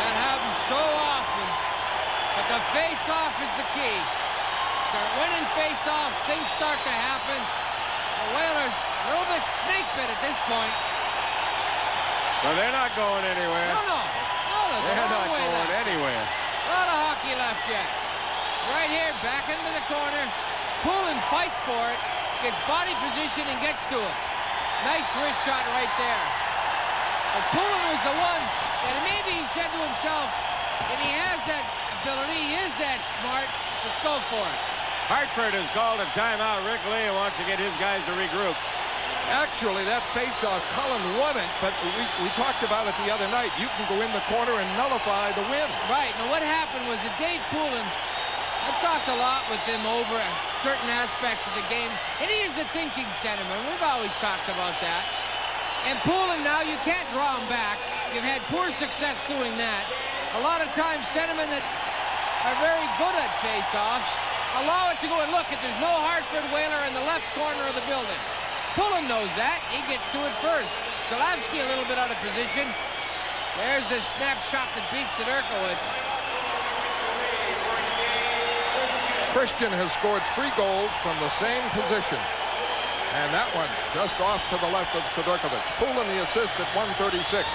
C: That happens so often. But the face-off is the key. Start winning face-off, things start to happen. The Whalers a little bit snake-bit at this point.
D: Well, they're not going anywhere.
C: No,
D: they're not going anywhere.
C: A lot of hockey left yet. Right here, back into the corner. Poulin fights for it, gets body position and gets to it. Nice wrist shot right there. But Poulin was the one that maybe he said to himself, that he has that ability, he is that smart, let's go for it.
D: Hartford has called a timeout. Rick Lee wants to get his guys to regroup.
A: Actually, that face-off, Cullen won it, but we talked about it the other night. You can go in the corner and nullify the win.
C: Right. Now, what happened was that Dave Poulin, I've talked a lot with him over certain aspects of the game, and he is a thinking centerman. We've always talked about that. And Poulin, now, you can't draw him back. You've had poor success doing that. A lot of times, centermen that are very good at face-offs allow it to go and look. If there's no Hartford Whaler in the left corner of the building. Poulin knows that. He gets to it first. Zalavsky a little bit out of position. There's the snapshot that beats Sudurkowicz.
A: Christian has scored 3 goals from the same position. And that one just off to the left of Sudurkowicz. Poulin the assist at 1:36.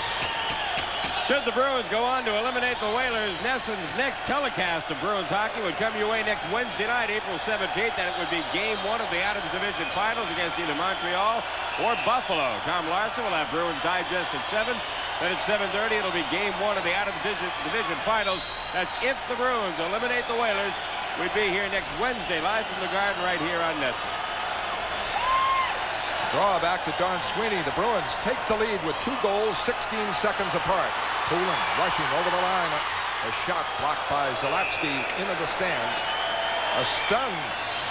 D: Should the Bruins go on to eliminate the Whalers, NESN's next telecast of Bruins hockey would come your way next Wednesday night, April 17th, and it would be Game 1 of the Adams Division Finals against either Montreal or Buffalo. Tom Larson will have Bruins Digest at 7. Then at 7:30, it'll be Game 1 of the Adams Division Finals. That's if the Bruins eliminate the Whalers. We'd be here next Wednesday, live from the Garden right here on NESN.
A: Draw back to Don Sweeney. The Bruins take the lead with 2 goals, 16 seconds apart. Poulin rushing over the line. A shot blocked by Zalavsky into the stands. A stunned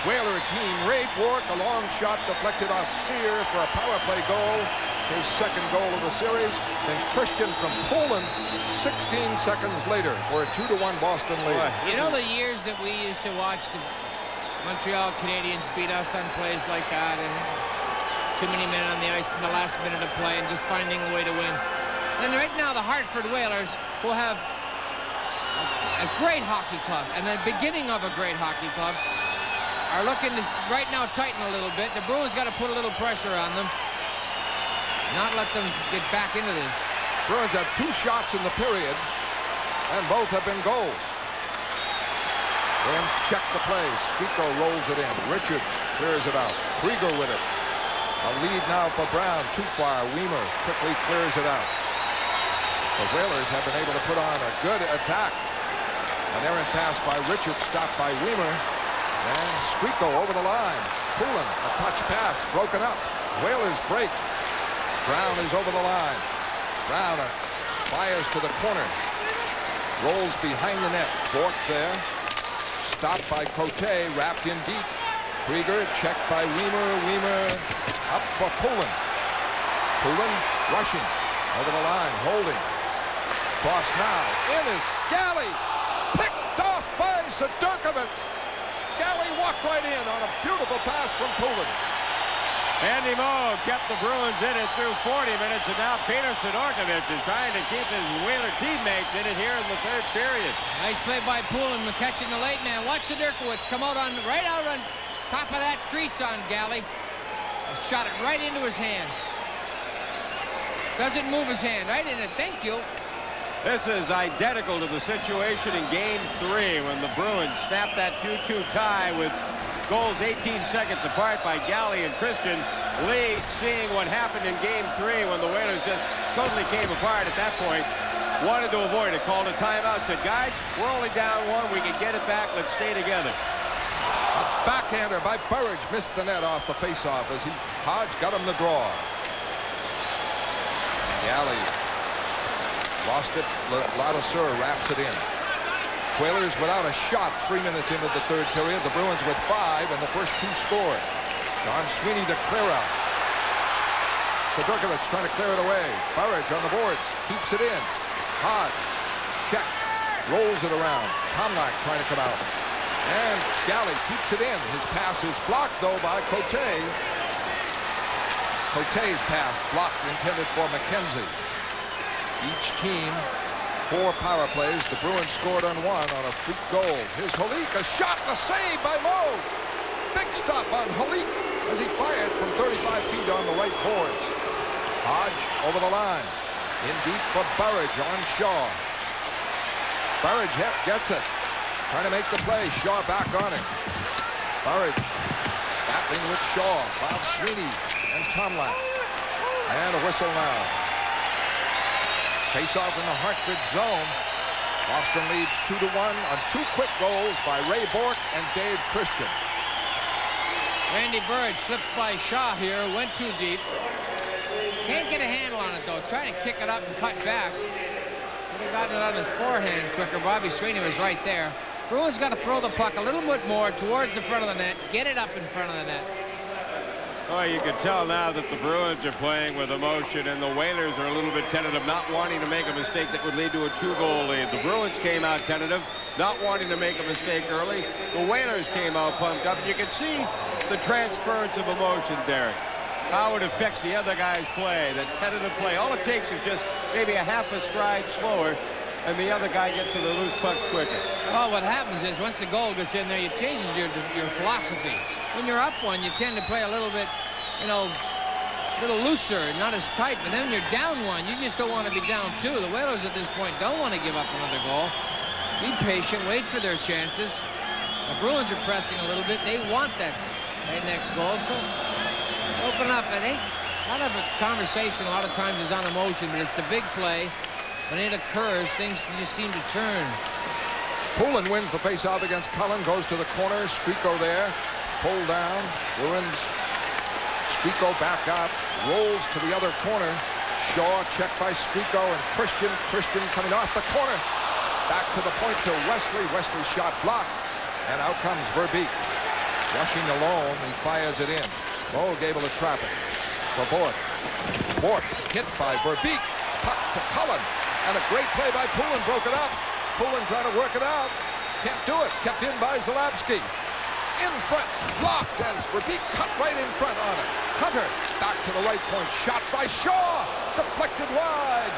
A: Whaler team. Ray Bourque, a long shot deflected off Sear for a power play goal. His second goal of the series. And Christian from Poulin 16 seconds later for a 2-1 Boston lead.
C: You know the years that we used to watch the Montreal Canadiens beat us on plays like that, and too many men on the ice in the last minute of play and just finding a way to win. And right now the Hartford Whalers, who have a great hockey club and the beginning of a great hockey club, are looking to right now tighten a little bit. The Bruins got to put a little pressure on them, not let them get back into this.
A: Bruins have 2 shots in the period. and both have been goals. Bruins check the play. Squeako rolls it in. Richards clears it out. Krieger with it. A lead now for Brown. Too far. Weimer quickly clears it out. The Whalers have been able to put on a good attack. An errant pass by Richards, stopped by Weimer. And Squeako over the line. Poulin, a touch pass, broken up. Whalers break. Brown is over the line. Brown fires to the corner. Rolls behind the net. Bork there. Stopped by Cote, wrapped in deep. Krieger checked by Weimer. Weimer up for Poulin. Poulin rushing over the line, holding. Cross now. In is Galley. Picked off by Sidorkovich. Galley walked right in on a beautiful pass from Poulin.
D: Andy Moe kept the Bruins in it through 40 minutes, and now Peter Sidorkovich is trying to keep his Whaler teammates in it here in the third period.
C: Nice play by Poulin, catching the late man. Watch Sidorkovich come out on right out on top of that crease on Galley. Shot it right into his hand. Doesn't move his hand right in it. Thank you.
D: This is identical to the situation in Game 3 when the Bruins snapped that 2-2 tie with goals 18 seconds apart by Galley and Christian. Lee, seeing what happened in Game 3 when the Whalers just totally came apart at that point, wanted to avoid it, called a timeout, said, guys, we're only down one, we can get it back, let's stay together.
A: A backhander by Burridge missed the net off the faceoff as Hodge got him the draw. Galley lost it. Ladouceur wraps it in. Whalers without a shot 3 minutes into the third period. The Bruins with 5 and the first 2 scored. Don Sweeney to clear out. Sidorkovich trying to clear it away. Burridge on the boards. Keeps it in. Hodge. Check. Rolls it around. Tomlak trying to come out. And Galley keeps it in. His pass is blocked, though, by Cote. Cote's pass blocked, intended for McKenzie. Each team 4 power plays. The Bruins scored on 1 on a freak goal. Here's Holik, a shot and a save by Moe. Big stop on Holik as he fired from 35 feet on the right boards. Hodge over the line. In deep for Burridge on Shaw. Burridge gets it. Trying to make the play. Shaw back on it. Burridge battling with Shaw. Bob Sweeney and Tomlak. And a whistle now. Face-off in the Hartford zone. Boston leads 2-1 on 2 quick goals by Ray Bork and Dave Christian.
C: Randy Burridge slips by Shaw here, went too deep. Can't get a handle on it, though. Trying to kick it up and cut back. Would have gotten it on his forehand quicker. Bobby Sweeney was right there. Bruins got to throw the puck a little bit more towards the front of the net, get it up in front of the net.
D: Oh, you can tell now that the Bruins are playing with emotion, and the Whalers are a little bit tentative, not wanting to make a mistake that would lead to a 2-goal lead. The Bruins came out tentative, not wanting to make a mistake early. The Whalers came out pumped up. You can see the transference of emotion, Derek, how it affects the other guy's play, that tentative play. All it takes is just maybe a half a stride slower, and the other guy gets to the loose pucks quicker.
C: Well, what happens is once the goal gets in there, it changes your philosophy. When you're up one, you tend to play a little bit, you know, a little looser, not as tight. But then when you're down one, you just don't want to be down 2. The Whalers at this point don't want to give up another goal. Be patient, wait for their chances. The Bruins are pressing a little bit. They want that next goal, so open up. I think a lot of a conversation a lot of times is on emotion, but it's the big play. When it occurs, things just seem to turn.
A: Poulin wins the face-off against Cullen, goes to the corner. Squeako there, pulled down. Bruins. Squeako back up, rolls to the other corner. Shaw checked by Squeako and Christian. Christian coming off the corner. Back to the point to Wesley. Wesley shot blocked. And out comes Verbeek. Rushing alone, he fires it in. Moe able to trap it. For Bork. Bork hit by Verbeek. Puck to Cullen. And a great play by Poulin, broke it up. Poulin trying to work it out. Can't do it. Kept in by Zalapski. In front, blocked as Verbeek cut right in front on it. Hunter back to the right point. Shot by Shaw. Deflected wide.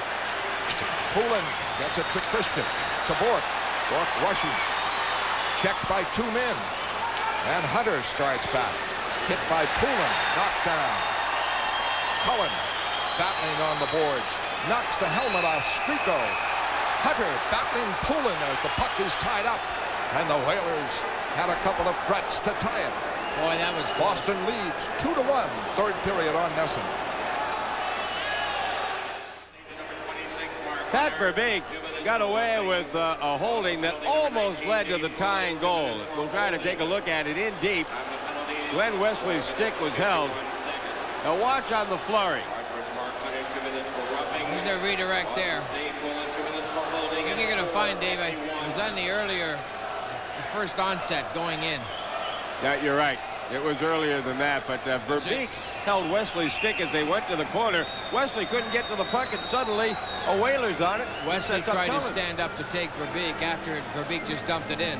A: Poulin gets it to Christian. To Bork. Bork rushing. Checked by 2 men. And Hunter starts back. Hit by Poulin. Knocked down. Cullen battling on the boards. Knocks the helmet off Squeako. Hunter battling Poulin as the puck is tied up. And the Whalers had a couple of threats to tie it.
C: Boy, that was close.
A: Boston leads 2-1, third period on NESN.
D: Pat Verbeek got away with a holding that almost led to the tying goal. We'll try to take a look at it in deep. Glenn Wesley's stick was held. Now watch on the flurry.
C: There's their redirect there. I think you're going to find, Dave, I was on the first onset going in.
D: Yeah, you're right. It was earlier than that, but Verbeek held Wesley's stick as they went to the corner. Wesley couldn't get to the puck, and suddenly a Whalers on it.
C: Wesley tried to stand up to take Verbeek. After it, Verbeek just dumped it in.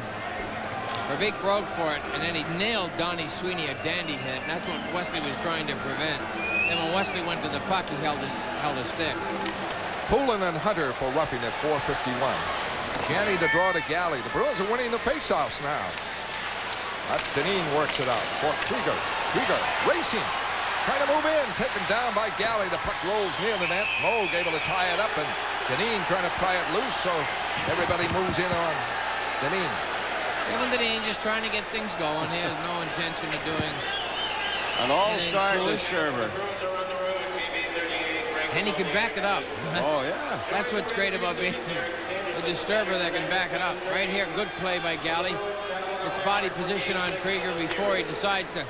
C: Verbeek broke for it, and then he nailed Donnie Sweeney a dandy hit, and that's what Wesley was trying to prevent. Then when Wesley went to the puck, he held his stick.
A: Poulin and Hunter for roughing at 4:51. Janney the draw to Galley. The Bruins are winning the faceoffs now. Dineen works it out for Krieger. Krieger racing. Trying to move in. Taken down by Galley. The puck rolls near the net. Moog able to tie it up. And Dineen trying to pry it loose. So everybody moves in on Dineen.
C: Kevin Dineen just trying to get things going. He has no intention of doing
D: an all-star disturber.
C: And he can back it up.
D: Oh, yeah.
C: That's what's great about being a disturber that can back it up. Right here, good play by Galley. It's body position on Krieger before he decides to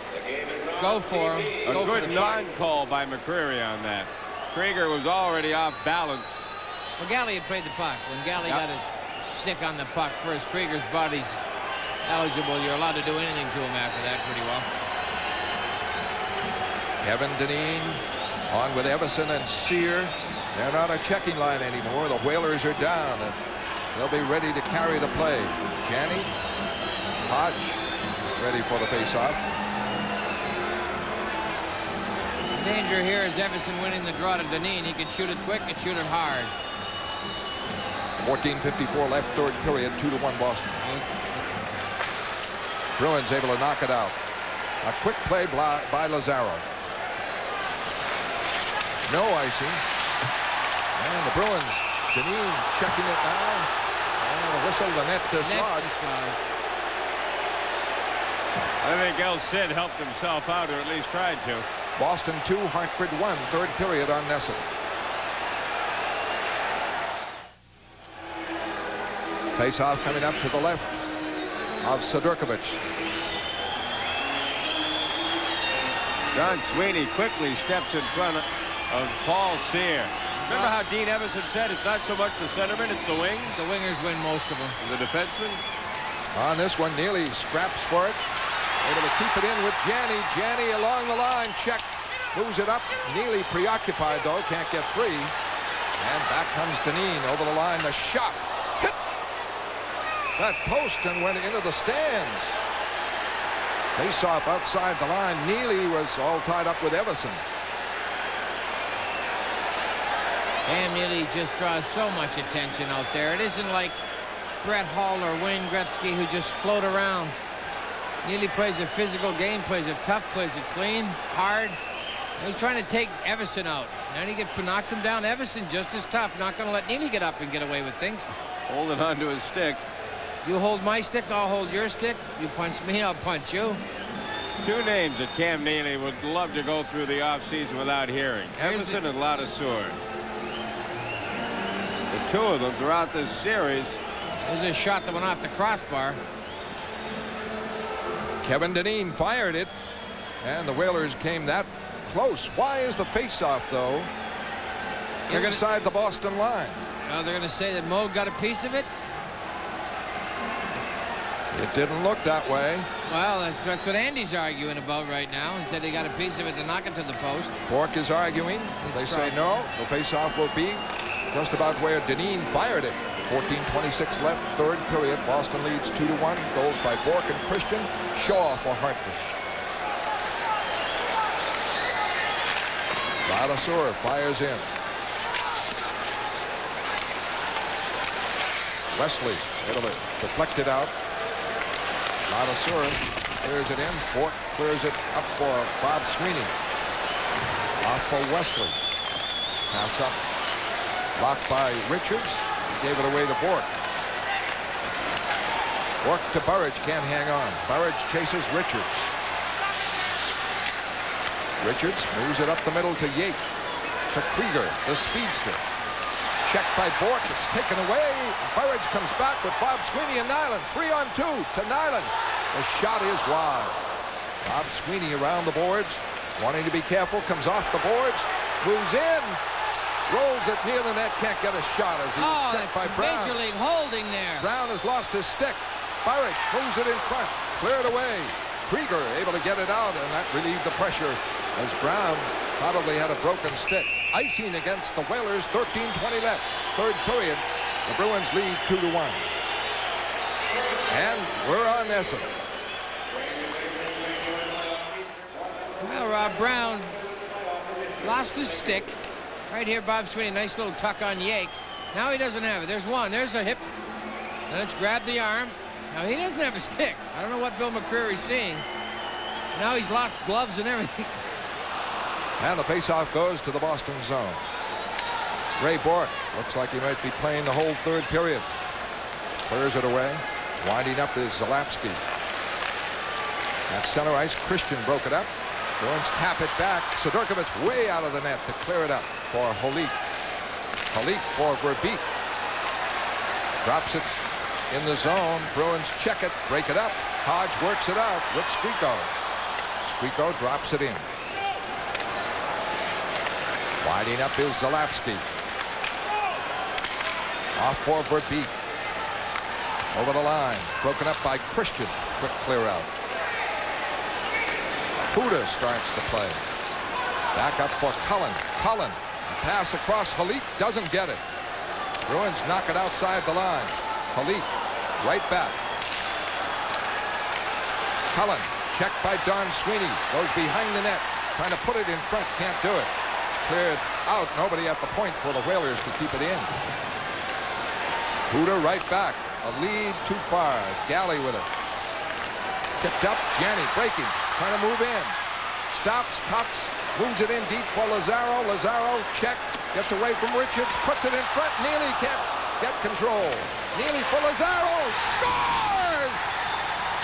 C: go for him.
D: A good non-call by McCreary on that. Krieger was already off balance.
C: Well, Galley had played the puck. When Galley got his stick on the puck first, Krieger's body's eligible. You're allowed to do anything to him after that pretty well.
A: Kevin Dineen on with Everson and Sear. They're not a checking line anymore. The Whalers are down, and they'll be ready to carry the play. Janney, Hodge, ready for the faceoff.
C: The danger here is Everson winning the draw to Dineen. He can shoot it quick and shoot it hard.
A: 14:54 left, third period, 2-1 Boston. Bruins able to knock it out. A quick play by Lazaro. No icing. And the Bruins, Dineen checking it now. And the whistle, the net dislodged.
D: I think El Cid helped himself out, or at least tried to.
A: Boston 2, Hartford 1, third period on NESN. Face-off coming up to the left of Sidorkovic.
D: Don Sweeney quickly steps in front of Paul Sear. Remember how Dean Evason said it's not so much the centerman, it's the wings?
C: The wingers win most of them.
D: The defenseman?
A: On this one, Neely scraps for it. Able to keep it in with Janney. Janney along the line. Check. Moves it up. Neely preoccupied, though. Can't get free. And back comes Dineen over the line. The shot. Hit that post and went into the stands. Face-off outside the line. Neely was all tied up with Everson.
C: And Neely just draws so much attention out there. It isn't like Brett Hull or Wayne Gretzky who just float around. Neely plays a physical game, plays it tough, plays it clean, hard. He's trying to take Everson out. Now he knocks him down. Everson just as tough. Not going to let Neely get up and get away with things.
D: Holding on to his stick.
C: You hold my stick, I'll hold your stick. You punch me, I'll punch you.
D: Two names that Cam Neely would love to go through the offseason without hearing. Everson and Ladouceur. The two of them throughout this series.
C: There's a shot that went off the crossbar.
A: Kevin Dineen fired it, and the Whalers came that close. Why is the face-off, though, inside the Boston line?
C: Well, they're going to say that Moog got a piece of it.
A: It didn't look that way.
C: Well, that's what Andy's arguing about right now. He said he got a piece of it to knock it to the post.
A: Bork is arguing. They say no. The face-off will be just about where Dineen fired it. 14:26 left, third period. Boston leads 2-1. Goals by Bork and Christian. Shaw for Hartford. Ladouceur fires in. Wesley, it'll deflect it out. Ladouceur clears it in. Bork clears it up for Bob Sweeney. Off for Wesley. Pass up. Blocked by Richards. gave it away to Bork. Bork to Burridge, can't hang on. Burridge chases Richards. Richards moves it up the middle to Yake. To Krieger, the speedster. Checked by Bork, it's taken away. Burridge comes back with Bob Sweeney and Nyland. 3-on-2 to Nyland. The shot is wide. Bob Sweeney around the boards, wanting to be careful, comes off the boards, moves in, rolls it near the net, can't get a shot as he was checked by Brown.
C: Major League holding there.
A: Brown has lost his stick. Burridge moves it in front, cleared away. Krieger able to get it out, and that relieved the pressure as Brown probably had a broken stick. Icing against the Whalers, 13:20 left. Third period, the Bruins lead 2-1. And we're on NESN.
C: Well, Rob Brown lost his stick. Right here, Bob Sweeney, nice little tuck on Yake. Now he doesn't have it. There's one. There's a hip. Now let's grab the arm. Now he doesn't have a stick. I don't know what Bill McCreary's seeing. Now he's lost gloves and everything.
A: And the faceoff goes to the Boston zone. Ray Bork looks like he might be playing the whole third period. Clears it away. Winding up is Zalapsky. At center ice, Christian broke it up. Bruins tap it back. Sidorkovich way out of the net to clear it up for Holik. Holik for Verbeek. Drops it in the zone. Bruins check it, break it up. Hodge works it out with Skriko. Skriko drops it in. Winding up is Zalapsky. Off for Verbeek. Over the line. Broken up by Christian. Quick clear out. Huda starts to play. Back up for Cullen. Cullen. Pass across Holik. Doesn't get it. Bruins knock it outside the line. Holik. Right back. Cullen. Checked by Don Sweeney. Goes behind the net. Trying to put it in front. Can't do it. Cleared out. Nobody at the point for the Whalers to keep it in. Huda right back. A lead too far. Galley with it. Tipped up. Janney breaking. Trying to move in. Stops. Cuts. Moves it in deep for Lazaro. Lazaro check. Gets away from Richards. Puts it in front. Neely can't get control. Neely for Lazaro. Scores!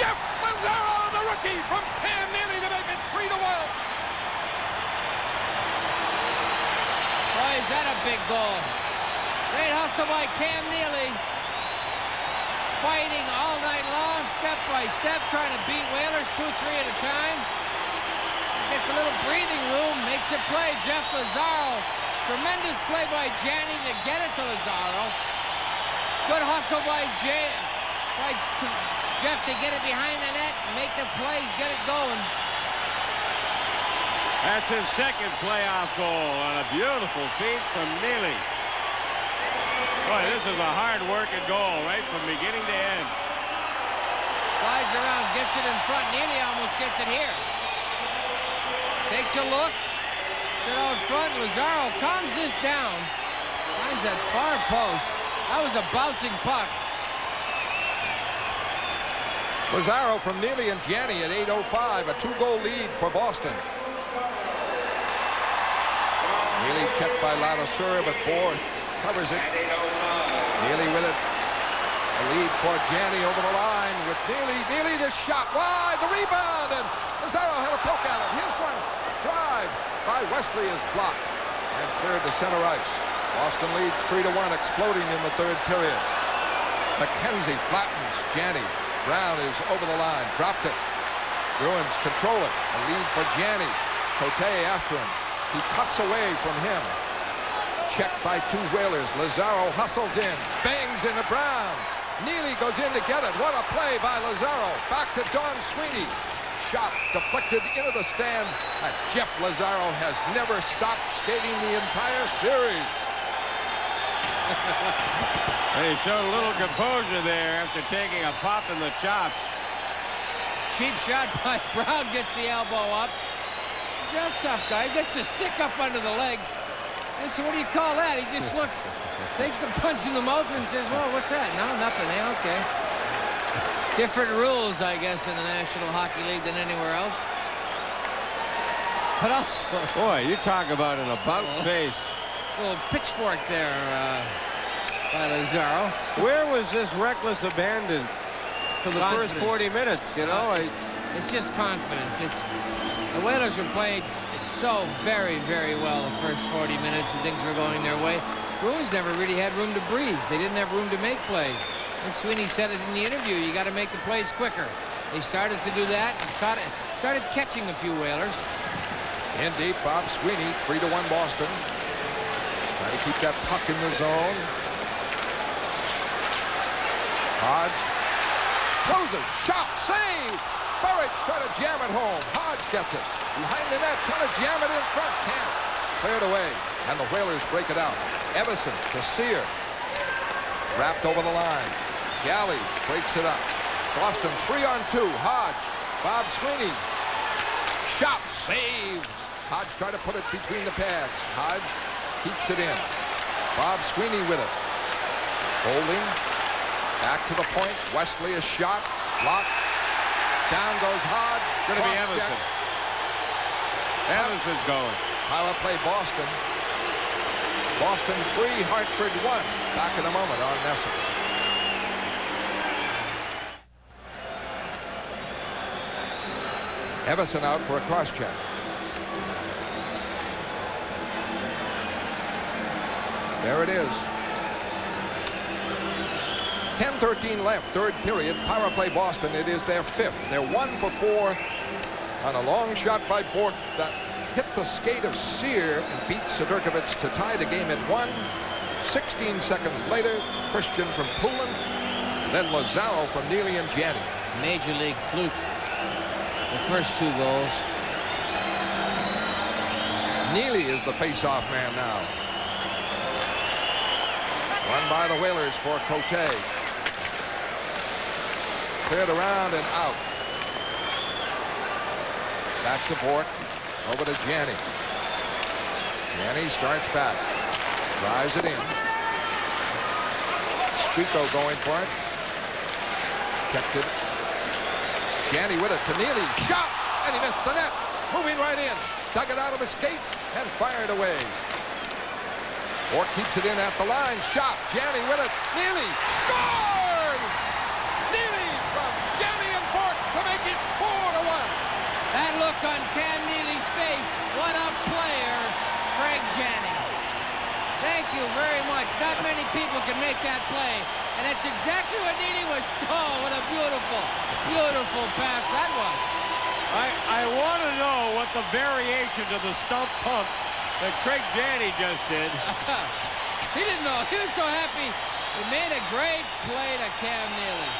A: Jeff Lazaro, the rookie from Cam Neely to make it 3-1.
C: Boy, is that a big goal. Great hustle by Cam Neely. Fighting all night long, step by step, trying to beat Whalers 2-3 at a time. Gets a little breathing room, makes it play. Jeff Lazaro. Tremendous play by Janney to get it to Lazaro. Good hustle by Jeff to get it behind the net, make the plays, get it going.
D: That's his second playoff goal on a beautiful feed from Neely. Boy, this is a hard-working goal right from beginning to end.
C: Slides around, gets it in front. Neely almost gets it here. Takes a look. Gets it out front. Lazaro calms this down. Finds that far post. That was a bouncing puck.
A: Lazaro from Neely and Janney at 8:05. A 2-goal lead for Boston. Neely checked by Ladouceur, but Bohr covers it. Neely with it. A lead for Janney over the line with Neely. Neely the shot wide. The rebound. And Lazaro had a poke at it. Here's one. Drive by Wesley is blocked and cleared to center ice. Boston leads 3-1, exploding in the third period. McKenzie flattens Janney. Brown is over the line. Dropped it. Bruins control it. A lead for Janney. Cote after him. He cuts away from him. Checked by two Whalers. Lazaro hustles in. Bangs into Brown. Neely goes in to get it. What a play by Lazaro. Back to Don Sweeney. Shot deflected into the stands. And Jeff Lazaro has never stopped skating the entire series.
D: He showed a little composure there after taking a pop in the chops.
C: Cheap shot by Brown, gets the elbow up. Jeff, tough guy, gets the stick up under the legs. And so what do you call that? He just looks, takes the punch in the mouth and says, well, what's that? No, nothing. Yeah, okay. Different rules, I guess, in the National Hockey League than anywhere else. But also...
D: Boy, you talk about an about face.
C: Little pitchfork there. by Lazaro.
B: Where was this reckless abandon for the first 40 minutes? You know,
C: it's just confidence. The Whalers were playing so very, very well the first 40 minutes, and things were going their way. Bruins never really had room to breathe. They didn't have room to make plays. And Sweeney said it in the interview, you got to make the plays quicker. They started to do that and started catching a few Whalers.
A: In deep, Bob Sweeney, 3-1 Boston. Trying to keep that puck in the zone. Hodge closes, shot, save. Burridge trying to jam it home. Hodge gets it. Behind the net, trying to jam it in front. Can't. Cleared away. And the Whalers break it out. Evison to Sear. Wrapped over the line. Galley breaks it up. Boston 3-on-2. Hodge. Bob Sweeney. Shot. Save. Hodge tried to put it between the pads. Hodge keeps it in. Bob Sweeney with it. Holding. Back to the point. Wesley a shot. Blocked. Down goes Hodge.
D: Going to be Emerson. Emerson's going.
A: Power play Boston. Boston 3, Hartford 1. Back in a moment on NESN. Emerson out for a cross check. There it is. 10:13 left, third period. Power play Boston. It is their 5th. They're 1 for 4 on a long shot by Bork that hit the skate of Sear and beat Sidorkovich to tie the game at 1. 16 seconds later, Christian from Poulin, then Lazaro from Neely and Janney.
C: Major league fluke. The first 2 goals.
A: Neely is the face-off man now. Run by the Whalers for Cote. Cleared around and out. Back to Bork. Over to Janney. Janney starts back. Drives it in. Spico going for it. Kept it. Janney with it to Neely. Shot! And he missed the net. Moving right in. Dug it out of his skates and fired away. Bork keeps it in at the line. Shot. Janney with it. Neely scored! Neely from Janney and Bork to make it 4-1.
C: That look on Cam Neely's face. What a player, Craig Janney. Thank you very much. Not many people can make that play. And that's exactly what Neely was. Oh, what a beautiful, beautiful pass that was.
D: I want to know what the variation to the stump pump that Craig Janney just did.
C: He didn't know. He was so happy. He made a great play to Cam Neely.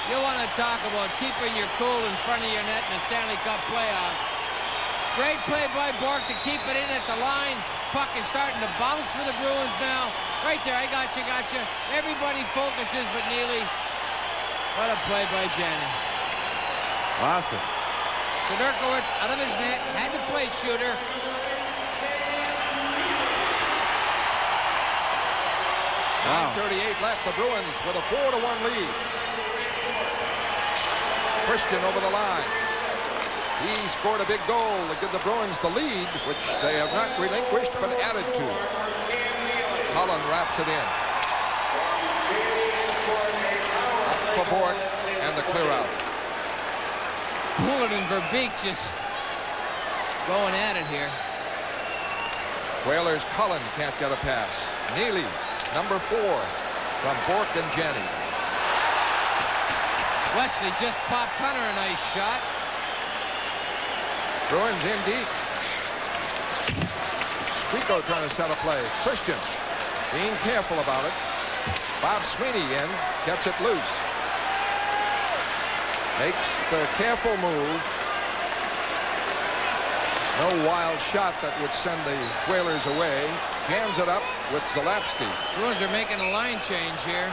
C: You want to talk about keeping your cool in front of your net in the Stanley Cup playoff. Great play by Bork to keep it in at the line. Puck is starting to bounce for the Bruins now. Right there, I got you. Everybody focuses but Neely. What a play by Janney.
D: Awesome.
C: Sidorkovich out of his net, had to play shooter.
A: Wow. 9:38 left. The Bruins with a 4-1 lead. Christian over the line. He scored a big goal to give the Bruins the lead, which they have not relinquished but added to. Cullen wraps it in. Up for Bork and the clear out.
C: Poulin and Verbeek just going at it here.
A: Whalers Cullen can't get a pass. Neely, number 4, from Bork and Janney.
C: Wesley just popped Hunter a nice shot.
A: Bruins in deep. Spico trying to set a play. Christian being careful about it. Bob Sweeney in, gets it loose. Makes the careful move. No wild shot that would send the Whalers away. Jams it up with Zalapsky.
C: Bruins are making a line change here.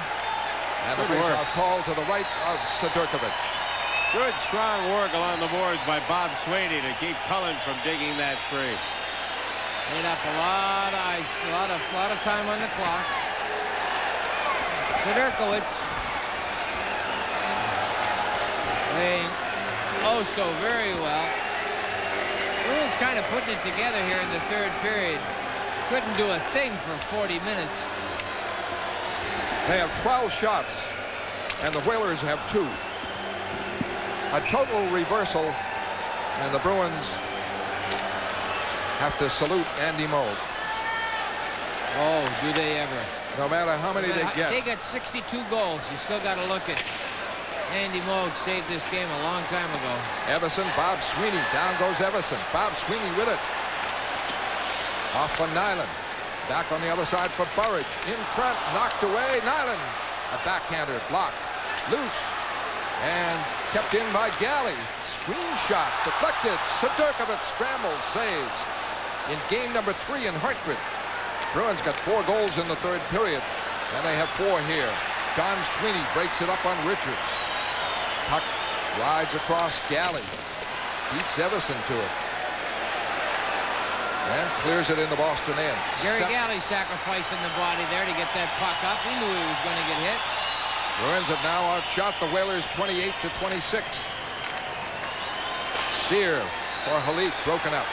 A: And the faceoff call to the right of Sidorkovich.
D: Good strong work along the boards by Bob Sweeney to keep Cullen from digging that free.
C: Made up a lot of ice, a lot of time on the clock. Sidorkovich playing oh so very well. Bruins kind of putting it together here in the third period. Couldn't do a thing for 40 minutes.
A: They have 12 shots, and the Whalers have 2. A total reversal, and the Bruins have to salute Andy Moog.
C: Oh, do they ever.
A: No matter how many they get.
C: They got 62 goals. You still got to look at Andy Moog saved this game a long time ago.
A: Everson, Bob Sweeney. Down goes Everson. Bob Sweeney with it. Off for Nyland. Back on the other side for Burridge. In front, knocked away. Nyland. A backhander, blocked. Loose. And kept in by Galley. Screen shot, deflected. Sedurkovich scrambles, saves. In game number 3 in Hartford. Bruins got 4 goals in the third period. And they have 4 here. Don Sweeney breaks it up on Richards. Puck rides across Galley. Beats Everson to it. And clears it in the Boston end.
C: Gary Galley sacrificing the body there to get that puck up. He knew he was going to get hit.
A: Bruins have now outshot the Whalers 28-26. Sear for Halik, broken up.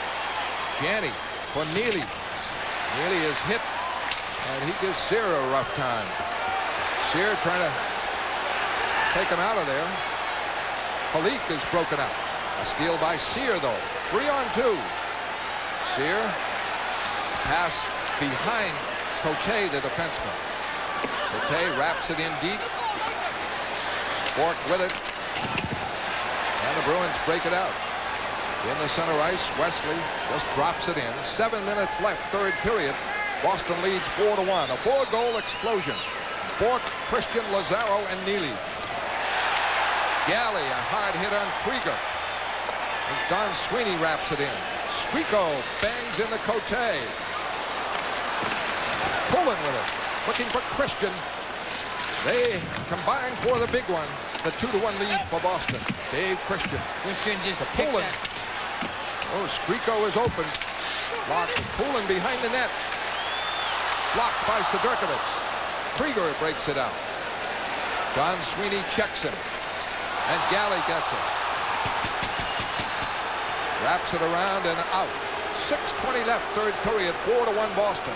A: Janney for Neely. Neely is hit, and he gives Sear a rough time. Sear trying to take him out of there. Halik is broken up. A steal by Sear, though. 3-on-2. Sear, pass behind Cote, the defenseman. Cote wraps it in deep. Bork with it. And the Bruins break it out. In the center ice, Wesley just drops it in. 7 minutes left, third period. Boston leads 4-1. A 4-goal explosion. Bork, Christian, Lazaro, and Neely. Galley, a hard hit on Krieger. And Don Sweeney wraps it in. Squeako bangs in the Cote. Pulling with it. Looking for Christian. They combine for the big one. The 2-1 lead for Boston. Dave Christian.
C: Christian just
A: picked that. Oh, Squeako is open. Blocked. Poulin behind the net. Blocked by Sedurkovich. Krieger breaks it out. Don Sweeney checks him. And Galley gets it. Wraps it around and out. 6:20 left, third period. 4-1 Boston.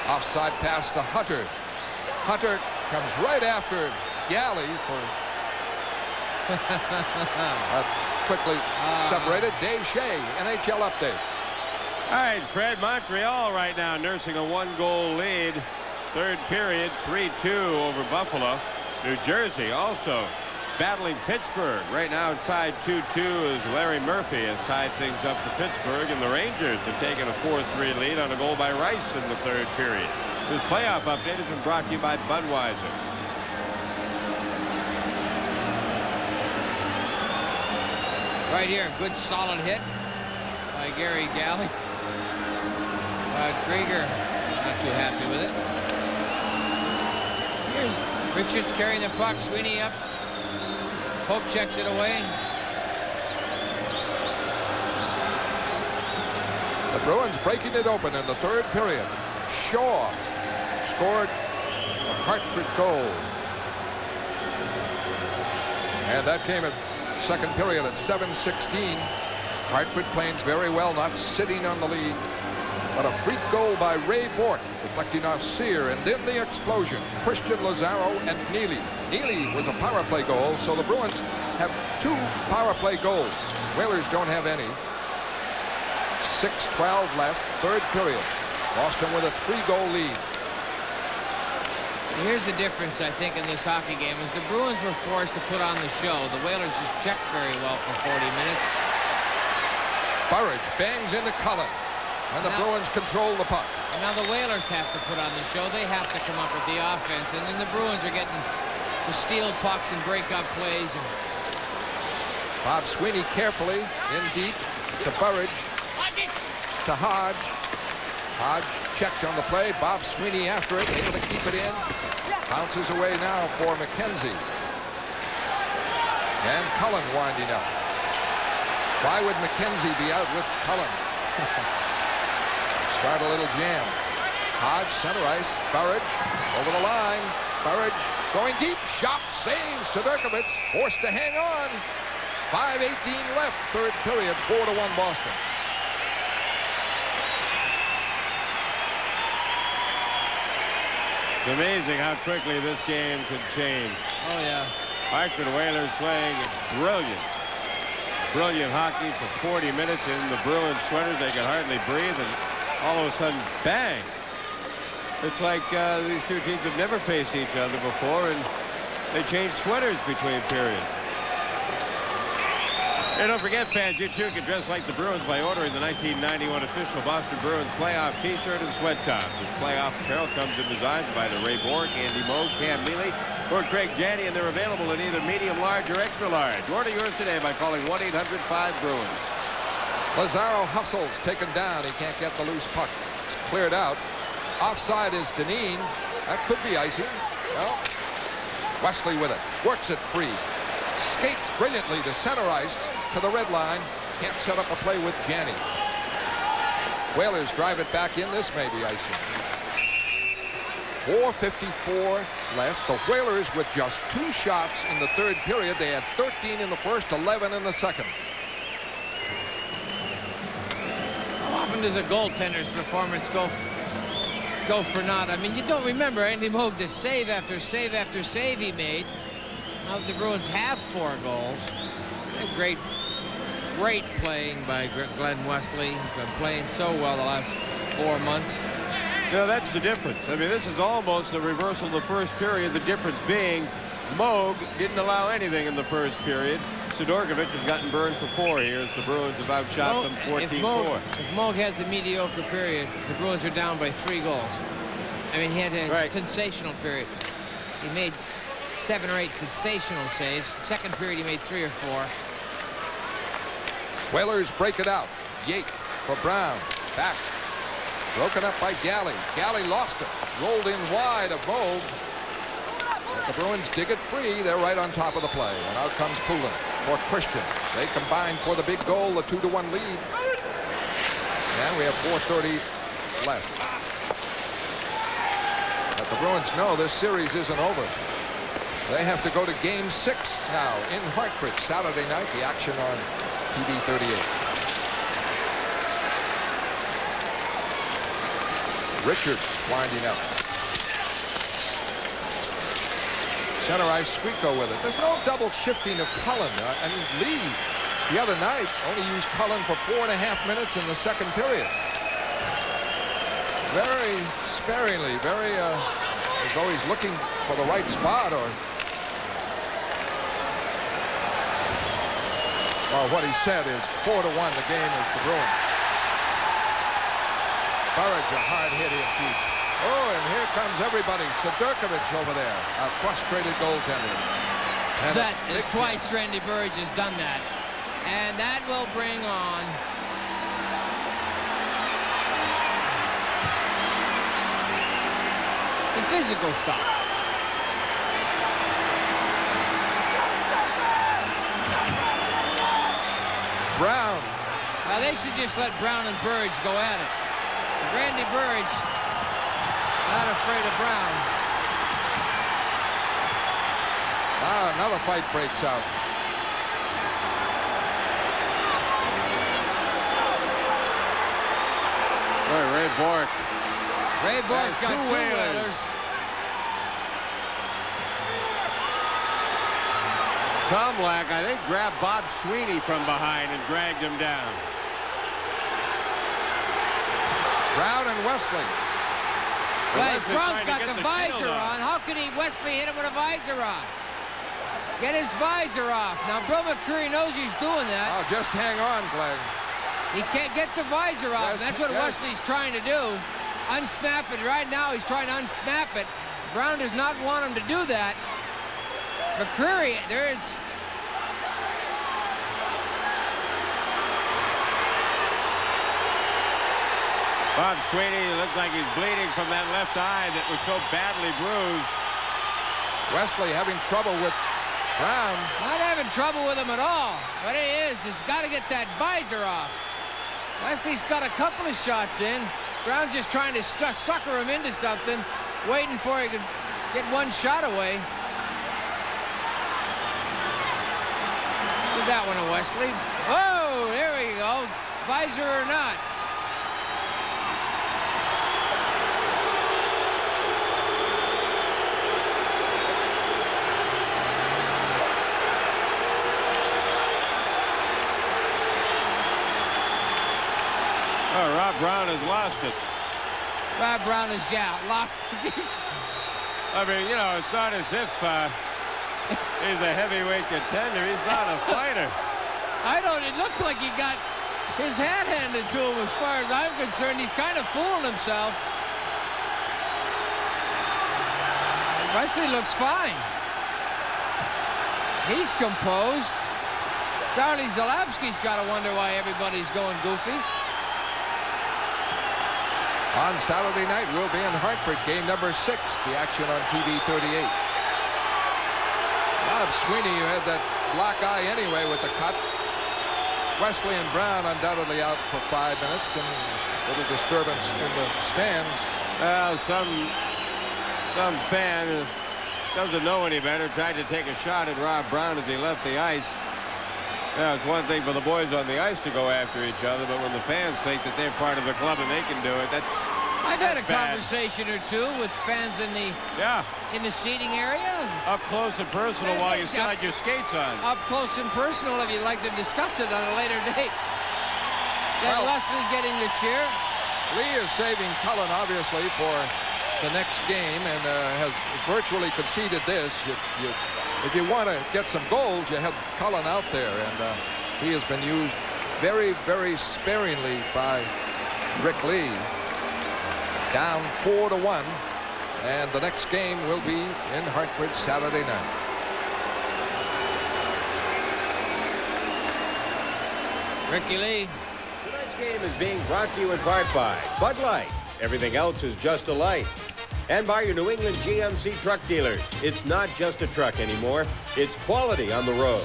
A: Offside pass to Hunter. Hunter comes right after Galley for quickly separated. Dave Shea, NHL update.
D: All right, Fred, Montreal right now nursing a 1-goal lead. Third period, 3-2 over Buffalo. New Jersey also battling Pittsburgh. Right now it's tied 2-2 as Larry Murphy has tied things up for Pittsburgh, and the Rangers have taken a 4-3 lead on a goal by Rice in the third period. This playoff update has been brought to you by Budweiser.
C: Right here, good solid hit by Gary Galley. Krieger not too happy with it. Here's Richards carrying the puck. Sweeney up. Pope checks it away.
A: The Bruins breaking it open in the third period. Shaw scored a Hartford goal. And that came at second period at 7:16. Hartford playing very well, not sitting on the lead. But a freak goal by Ray Bork, deflecting off Sear, and then the explosion. Christian, Lazaro, and Neely. Neely was a power play goal, so the Bruins have 2 power play goals. Whalers don't have any. 6:12 left, third period. Boston with a 3-goal lead.
C: Here's the difference, I think, in this hockey game is the Bruins were forced to put on the show. The Whalers just checked very well for 40 minutes.
A: Burridge bangs into Cullen, and the Bruins control the puck.
C: And now the Whalers have to put on the show. They have to come up with the offense, and then the Bruins are getting to steal pucks and break up plays. And
A: Bob Sweeney carefully in deep to Burridge, to Hodge. Hodge checked on the play. Bob Sweeney after it, able to keep it in. Bounces away now for McKenzie. And Cullen winding up. Why would McKenzie be out with Cullen? Start a little jam. Hodge, center ice. Burridge over the line. Burridge going deep. Shot, save. Sedurkovich forced to hang on. 5:18 left, third period. 4-1 Boston.
D: It's amazing how quickly this game could change.
C: Oh, yeah.
D: Hartford Whalers playing brilliant hockey for 40 minutes in the Bruins sweaters. They could hardly breathe, and all of a sudden, bang! It's like these two teams have never faced each other before, and they changed sweaters between periods. And don't forget, fans, you too can dress like the Bruins by ordering the 1991 official Boston Bruins playoff T-shirt and sweat top. This playoff apparel comes in designs by the Ray Bork, Andy Moog, Cam Neely, or Craig Janney, and they're available in either medium, large, or extra large. Order yours today by calling 1-800-5-BRUINS.
A: Lazaro hustles, taken down. He can't get the loose puck. It's cleared out. Offside is Dineen. That could be icing. Well, Wesley with it. Works it free. Skates brilliantly to center ice to the red line. Can't set up a play with Janney. Whalers drive it back in. This may be icing. 4:54 left. The Whalers with just 2 shots in the third period. They had 13 in the first, 11 in the second.
C: How often does a goaltender's performance go for naught? I mean, you don't remember Andy Moog, the save after save after save he made. Now the Bruins have 4 goals. Great playing by Glenn Wesley. He's been playing so well the last 4 months.
D: No, that's the difference. I mean, this is almost a reversal of the first period. The difference being Moog didn't allow anything in the first period. Sidorkovich has gotten burned for 4 here as the Bruins have outshot them 14-4.
C: If Moog has the mediocre period, the Bruins are down by 3 goals. I mean, he had a sensational period. He made 7 or 8 sensational saves. Second period, he made 3 or 4.
A: Whalers break it out. Yake for Brown. Back. Broken up by Galley. Galley lost it. Rolled in wide of Moog. But the Bruins dig it free. They're right on top of the play. And out comes Poulin for Christian. They combine for the big goal, the 2-1 lead. And we have 4:30 left. But the Bruins know this series isn't over. They have to go to Game 6 now in Hartford. Saturday night, the action on TV 38. Richards winding up. Center ice, Squeako with it. There's no double shifting of Cullen. I mean, Lee, the other night, only used Cullen for 4.5 minutes in the second period. Very sparingly, as though he's looking for the right spot or what he said is 4-1, the game is the Bruins. Burridge, a hard hit in deep. Oh, and here comes everybody. Sidorkovich over there, a frustrated goaltender. And
C: that is twice Randy Burridge has done that. And that will bring on the physical stuff.
A: Brown.
C: Now they should just let Brown and Burridge go at it. Randy Burridge not afraid of Brown.
A: Another fight breaks out.
D: Ray Bork.
C: Ray Bork's got 2 Whalers.
D: Tomlak, I think, grabbed Bob Sweeney from behind and dragged him down.
A: Brown and Wesley.
C: Well, Brown's got the visor on. How can Wesley hit him with a visor on? Get his visor off. Now, Bill McCreary knows he's doing that.
A: Oh, just hang on, Glenn.
C: He can't get the visor off. That's what Wesley's trying to do. Unsnap it. Right now, he's trying to unsnap it. Brown does not want him to do that. McCreary, there's...
D: Bob Sweeney looks like he's bleeding from that left eye that was so badly bruised.
A: Wesley having trouble with Brown.
C: Not having trouble with him at all. What it is, he's got to get that visor off. Wesley's got a couple of shots in. Brown's just trying to sucker him into something, waiting for he could get one shot away. Did that one to Wesley. Oh, there we go. Visor or not.
D: Brown has lost it.
C: Rob Brown has, lost it.
D: I mean, you know, it's not as if he's a heavyweight contender. He's not a fighter.
C: It looks like he got his hat handed to him as far as I'm concerned. He's kind of fooling himself. Wesley looks fine. He's composed. Charlie Zalapski's got to wonder why everybody's going goofy.
A: On Saturday night, we'll be in Hartford, game number 6, the action on TV 38. Bob Sweeney, who had that black eye anyway with the cut. Wesley and Brown undoubtedly out for 5 minutes, and a little disturbance in the stands.
D: Well, some fan who doesn't know any better tried to take a shot at Rob Brown as he left the ice. Yeah, it's one thing for the boys on the ice to go after each other, but when the fans think that they're part of the club and they can do it, that's
C: I've had a
D: bad.
C: Conversation or two with fans in the seating area.
D: Up close and personal while you still had your skates on.
C: Up close and personal if you'd like to discuss it on a later date. Then Leslie's getting the cheer.
A: Lee is saving Cullen, obviously, for the next game, and has virtually conceded this. If you want to get some goals, you have Cullen out there, and he has been used very, very sparingly by Rick Lee. Down 4-1, and the next game will be in Hartford Saturday night.
C: Ricky Lee.
B: Tonight's game is being brought to you in part by Bud Light. Everything else is just a light. And by your New England GMC truck dealers. It's not just a truck anymore. It's quality on the road.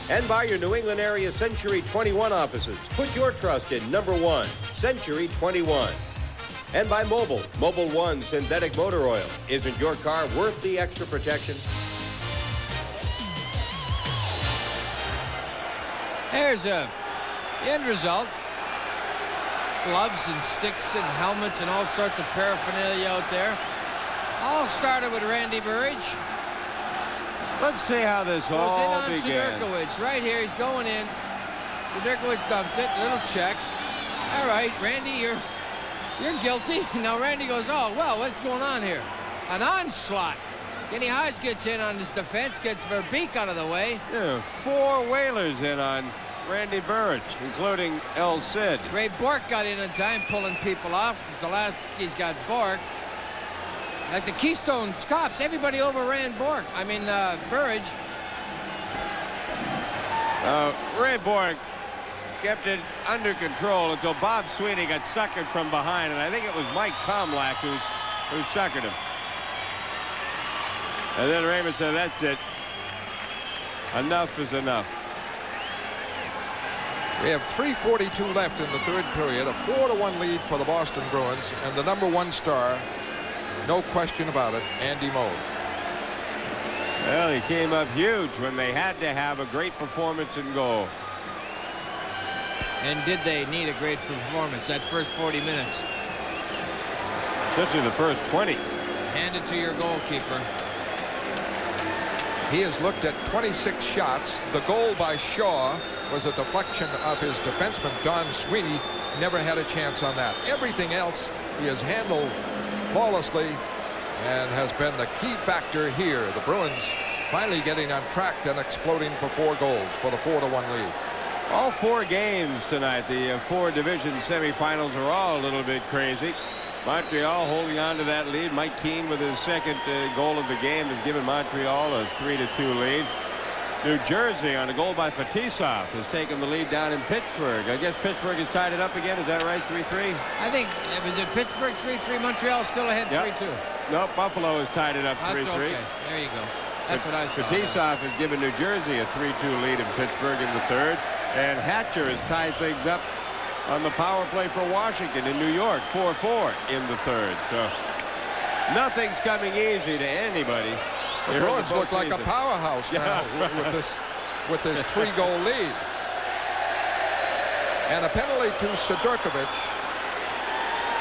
B: And by your New England area Century 21 offices. Put your trust in number 1, Century 21. And by Mobil One synthetic motor oil. Isn't your car worth the extra protection?
C: There's the end result. Gloves and sticks and helmets and all sorts of paraphernalia out there. All started with Randy Burridge.
D: Let's see how this all began.
C: Goes in on Sidorkiewicz. Right here, he's going in. Sidorkiewicz dumps it. Little check. All right, Randy, you're guilty. Now Randy goes, oh, well, what's going on here? An onslaught. Kenny Hodge gets in on this defense, gets Verbeek out of the way.
D: Yeah, 4 Whalers in on Randy Burridge, including El Cid.
C: Ray Bork got in time, pulling people off. Zalapski's got Bork. Like the Keystone Cops, everybody overran Bork. I mean, Burridge.
D: Ray Bork kept it under control until Bob Sweeney got suckered from behind, and I think it was Mike Tomlak who suckered him. And then Raymond said, that's it. Enough is enough.
A: We have 3:42 left in the third period, a 4-1 lead for the Boston Bruins, and the number 1 star, no question about it, Andy Moog.
D: Well, he came up huge when they had to have a great performance in goal.
C: And did they need a great performance that first 40 minutes?
D: Especially the first 20.
C: Hand it to your goalkeeper.
A: He has looked at 26 shots. The goal by Shaw was a deflection of his defenseman, Don Sweeney. Never had a chance on that. Everything else he has handled flawlessly and has been the key factor here. The Bruins finally getting on track and exploding for 4 goals for the 4-1 lead.
D: All 4 games tonight, the 4 division semifinals, are all a little bit crazy. Montreal holding on to that lead. Mike Keane with his second goal of the game has given Montreal a 3-2 lead. New Jersey on a goal by Fetisov has taken the lead down in Pittsburgh. I guess Pittsburgh has tied it up again. Is that right? 3-3?
C: I think it was at Pittsburgh 3-3. Montreal still ahead 3-2.
D: Nope, Buffalo has tied it up 3-3.
C: Okay. There you go. That's what I saw.
D: Fetisov has given New Jersey a 3-2 lead in Pittsburgh in the third. And Hatcher has tied things up on the power play for Washington in New York, 4-4 in the third. So nothing's coming easy to anybody.
A: The Bruins look like a powerhouse now with this 3-goal lead. And a penalty to Sidorkiewicz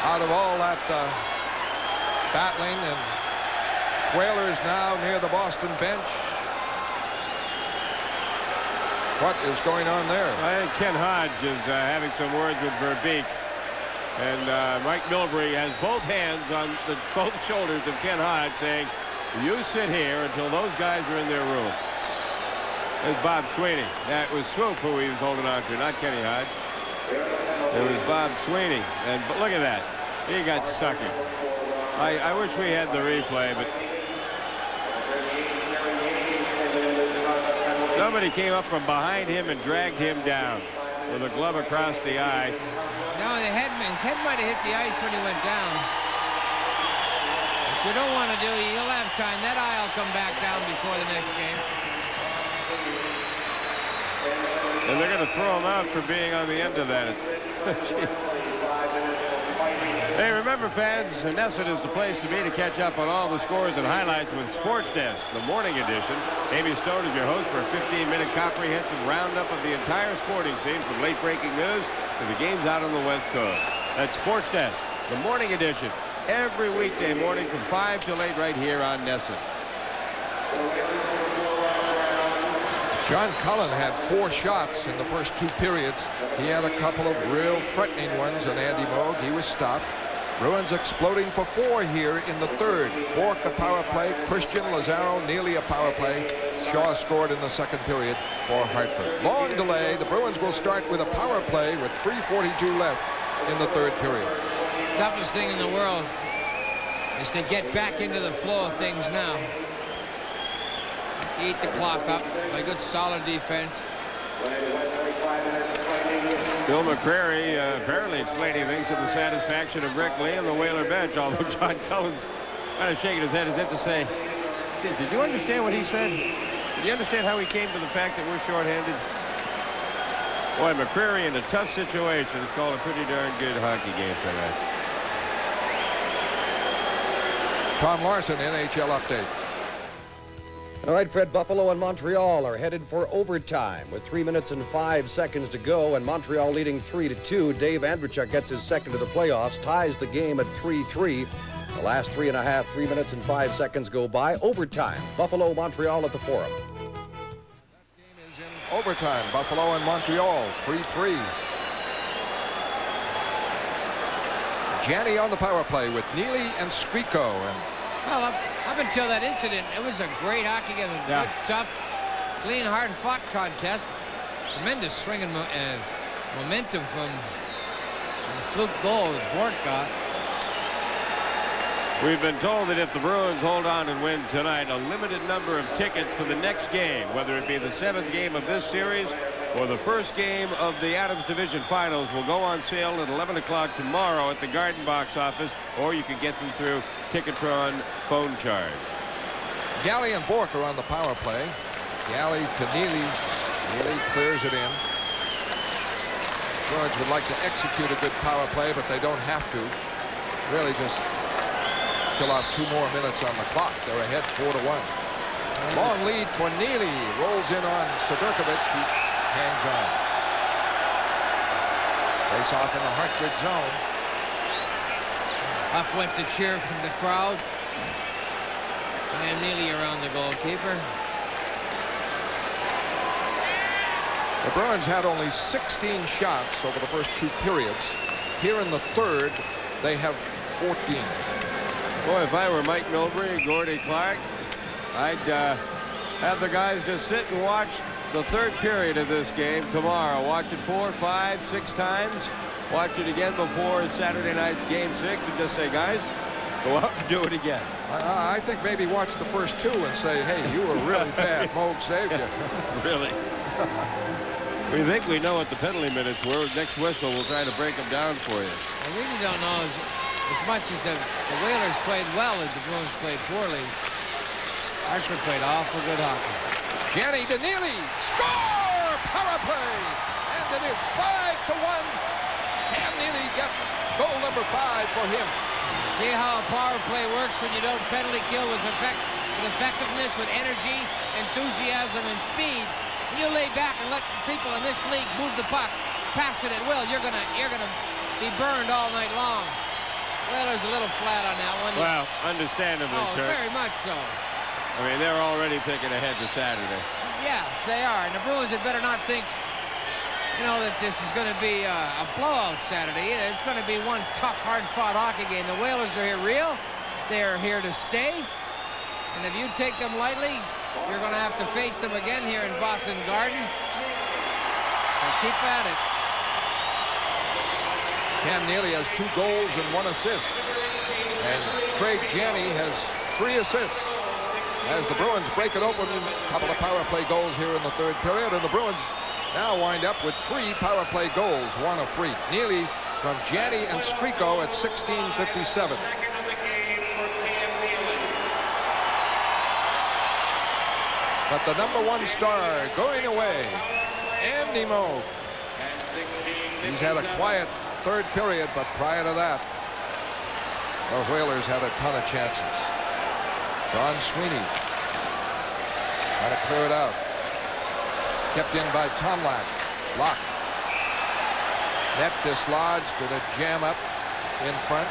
A: out of all that battling, and Whalers now near the Boston bench. What is going on there?
D: I think Ken Hodge is having some words with Verbeek. And Mike Milbury has both hands on both shoulders of Ken Hodge, saying, you sit here until those guys are in their room. There's Bob Sweeney. That was Swoop who he was holding on to, not Kenny Hodge. It was Bob Sweeney. But look at that. He got suckered. I wish we had the replay, but somebody came up from behind him and dragged him down with a glove across the eye.
C: No, his head might have hit the ice when he went down. What you don't want to do, you'll have time. That eye will come back down before the next game.
D: And they're going to throw him out for being on the end of that. Hey, remember, fans, NESN is the place to be to catch up on all the scores and highlights with Sports Desk, the morning edition. Amy Stone is your host for a 15-minute comprehensive roundup of the entire sporting scene, from late-breaking news to the games out on the West Coast. That's Sports Desk, the morning edition, every weekday morning from 5 till 8 right here on NESN.
A: John Cullen had 4 shots in the first 2 periods. He had a couple of real threatening ones, and Andy Moog, he was stopped. Bruins exploding for 4 here in the third. Bork a power play, Christian, Lazaro, Neely a power play. Shaw scored in the second period for Hartford. Long delay. The Bruins will start with a power play with 3:42 left in the third period.
C: Toughest thing in the world is to get back into the flow of things now. Eat the clock up by good solid defense.
D: Bill McCrary apparently explaining things to the satisfaction of Rick Lee and the Whaler bench, although John Cullen's kind of shaking his head as if to say, did you understand what he said? Did you understand how he came to the fact that we're shorthanded? Boy, McCrary in a tough situation has called a pretty darn good hockey game tonight.
A: Tom Larson, NHL update.
J: All right, Fred, Buffalo and Montreal are headed for overtime with 3 minutes and 5 seconds to go, and Montreal leading 3-2. Dave Andreychuk gets his second of the playoffs, ties the game at 3-3. The last 3 minutes and 5 seconds go by. Overtime, Buffalo, Montreal at the Forum.
A: That game is in overtime. Buffalo and Montreal, 3-3. Janney on the power play with Neely and Squeako. And
C: well, up until that incident, it was a great hockey game. Good, tough, clean, hard-fought contest. Tremendous swing and momentum from the fluke goal that Bork got.
D: We've been told that if the Bruins hold on and win tonight, a limited number of tickets for the next game, whether it be the 7th game of this series or the first game of the Adams Division Finals, will go on sale at 11 o'clock tomorrow at the Garden Box office, or you can get them through Ticketron phone charge.
A: Galley and Bork are on the power play. Galley to Neely. Neely clears it in. Bruins would like to execute a good power play, but they don't have to. Really just kill out 2 more minutes on the clock. They're ahead 4-1. Long lead for Neely. Rolls in on Sedurkovic. He hangs on. Face off in the Hartford zone.
C: Up went the cheer from the crowd. And Neely around the goalkeeper.
A: The Bruins had only 16 shots over the first 2 periods. Here in the third, they have 14.
D: Boy, if I were Mike Milbury, Gordy Clark, I'd have the guys just sit and watch the third period of this game tomorrow. Watch it 4, 5, 6 times. Watch it again before Saturday night's Game 6 and just say, guys, go out and do it again.
A: I think maybe watch the first 2 and say, hey, you were really bad. Moog saved you.
D: Really? We think we know what the penalty minutes were. Next whistle, we'll try to break them down for you.
C: I really don't know as much as the Whalers played well as the Bruins played poorly. Hartford played awful good hockey.
A: Janney to Neely. Score! Power play! And it is 5-1. Cam Neely gets goal number 5 for him.
C: See how a power play works when you don't penalty kill with effectiveness, with energy, enthusiasm, and speed. When you lay back and let people in this league move the puck, pass it at will, you're gonna be burned all night long. Whalers a little flat on that one.
D: Well, understandably, Kurt.
C: Very much so.
D: I mean, they're already thinking ahead to Saturday.
C: Yeah, they are. And the Bruins had better not think you know, that this is going to be a blowout Saturday. It's going to be one tough, hard-fought hockey game. The Whalers are here real. They're here to stay. And if you take them lightly, you're going to have to face them again here in Boston Garden. So keep at it.
A: Cam Neely has 2 goals and 1 assist. And Craig Janney has 3 assists. As the Bruins break it open, a couple of power play goals here in the third period, and the Bruins now wind up with 3 power play goals, 1 a free. Neely from Janney and Skriko at 16:57. But the #1 star going away, Andy Moog. He's had a quiet third period, but prior to that, the Whalers had a ton of chances. Don Sweeney trying to clear it out. Kept in by Tomlak. Lock. Net dislodged and a jam up in front.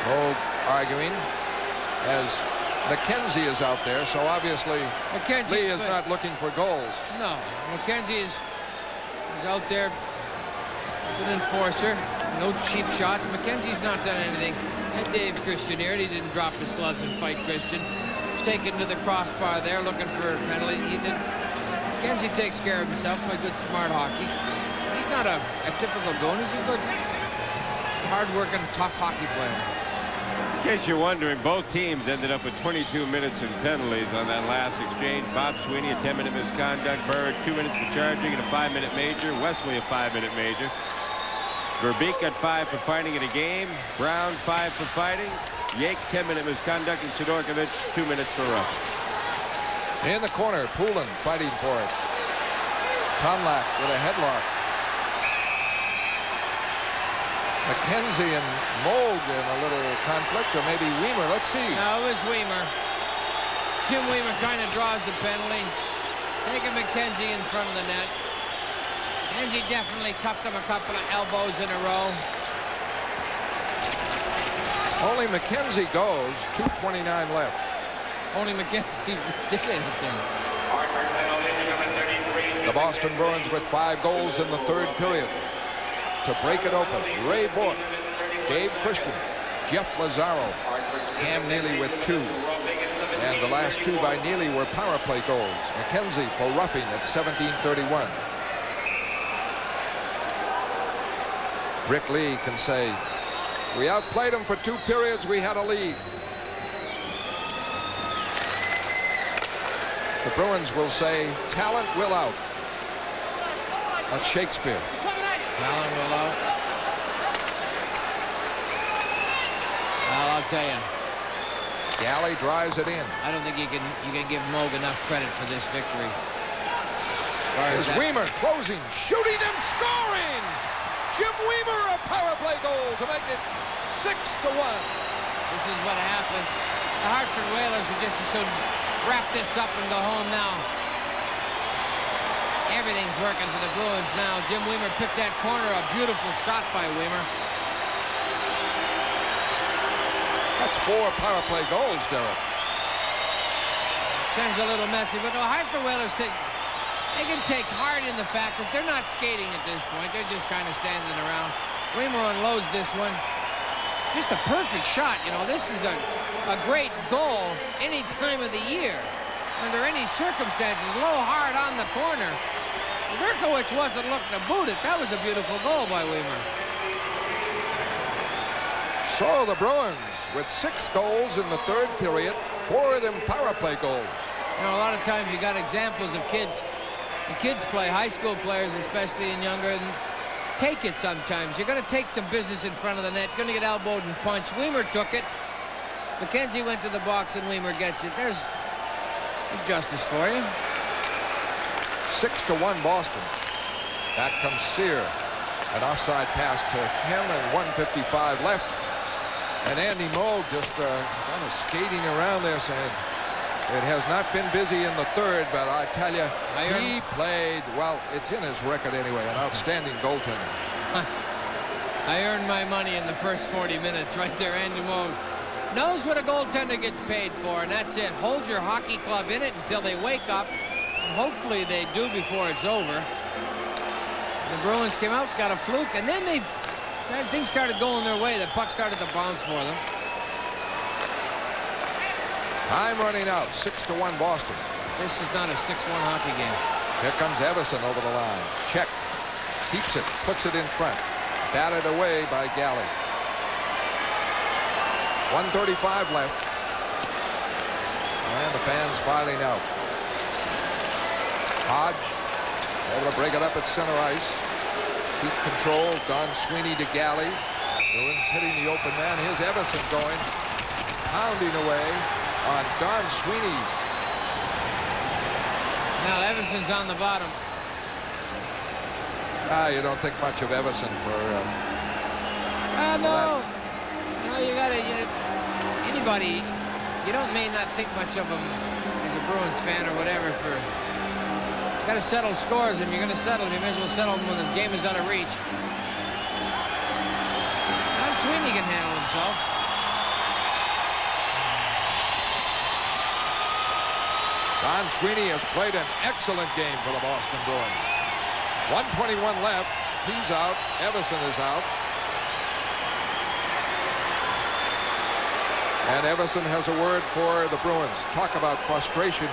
A: Moog arguing as McKenzie is out there, so obviously Lee is not looking for goals.
C: No, McKenzie is out there, good enforcer, no cheap shots. McKenzie's not done anything. And Dave Christian here, he didn't drop his gloves and fight Christian. He's taken to the crossbar there, looking for a penalty. McKenzie takes care of himself by good, smart hockey. He's not a typical goon. He's a good, hard-working, tough hockey player.
D: In case you're wondering, both teams ended up with 22 minutes in penalties on that last exchange. Bob Sweeney, a 10-minute misconduct. Burr, 2 minutes for charging and a 5-minute major. Wesley, a 5-minute major. Verbeek got 5 for fighting in a game. Brown, 5 for fighting. Yake, 10-minute misconduct. And Sidorkovich, 2 minutes for roughing.
A: In the corner, Poulin fighting for it. Tomlak with a headlock. McKenzie and Moog in a little conflict, or maybe Weimer. Let's see.
C: No, it was Weimer. Jim Weimer kind of draws the penalty. Taking McKenzie in front of the net. McKenzie definitely cuffed him a couple of elbows in a row.
A: Only McKenzie goes. 2:29 left.
C: Only McKenzie did anything.
A: The Boston Bruins with 5 goals in the third period. To break it open, Ray Bourque, Dave Christian, Jeff Lazaro, Cam Neely with 2. And the last 2 by Neely were power play goals. McKenzie for roughing at 17:31. Rick Lee can say, we outplayed them for 2 periods. We had a lead. The Bruins will say, talent will out. That's Shakespeare.
C: Allen will out. Well, I'll tell you.
A: Galley drives it in.
C: I don't think you can give Moog enough credit for this victory.
A: There's Weimer closing, shooting and scoring. Jim Weimer, a power play goal to make it 6-1.
C: This is what happens. The Hartford Whalers would just as soon wrap this up and go home now. Everything's working for the Bruins now. Jim Weimer picked that corner. A beautiful shot by Weimer.
A: That's 4 power play goals, Derek.
C: Sends a little messy, but the Hartford Whalers they can take heart in the fact that they're not skating at this point. They're just kind of standing around. Weimer unloads this one. Just a perfect shot. You know, this is a great goal any time of the year. Under any circumstances, low hard on the corner. Lurkowicz wasn't looking to boot it. That was a beautiful goal by Weimer.
A: So the Bruins with 6 goals in the third period, 4 of them power play goals.
C: You know, a lot of times you got examples of kids. The kids play, high school players especially and younger, and take it sometimes. You're going to take some business in front of the net. Going to get elbowed and punched. Weimer took it. McKenzie went to the box and Weimer gets it. There's justice for you.
A: 6-1 Boston. Back comes Sear. An offside pass to him and 1:55 left. And Andy Moog just kind of skating around this, and it has not been busy in the third, but I tell you, he played, well, it's in his record anyway, an outstanding goaltender.
C: I earned my money in the first 40 minutes right there. Andy Moog knows what a goaltender gets paid for, and that's it. Hold your hockey club in it until they wake up hopefully they do before it's over. The Bruins came out, got a fluke, and then things started going their way. The puck started to bounce for them.
A: Time running out, 6-1 Boston.
C: This is not a 6-1 hockey game.
A: Here comes Everson over the line. Check. Keeps it, puts it in front. Batted away by Galley. 1:35 left. And the fans filing out. Hodge able to break it up at center ice. Keep control. Don Sweeney to Galley. Bruins hitting the open man. Here's Everson going. Pounding away on Don Sweeney.
C: Now Everson's on the bottom.
A: You don't think much of Everson for...
C: No, you gotta... anybody, you may not think much of him as a Bruins fan or whatever for... You gotta settle scores, and you're gonna settle. You may as well settle them when the game is out of reach. Don Sweeney can handle himself.
A: Don Sweeney has played an excellent game for the Boston Bruins. 1:21 left. He's out. Everson is out. And Everson has a word for the Bruins. Talk about frustration.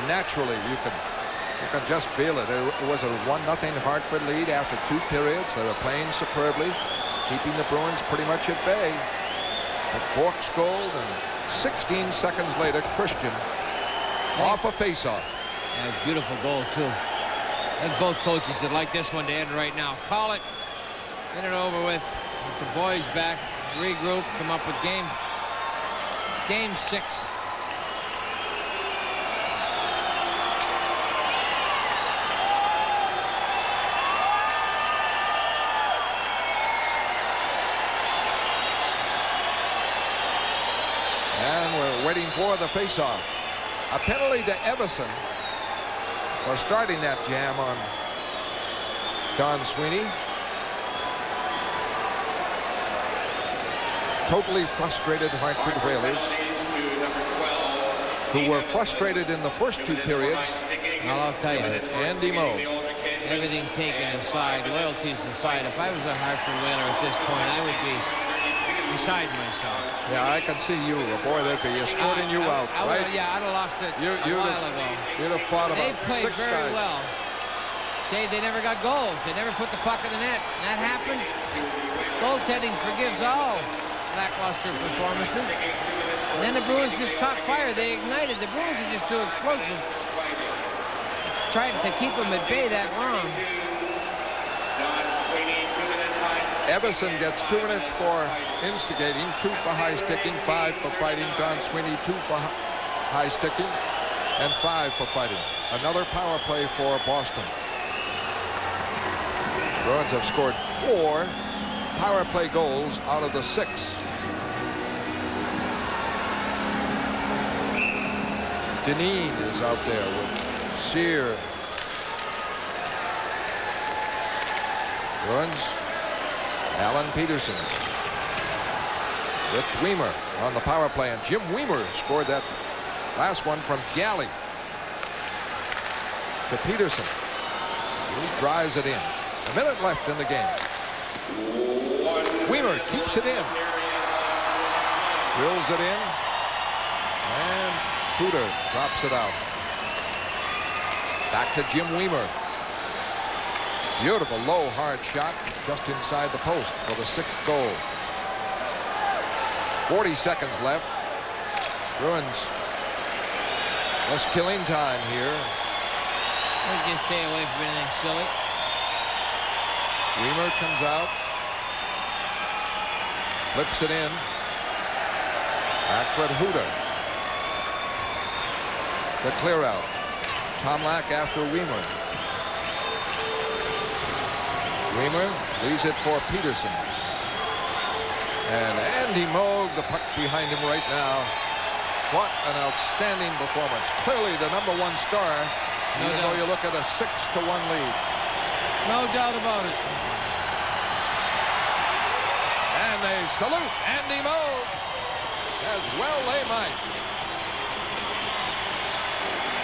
A: Naturally, you can just feel it. It was a 1-0 Hartford lead after 2 periods. They were playing superbly, keeping the Bruins pretty much at bay. But Bork's goal, and 16 seconds later, Christian off a face-off.
C: Yeah, beautiful goal, too. I think both coaches would like this one to end right now. Call it. Get it over with. Get the boys back. Regroup. Come up with game 6.
A: And we're waiting for the face-off. A penalty to Everson for starting that jam on Don Sweeney. Totally frustrated Hartford Whalers, who were frustrated in the first 2 periods.
C: Well, I'll tell you.
A: Andy Moe.
C: Everything taken aside, loyalties aside, if I was a Hartford Whaler at this point, I would be beside myself.
A: Yeah, I can see you. Boy, they'd be escorting you out, right?
C: Yeah, I'd have lost it a while ago.
A: You'd have fought about 6 guys.
C: They played very well. They never got goals. They never put the puck in the net. And that happens. Goaltending forgives all lackluster performances. And then the Bruins just caught fire. They ignited. The Bruins are just too explosive. Tried to keep them at bay that long.
A: Everson gets 2 minutes for instigating, 2 for high sticking, 5 for fighting. Don Sweeney 2 for high sticking, and 5 for fighting. Another power play for Boston. Bruins have scored 4 power play goals out of the 6. Dineen is out there with Sear. Bruins. Alan Peterson with Weimer on the power play, and Jim Weimer scored that last one from Galley to Peterson. He drives it in. A minute left in the game. Weimer keeps it in. Drills it in. And Hooter drops it out. Back to Jim Weimer. Beautiful low hard shot just inside the post for the 6th goal. 40 seconds left. Bruins less killing time here.
C: Let's just stay away from anything silly.
A: Weimer comes out. Flips it in. Back for Hooter. The clear out. Tomlak after Weimer. Weimer leaves it for Peterson. And Andy Moe, the puck behind him right now. What an outstanding performance. Clearly the #1 star, even though you look at a 6-1 lead.
C: No doubt about it.
A: And they salute Andy Moe, as well they might.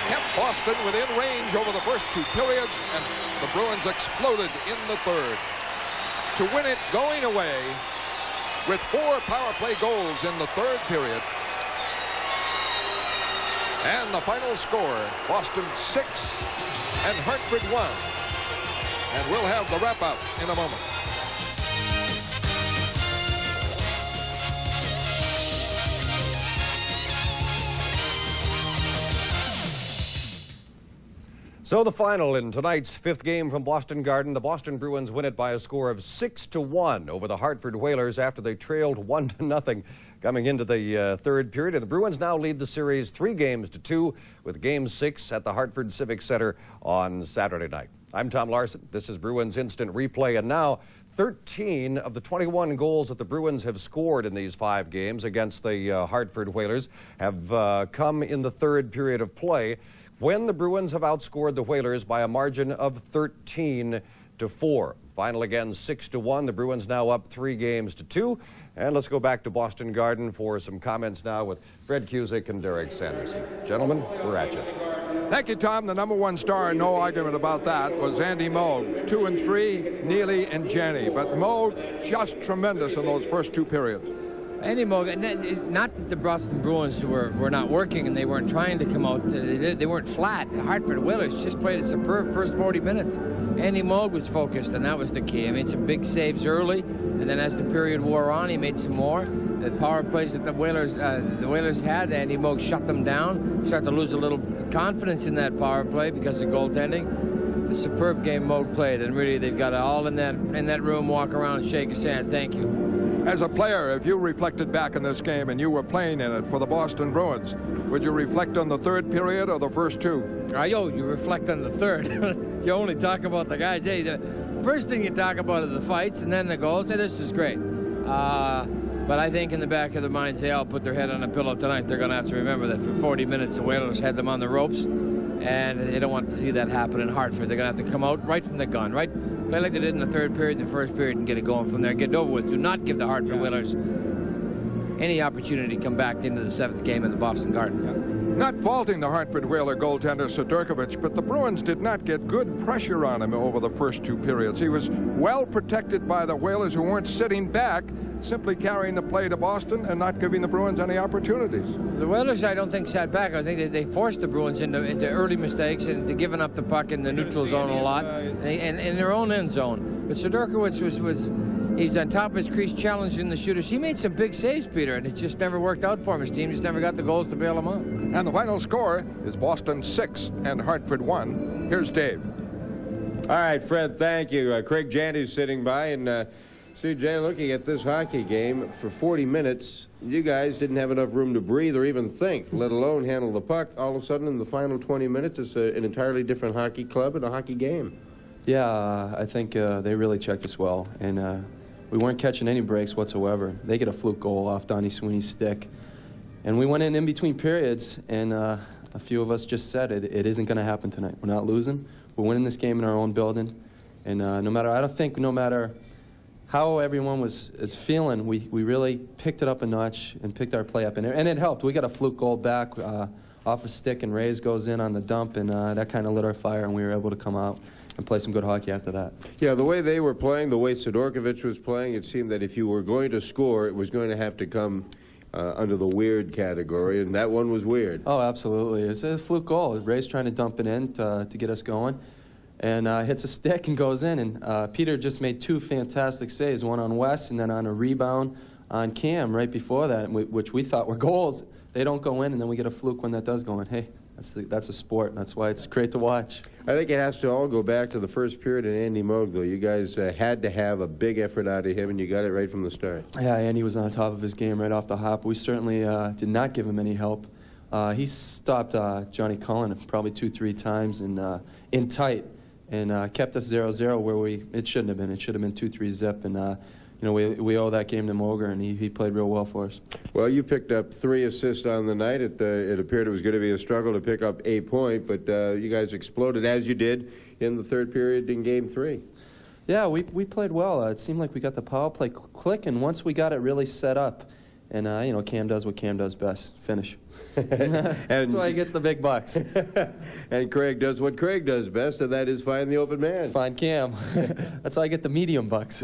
A: Kept Boston within range over the first 2 periods, and the Bruins exploded in the third to win it going away with 4 power play goals in the third period. And the final score, Boston 6 and Hartford 1. And we'll have the wrap-up in a moment.
J: So the final in tonight's 5th game from Boston Garden. The Boston Bruins win it by a score of 6-1 over the Hartford Whalers after they trailed 1-0 coming into the third period. And the Bruins now lead the series 3-2 with Game 6 at the Hartford Civic Center on Saturday night. I'm Tom Larson. This is Bruins Instant Replay. And now 13 of the 21 goals that the Bruins have scored in these 5 games against the Hartford Whalers have come in the third period of play, when the Bruins have outscored the Whalers by a margin of 13-4. Final again 6-1. The Bruins now up 3-2. And let's go back to Boston Garden for some comments now with Fred Cusick and Derek Sanderson. Gentlemen, we're at you.
A: Thank you, Tom. The number 1 star, no argument about that, was Andy Moog. 2 and 3, Neely and Janney. But Moog just tremendous in those first 2 periods.
C: Andy Moog, not that the Boston Bruins were not working and they weren't trying to come out. They weren't flat. The Hartford Whalers just played a superb first 40 minutes. Andy Moog was focused, and that was the key. He made some big saves early, and then as the period wore on, he made some more. The power plays that the Whalers had, Andy Moog shut them down. Started to lose a little confidence in that power play because of goaltending. The superb game Moog played, and really they've got it all in that room, walk around and shake his hand. Thank you.
A: As a player, if you reflected back in this game and you were playing in it for the Boston Bruins, would you reflect on the third period or the first 2?
C: You reflect on the third. You only talk about the guys. Hey, the first thing you talk about are the fights and then the goals. Hey, this is great. But I think in the back of their minds, they all put their head on a pillow tonight. They're going to have to remember that for 40 minutes, the Whalers had them on the ropes, and they don't want to see that happen in Hartford. They're going to have to come out right from the gun, right? Play like they did in the third period and the first period and get it going from there. Get it over with. Do not give the Hartford Whalers any opportunity to come back into the 7th game in the Boston Garden.
A: Not faulting the Hartford Whaler goaltender Sidorkovich, but the Bruins did not get good pressure on him over the first 2 periods. He was well protected by the Whalers, who weren't sitting back, simply carrying the play to Boston and not giving the Bruins any opportunities.
C: The Whalers, I don't think, sat back. I think they forced the Bruins into early mistakes and into giving up the puck in the neutral zone a lot and in their own end zone. But Sidorkovich he's on top of his crease challenging the shooters. He made some big saves, Peter, and it just never worked out for him. His team just never got the goals to bail him out.
A: And the final score is Boston 6 and Hartford 1. Here's Dave.
B: All right, Fred, thank you. Craig Janney's sitting by, and CJ, looking at this hockey game, for 40 minutes, you guys didn't have enough room to breathe or even think, let alone handle the puck. All of a sudden, in the final 20 minutes, it's an entirely different hockey club and a hockey game.
R: Yeah, I think they really checked us well, and we weren't catching any breaks whatsoever. They get a fluke goal off Donnie Sweeney's stick, and we went in between periods, and a few of us just said it isn't going to happen tonight. We're not losing. We're winning this game in our own building, and no matter how everyone is feeling, we really picked it up a notch and picked our play up, and it helped. We got a fluke goal back off a stick, and Reyes goes in on the dump, and that kind of lit our fire, and we were able to come out and play some good hockey after that.
B: Yeah, the way they were playing, the way Sidorkovich was playing, it seemed that if you were going to score, it was going to have to come under the weird category, and that one was weird.
R: Oh, absolutely. It's a fluke goal. Ray's trying to dump it in to get us going, and hits a stick and goes in, and Peter just made 2 fantastic saves, one on Wes and then on a rebound on Cam right before that, which we thought were goals. They don't go in, and then we get a fluke when that does go in. Hey, that's a sport, and that's why it's great to watch.
B: I think it has to all go back to the first period and Andy Moog, though. You guys had to have a big effort out of him, and you got it right from the start.
R: Yeah, Andy was on top of his game right off the hop. We certainly did not give him any help. He stopped Johnny Cullen probably 2-3 times in tight, and kept us 0-0 where it shouldn't have been. It should have been 2-3 zip, and we owe that game to Moger, and he played real well for us.
B: Well, you picked up 3 assists on the night. It appeared it was going to be a struggle to pick up a point, but you guys exploded, as you did in the third period in Game 3.
R: Yeah, we played well. It seemed like we got the power play clicking once we got it really set up. And, Cam does what Cam does best, finish.
B: And
R: that's why he gets the big bucks.
B: And Craig does what Craig does best, and that is find the open man.
R: Find Cam. That's why I get the medium bucks.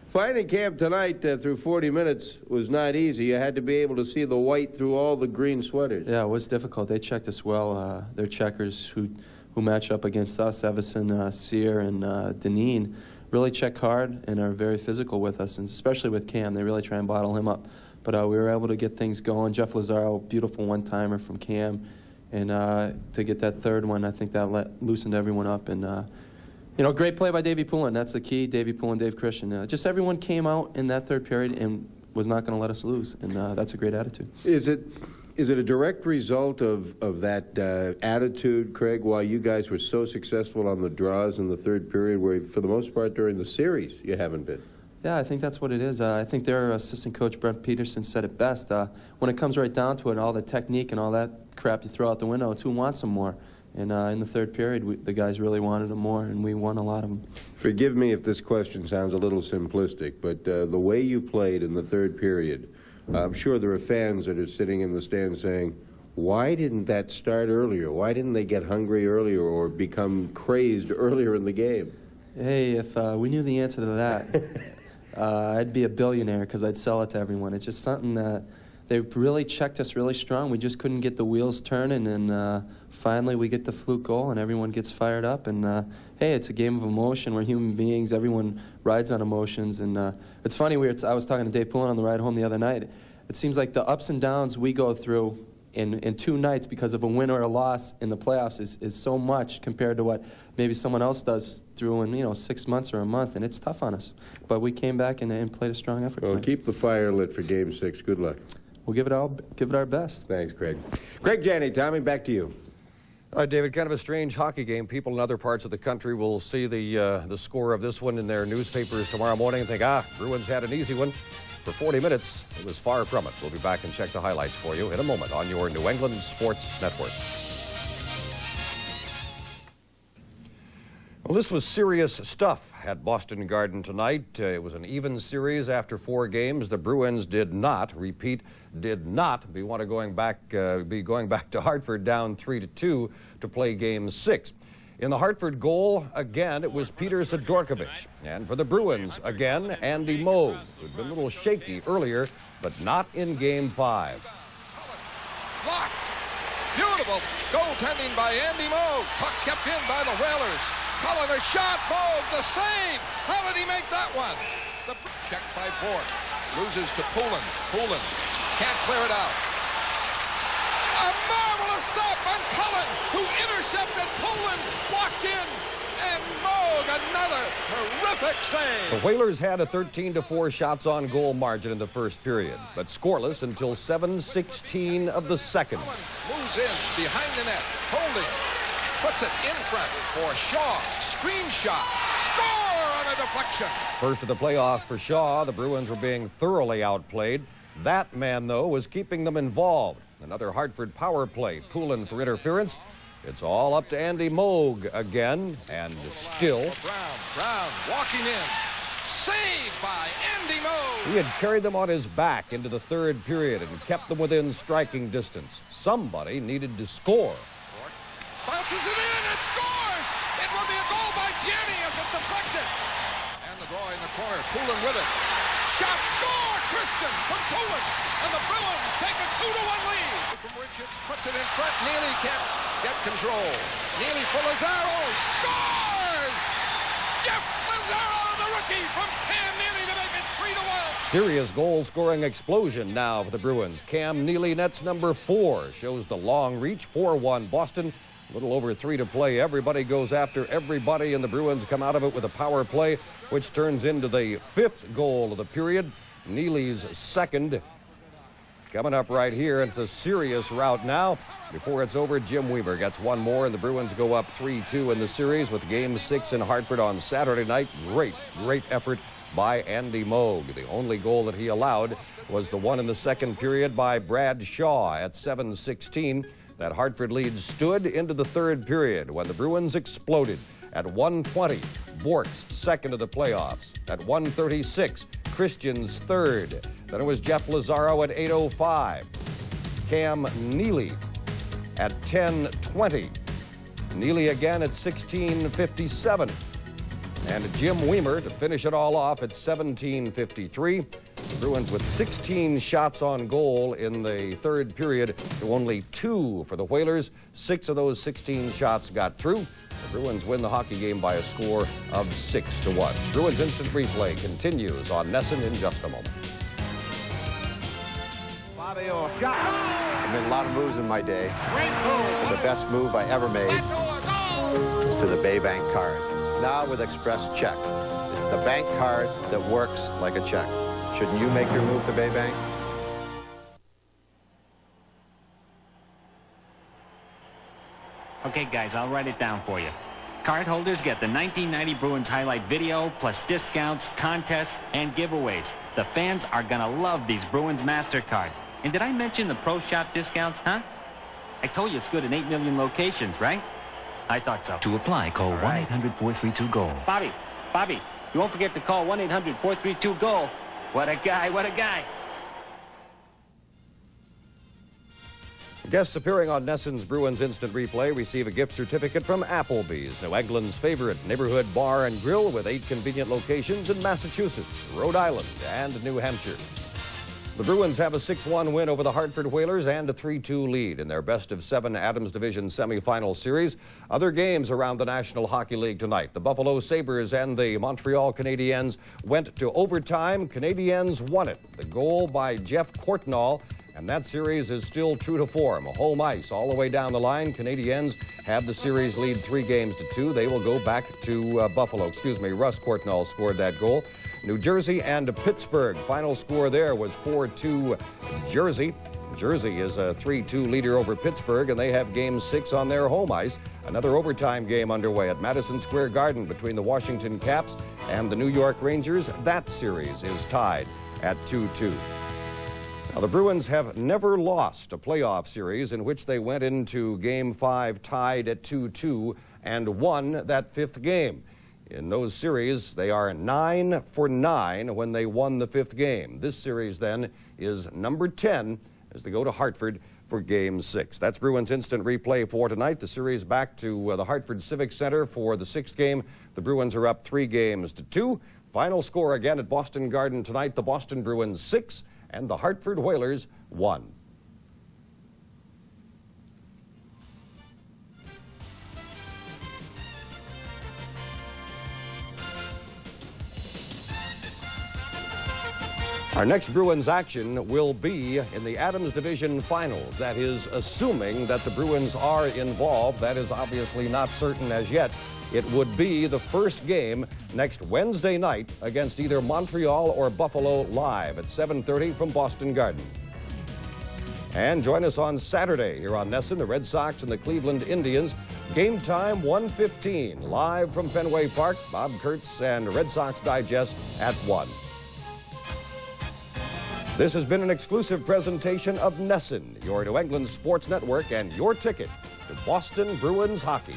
B: Finding Cam tonight through 40 minutes was not easy. You had to be able to see the white through all the green sweaters.
R: Yeah, it was difficult. They checked us well. Their checkers who match up against us, Evison, Sear, and Deneen, really check hard and are very physical with us, and especially with Cam. They really try and bottle him up. But we were able to get things going. Jeff Lazaro, beautiful one-timer from Cam. And to get that third one, I think that loosened everyone up. And, great play by Davey Poulin. That's the key, Davey Poulin, Dave Christian. Just everyone came out in that third period and was not going to let us lose. And that's a great attitude.
B: Is it a direct result of that attitude, Craig, why you guys were so successful on the draws in the third period, where for the most part during the series you haven't been?
R: Yeah, I think that's what it is. I think their assistant coach, Brent Peterson, said it best. When it comes right down to it, all the technique and all that crap you throw out the window, it's who wants them more. And in the third period, the guys really wanted them more, and we won a lot of them.
B: Forgive me if this question sounds a little simplistic, but the way you played in the third period, I'm sure there are fans that are sitting in the stands saying, why didn't that start earlier? Why didn't they get hungry earlier or become crazed earlier in the game?
R: Hey, if we knew the answer to that, I'd be a billionaire because I'd sell it to everyone. It's just something that they really checked us really strong. We just couldn't get the wheels turning, and finally we get the fluke goal, and everyone gets fired up. And, hey, it's a game of emotion. We're human beings. Everyone rides on emotions. And it's funny, I was talking to Dave Poulin on the ride home the other night. It seems like the ups and downs we go through in 2 nights because of a win or a loss in the playoffs is so much compared to what maybe someone else does through in 6 months or a month, and it's tough on us. But we came back and played a strong effort.
B: Well, keep the fire lit for Game 6. Good luck.
R: We'll give it our best.
B: Thanks, Craig. Craig Janney, Tommy, back to you.
J: David, kind of a strange hockey game. People in other parts of the country will see the score of this one in their newspapers tomorrow morning and think, Bruins had an easy one. For 40 minutes, it was far from it. We'll be back and check the highlights for you in a moment on your New England Sports Network. Well, this was serious stuff at Boston Garden tonight. It was an even series after 4 games. The Bruins did not be going back to Hartford down 3-2 to play Game 6. In the Hartford goal, again, it was Peter Zadorkovich. And for the Bruins, again, Andy Moog, who'd been a little shaky earlier, but not in Game 5.
A: Blocked. Beautiful goaltending by Andy Moog. Puck kept in by the Whalers. Cullen, a shot. Moog, the save. How did he make that one? The check by Bork. Loses to Poulin. Poulin can't clear it out. A marvelous stop on Cullen, who intercepted Poulin, blocked in, and Moog, another terrific save.
J: The Whalers had a 13-4 shots on goal margin in the first period, but scoreless until 7:16 of the second.
A: Cullen moves in behind the net, holding, puts it in front for Shaw. Screen shot, score on a deflection.
J: First of the playoffs for Shaw, the Bruins were being thoroughly outplayed. That man, though, was keeping them involved. Another Hartford power play, Poulin for interference. It's all up to Andy Moog again, and still.
A: Brown walking in. Saved by Andy Moog.
J: He had carried them on his back into the third period and kept them within striking distance. Somebody needed to score.
A: Bounces it in and scores! It will be a goal by Janney as it deflected. And the draw in the corner, Poulin with it. Shot, score! Christian from Poulin. And the Bruins take a 2-1 lead. From Richards, puts it in front. Neely can't get control. Neely for Lazaro. Scores! Jeff Lazaro, the rookie from Cam Neely to make it 3-1.
J: Serious goal-scoring explosion now for the Bruins. Cam Neely nets number 4. Shows the long reach. 4-1 Boston. A little over 3 to play. Everybody goes after everybody, and the Bruins come out of it with a power play, which turns into the 5th goal of the period. Neely's second. Coming up right here, it's a serious rout now. Before it's over, Jim Weaver gets one more, and the Bruins go up 3-2 in the series with Game 6 in Hartford on Saturday night. Great effort by Andy Moog. The only goal that he allowed was the one in the second period by Brad Shaw at 7:16. That Hartford lead stood into the third period when the Bruins exploded. At 1:20, Bork's second of the playoffs. At 1:36, Christian's third. Then it was Jeff Lazaro at 8:05. Cam Neely at 10:20. Neely again at 16:57. And Jim Weimer to finish it all off at 17:53. The Bruins with 16 shots on goal in the third period to only 2 for the Whalers. 6 of those 16 shots got through. The Bruins win the hockey game by a score of 6-1. Bruins Instant Replay continues on NESN in just a moment.
M: I made a lot of moves in my day, but the best move I ever made was to the Baybank card. Now with Express Check. It's the bank card that works like a check. Shouldn't you make your move to Baybank?
H: Okay, guys, I'll write it down for you. Cardholders get the 1990 Bruins highlight video, plus discounts, contests, and giveaways. The fans are gonna love these Bruins MasterCards. And did I mention the Pro Shop discounts, huh? I told you it's good in 8 million locations, right? I thought so.
I: To apply, call 1-800-432-GOAL.
H: Bobby, you won't forget to call 1-800-432-GOAL. What a guy, what a guy.
J: Guests appearing on NESN's Bruins Instant Replay receive a gift certificate from Applebee's, New England's favorite neighborhood bar and grill with 8 convenient locations in Massachusetts, Rhode Island, and New Hampshire. The Bruins have a 6-1 win over the Hartford Whalers and a 3-2 lead in their best-of-7 Adams Division semifinal series. Other games around the National Hockey League tonight. The Buffalo Sabres and the Montreal Canadiens went to overtime. Canadiens won it. The goal by Jeff Courtnall, and that series is still true to form. Home ice all the way down the line. Canadiens have the series lead 3-2. They will go back to Buffalo. Russ Courtnall scored that goal. New Jersey and Pittsburgh. Final score there was 4-2 Jersey. Jersey is a 3-2 leader over Pittsburgh, and they have Game 6 on their home ice. Another overtime game underway at Madison Square Garden between the Washington Caps and the New York Rangers. That series is tied at 2-2. Now, the Bruins have never lost a playoff series in which they went into Game 5 tied at 2-2 and won that 5th game. In those series, they are 9 for 9 when they won the 5th game. This series, then, is number 10 as they go to Hartford for Game 6. That's Bruins Instant Replay for tonight. The series back to the Hartford Civic Center for the 6th game. The Bruins are up 3-2. Final score again at Boston Garden tonight. The Boston Bruins 6 and the Hartford Whalers 1. Our next Bruins action will be in the Adams Division Finals. That is assuming that the Bruins are involved. That is obviously not certain as yet. It would be the first game next Wednesday night against either Montreal or Buffalo live at 7:30 from Boston Garden. And join us on Saturday here on NESN, the Red Sox and the Cleveland Indians. Game time 1:15 live from Fenway Park. Bob Kurtz and Red Sox Digest at 1. This has been an exclusive presentation of NESN, your New England sports network, and your ticket to Boston Bruins hockey.